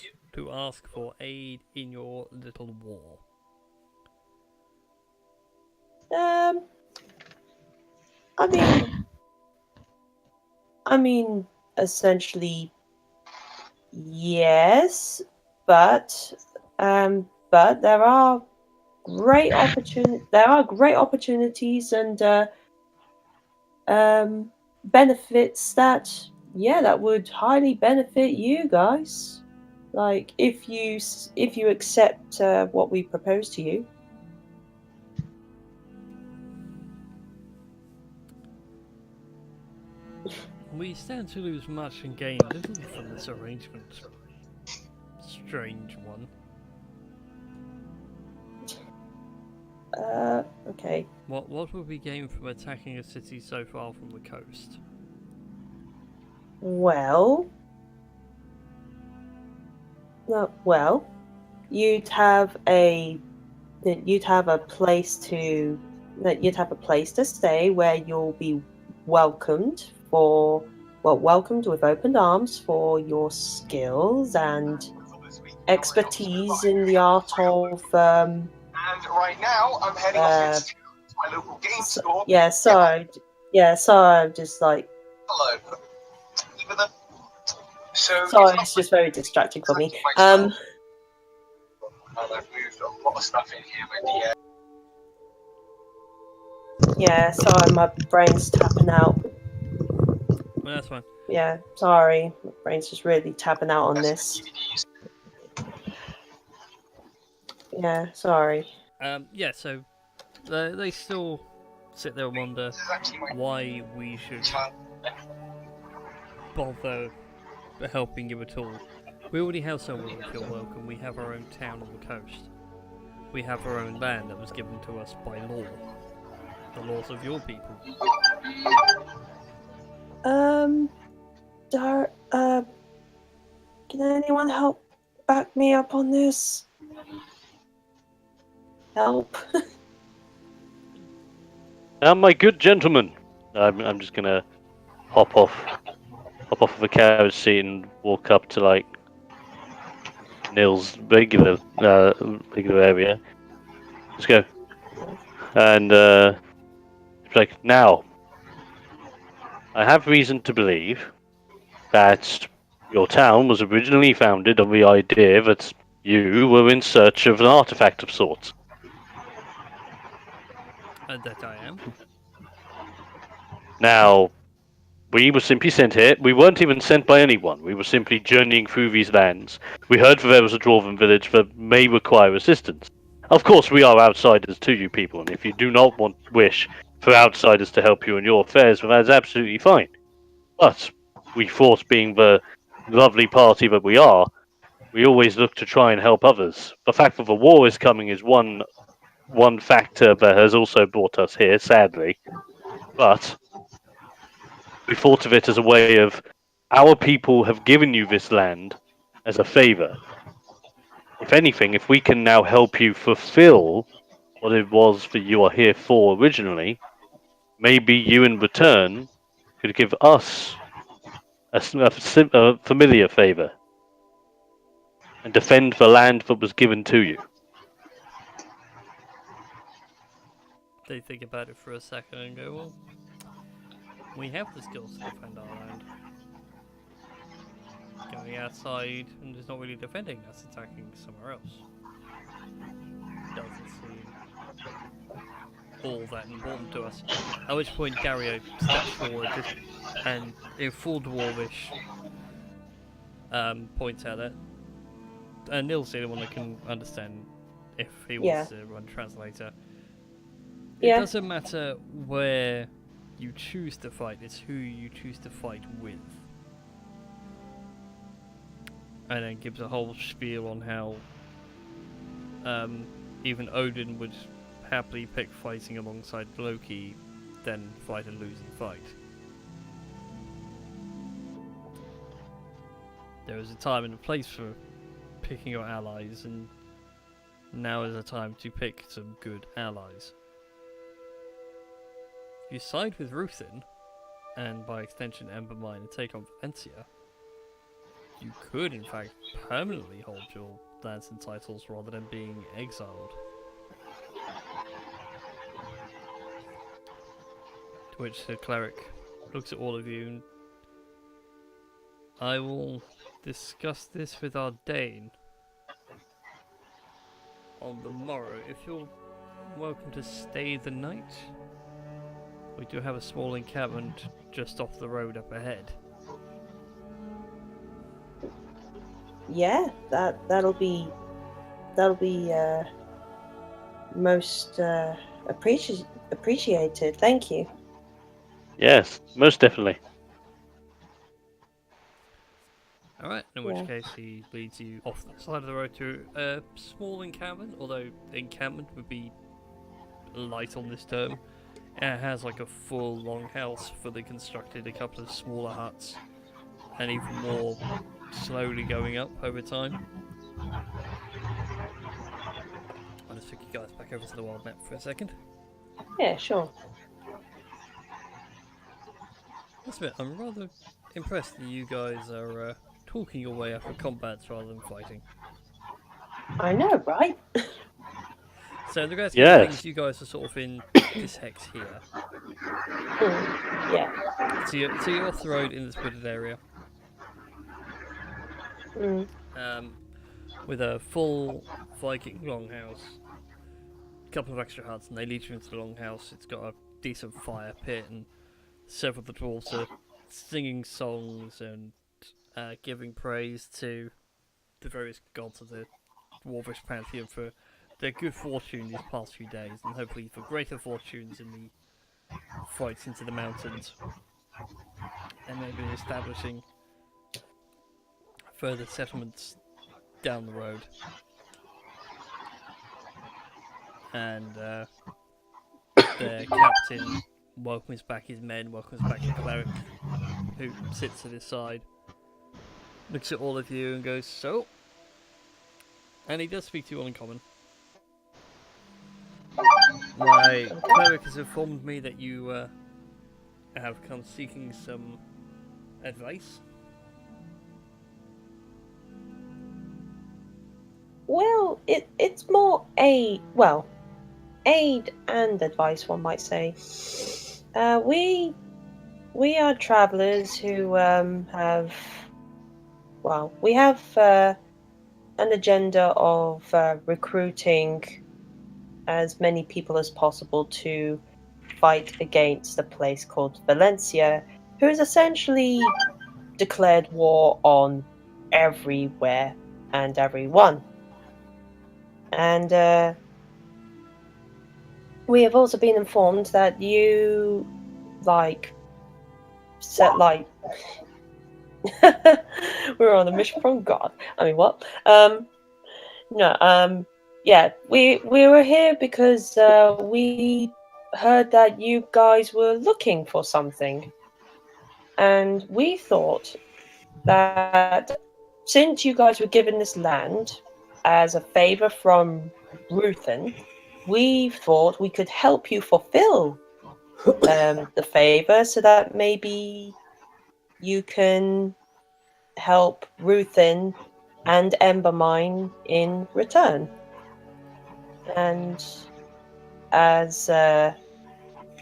for aid in your little war. I mean, essentially, yes, but there are great opportunities and benefits that would highly benefit you guys. Like, if you accept what we propose to you. We stand to lose much and gain little from this arrangement. Strange one. Okay. What would we gain from attacking a city so far from the coast? Well, you'd have a place to stay where you'll be welcomed with open arms for your skills and expertise in the art of And right now, I'm heading off to my local game store. sorry, I'm just like, Hello. So sorry, it's just very distracting for me. I've moved a lot of stuff in here with the. Yeah, sorry, my brain's tapping out. Well, that's fine. Yeah, sorry, my brain's just really tapping out on this. DVDs. Yeah, sorry. Yeah, so they still sit there and wonder This is actually my why we should bother helping you at all. We already have somewhere we feel welcome. We have our own town on the coast. We have our own land that was given to us by law. The laws of your people. Can anyone help back me up on this? Help. Now, my good gentlemen, I'm just gonna hop off of the carriage seat and walk up to like Nil's regular area. Let's go. And it's like, now, I have reason to believe that your town was originally founded on the idea that you were in search of an artifact of sorts. That I am. Now, we were simply sent here. We weren't even sent by anyone. We were simply journeying through these lands. We heard that there was a dwarven village that may require assistance. Of course, we are outsiders to you people, and if you do not wish for outsiders to help you in your affairs, well, that's absolutely fine. But we thought, being the lovely party that we are, we always look to try and help others. The fact that the war is coming is one factor that has also brought us here, sadly. But we thought of it as a way of, our people have given you this land as a favor. If anything, if we can now help you fulfill what it was that you are here for originally, maybe you in return could give us a familiar favor and defend the land that was given to you. They think about it for a second and go, well, we have the skills to defend our land. Going outside and just not really defending us, attacking somewhere else. Doesn't seem all that important to us. At which point Dario steps forward and in full dwarvish points out that Nil's the only one that can understand if he wants to run translator. It doesn't matter where you choose to fight, it's who you choose to fight with. And then gives a whole spiel on how even Odin would happily pick fighting alongside Loki than fight a losing fight. There is a time and a place for picking your allies, and now is a time to pick some good allies. If you side with Ruthin, and by extension Embermine, and take on Valencia, you could in fact permanently hold your lands and titles rather than being exiled. To which the cleric looks at all of you and, I will discuss this with our Dane on the morrow. If you're welcome to stay the night, we do have a small encampment just off the road up ahead. Yeah, that'll be most appreciated. Thank you. Yes, most definitely. Alright, in which case he leads you off the side of the road to a small encampment, although encampment would be light on this term. It has like a full longhouse fully constructed, a couple of smaller huts, and even more slowly going up over time. I'll just take you guys back over to the world map for a second. Yeah, sure. That's a bit, I'm rather impressed that you guys are talking your way up of combats rather than fighting. I know, right? So the rest Yes. of things, you guys are sort of in this hex here. Yeah. So you're off the road in this wooded area. With a full Viking longhouse, a couple of extra huts, and they lead you into the longhouse. It's got a decent fire pit, and several of the dwarves are singing songs and giving praise to the various gods of the dwarvish pantheon for their good fortune these past few days, and hopefully for greater fortunes in the fights into the mountains, and maybe establishing further settlements down the road. And their captain welcomes back his men, welcomes back the cleric who sits at his side, looks at all of you and goes, "So?" And he does speak to you all in common. My cleric has informed me that you have come seeking some advice. Well, it's more aid and advice, one might say. We are travelers who we have an agenda of recruiting as many people as possible to fight against a place called Valencia, who has essentially declared war on everywhere and everyone. And we have also been informed that you, we're on a mission from God. I mean, what? Yeah, we were here because we heard that you guys were looking for something, and we thought that since you guys were given this land as a favor from Ruthin, we thought we could help you fulfill the favor, so that maybe you can help Ruthin and Embermine in return. And as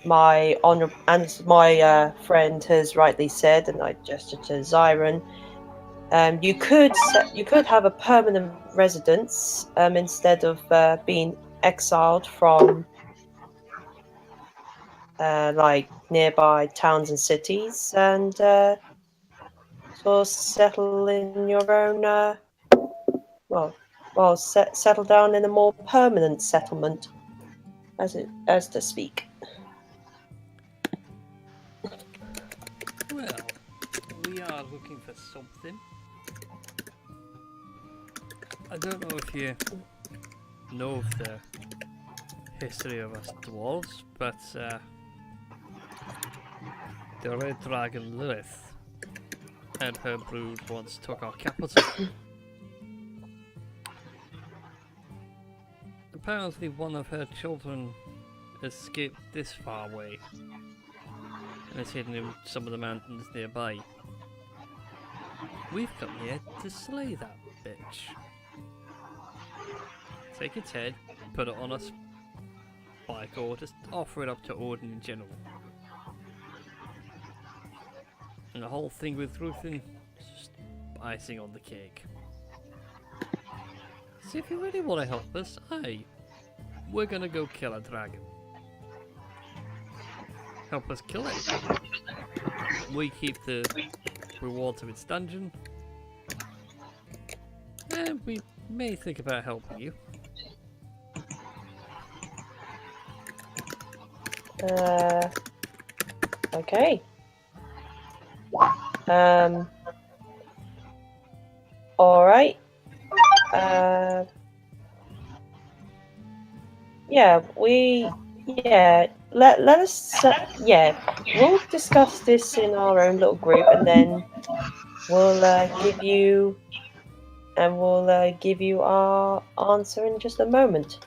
my friend has rightly said, and I gestured to Zyron, you could have a permanent residence instead of being exiled from nearby towns and cities, and sort of settle in your own settle down in a more permanent settlement, as to speak. Well, we are looking for something. I don't know if you know of the history of us dwarves, but the Red Dragon Lilith and her brood once took our capital. Apparently one of her children escaped this far away and is hidden in some of the mountains nearby. We've come here to slay that bitch. Take its head, put it on a spike, or just offer it up to Odin in general. And the whole thing with Ruthin is just icing on the cake. So if you really want to help us, we're gonna go kill a dragon. Help us kill it. We keep the rewards of its dungeon. And we may think about helping you. Okay. All right. Let us. We'll discuss this in our own little group, and then we'll give you our answer in just a moment.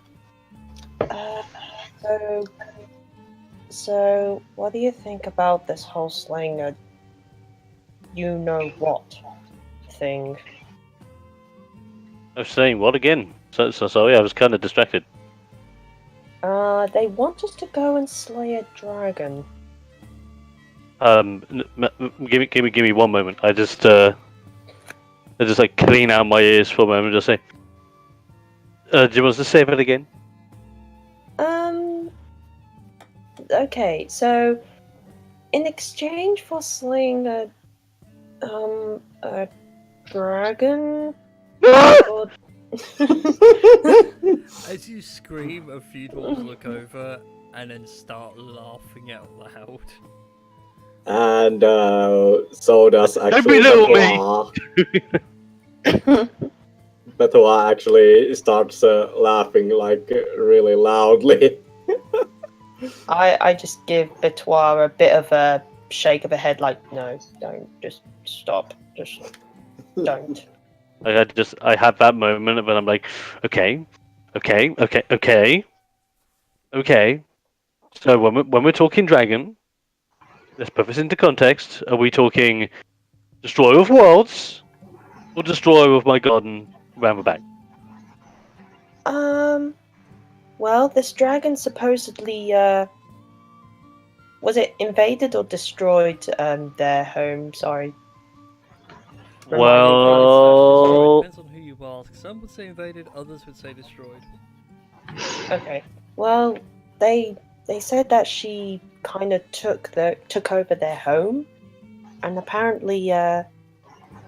So what do you think about this whole slaying a you know what thing? I was saying what again? So sorry, I was kind of distracted. They want us to go and slay a dragon. Give me 1 moment. I just like clean out my ears for a moment. Just say, do you want to say that again? Okay, so in exchange for slaying a dragon. or... As you scream, a few dwarves look over and then start laughing out loud. And so does actually belittle Betois. Betois actually starts laughing like really loudly. I just give Betois a bit of a shake of the head, like, no, don't, just stop, just don't. I have that moment when I'm like, okay. So when we're talking dragon, let's put this into context. Are we talking destroyer of worlds or destroyer of my garden round the back? Well, this dragon supposedly, was it invaded or destroyed, their home? Sorry. Well, Depends on who you ask. Some would say invaded, others would say destroyed. Okay. Well, they said that she kind of took over their home, and apparently,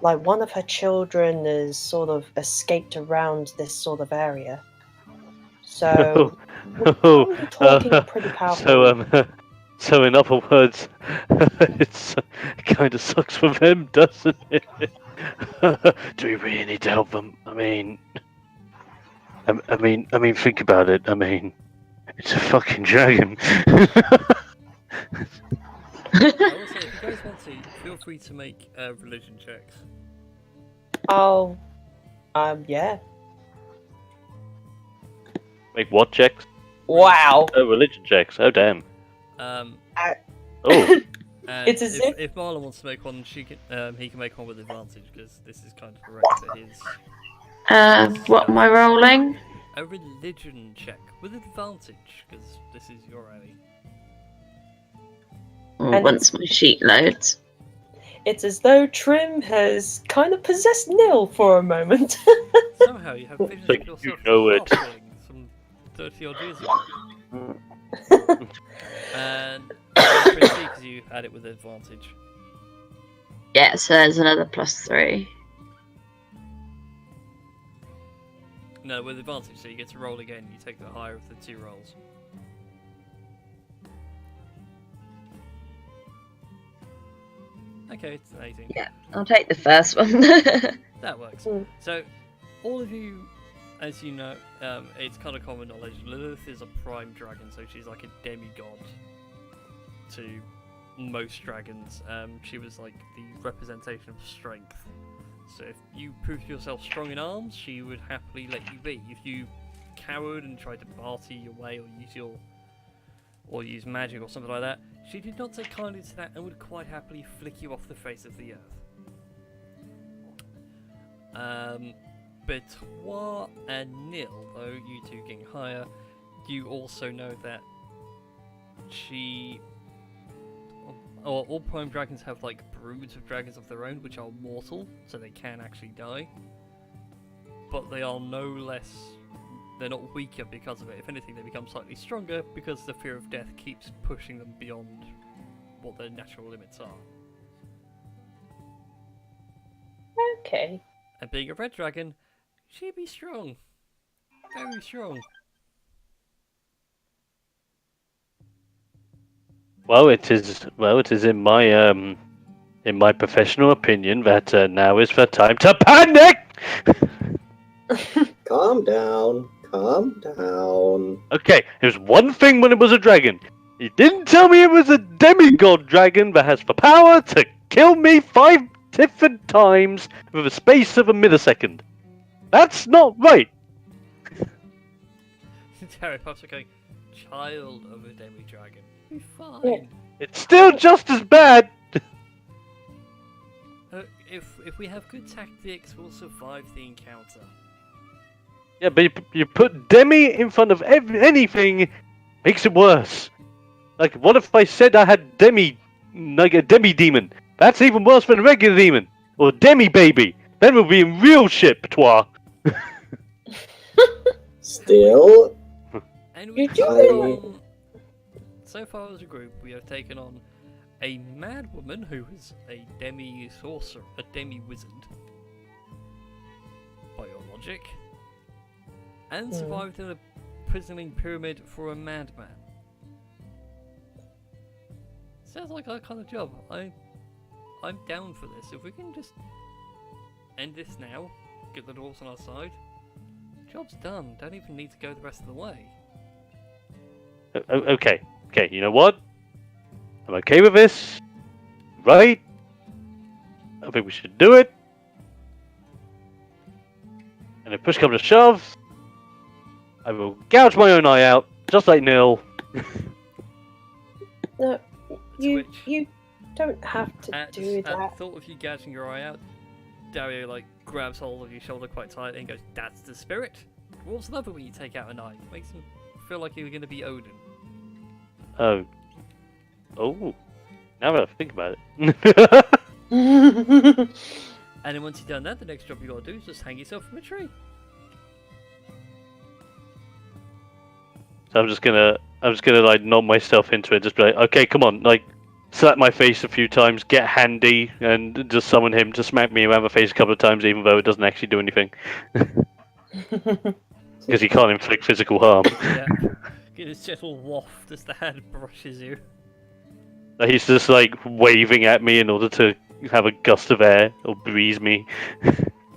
like one of her children has sort of escaped around this sort of area. So we're talking pretty powerful. So in other words, it kind of sucks for them, doesn't it? Do we really need to help them? I mean, think about it. I mean, it's a fucking dragon. I will say, if you guys want to, feel free to make religion checks. Oh, yeah. Make what checks? Wow. Oh, religion checks. Oh, damn. Oh. And it's as if Marlon wants to make one, he can make one with advantage, because this is kind of correct for his... What am I rolling? A religion check with advantage, because this is your alley. Once my sheet loads. It's as though Trim has kind of possessed Nil for a moment. Somehow you have visions Like, of you yourself know it. some 30 odd years ago. And because you had it with advantage. Yeah, so there's another +3. No, with advantage, so you get to roll again. You take the higher of the 2 rolls. Okay, it's an 18. Yeah, I'll take the first one. That works. Mm. So, all of you, as you know, it's kind of common knowledge, Lilith is a prime dragon, so she's like a demigod to most dragons. She was like the representation of strength. So if you proved yourself strong in arms, she would happily let you be. If you cowered and tried to party your way or use magic or something like that, she did not take kindly to that and would quite happily flick you off the face of the earth. Betois and Nil, though you two getting higher, you also know that all prime dragons have like broods of dragons of their own, which are mortal, so they can actually die. But they are no less, they're not weaker because of it. If anything, they become slightly stronger because the fear of death keeps pushing them beyond what their natural limits are. Okay. And being a red dragon, she'd be strong. Very strong. Well, it is in my professional opinion that now is the time to panic. Calm down. Calm down. Okay, there's one thing when it was a dragon. He didn't tell me it was a demigod dragon that has the power to kill me 5 different times with a space of a millisecond. That's not right. Harry Potter going, child of a demi-dragon. Be fine. Yeah. It's still just as bad. If we have good tactics, we'll survive the encounter. Yeah, but you put demi in front of anything, makes it worse. Like, what if I said I had like a demi demon? That's even worse than a regular demon. Or a demi baby. Then we'll be in real shit, patois. Still, And we've You taken on, so far as a group, we have taken on a mad woman who is a demi-sorcerer, a demi-wizard, by your logic, and survived in a prisoning pyramid for a madman. Sounds like our kind of job. I'm down for this. If we can just end this now, get the dwarves on our side, job's done. Don't even need to go the rest of the way. Okay, you know what? I'm okay with this. Right? I think we should do it. And if push comes to shove, I will gouge my own eye out, just like Neil. No, you Twitch. don't have to do that. At thought of you gouging your eye out, Dario grabs hold of your shoulder quite tightly and goes, "That's the spirit." Dwarves love it when you take out an eye. It makes them feel like you're going to be Odin. Oh, now that I think about it. And then once you've done that, the next job you got to do is just hang yourself from a tree. So I'm just gonna like nod myself into it, just be like, okay, come on, like slap my face a few times, get handy, and just summon him to smack me around the face a couple of times, even though it doesn't actually do anything. Because he can't inflict physical harm. Yeah. Get his gentle waft as the hand brushes you. He's just like waving at me in order to have a gust of air or breeze me.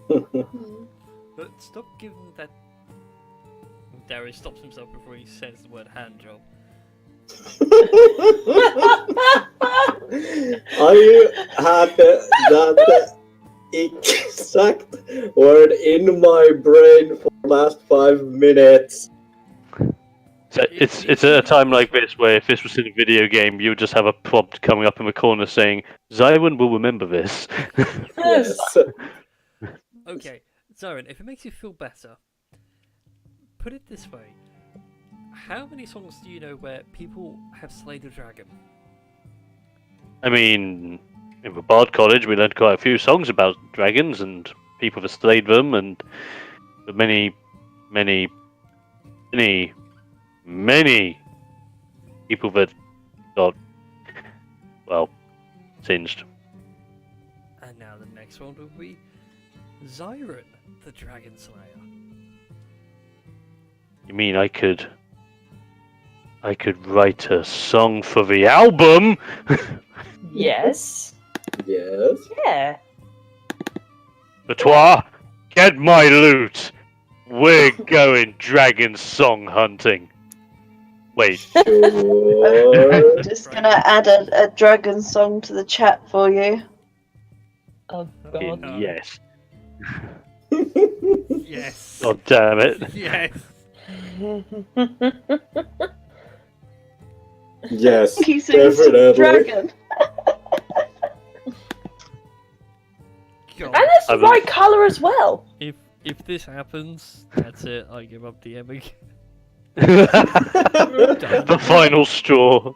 But stop giving that. Dario stops himself before he says the word hand job. I had that exact word in my brain for the last 5 minutes. So it's at a time like this where if this was in a video game, you would just have a prompt coming up in the corner saying, "Zywin will remember this." Yes. Okay, Zoran, if it makes you feel better, put it this way. How many songs do you know where people have slayed a dragon? I mean, in the Bard College, we learned quite a few songs about dragons and people that slayed them, and many people that got, well, singed. And now the next one will be Zyron, the Dragon Slayer. You mean I could write a song for the album? Yes. Yes. Yeah. Batois, get my loot. We're going dragon song hunting. Wait. Sure. I'm just gonna add a dragon song to the chat for you. Oh god. Yes. Yes. God damn it. Yes. Yes, He sings definitely. dragon. God. And it's the right colour as well. If this happens, that's it. I give up DMing. The final straw.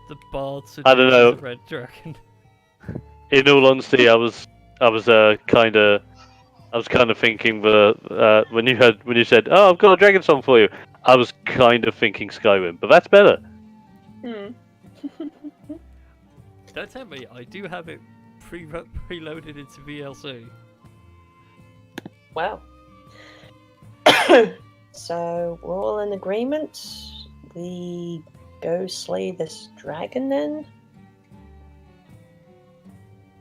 The bard I don't know. seduces the red dragon. In all honesty, I was kind of thinking when you said, "Oh, I've got a dragon song for you," I was kind of thinking Skyrim, but that's better. Don't tell me, I do have it preloaded into VLC. Wow. So we're all in agreement. We go slay this dragon then.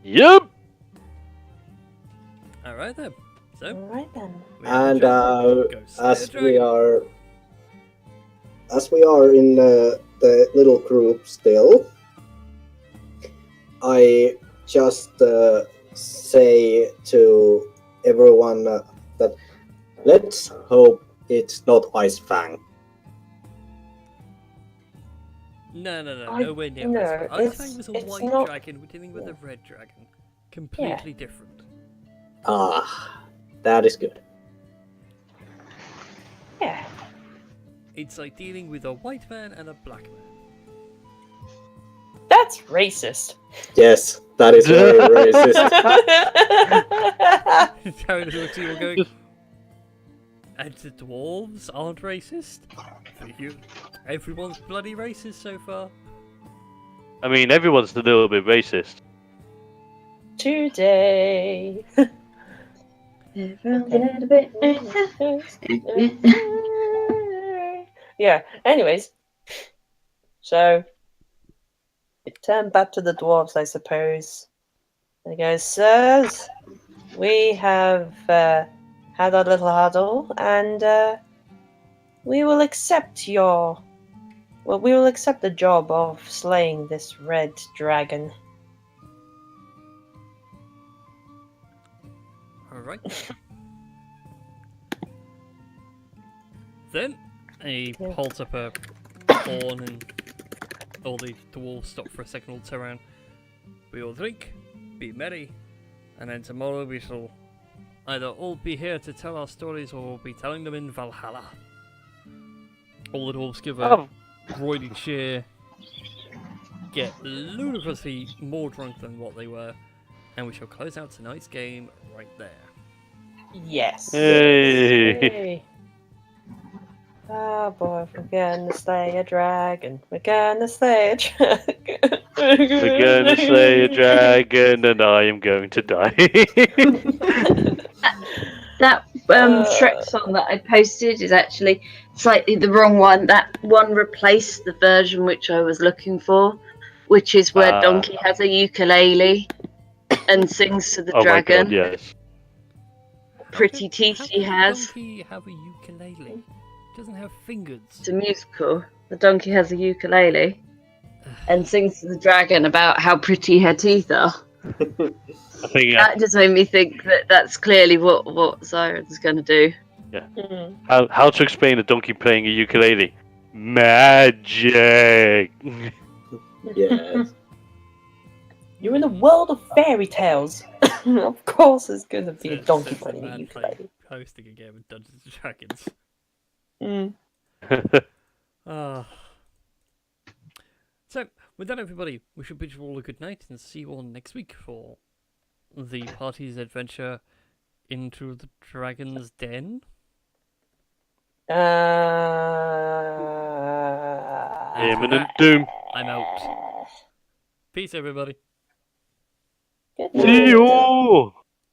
Yep. Alright then. So, Alright then. we have And to go slay a as we dragon. are in the little group still, I just say to everyone that let's hope it's not Ice Fang. No, I- nowhere near no, Ice Fang. Ice it's- Fang was a it's white not- dragon, we're dealing with a red dragon. Completely different. Ah, that is good. Yeah. It's like dealing with a white man and a black man. That's racist. Yes, that is very racist. Tony looks at you all going, and the dwarves aren't racist? For you, everyone's bloody racist so far. I mean, everyone's a little bit racist. Today. Yeah, anyways. So, it turned back to the dwarves, I suppose. And he goes, sirs, we have had our little huddle, and we will accept we will accept the job of slaying this red dragon. Alright. Then, he Yeah. holds up a horn and all the dwarves stop for a second, all turn around. We will drink, be merry, and then tomorrow we shall either all be here to tell our stories or we'll be telling them in Valhalla. All the dwarves give a Oh, royally cheer, get ludicrously more drunk than what they were, and we shall close out tonight's game right there. Yes. Hey. Yay. Oh boy, we're gonna slay a dragon. We're gonna slay a dragon. we're gonna slay a dragon and I am going to die. That Shrek song that I posted is actually slightly the wrong one. That one replaced the version which I was looking for, which is where Donkey has a ukulele and sings to the Oh my dragon. god, yes. Pretty teeth How he does has. Donkey have a ukulele? It doesn't have fingers. It's a musical. The donkey has a ukulele and sings to the dragon about how pretty her teeth are. I think That just made me think that that's clearly what Siren's going to do. how to explain a donkey playing a ukulele? Magic. Yes. You're in a world of fairy tales. Of course, there's gonna be a Says- donkey says the playing a man ukulele. hosting a game of Dungeons and Dragons. Mm. Ah. So, with that, everybody, we should bid you all a good night and see you all next week for the party's adventure into the dragon's den. Imminent doom. I'm out. Peace, everybody. Good See night. you.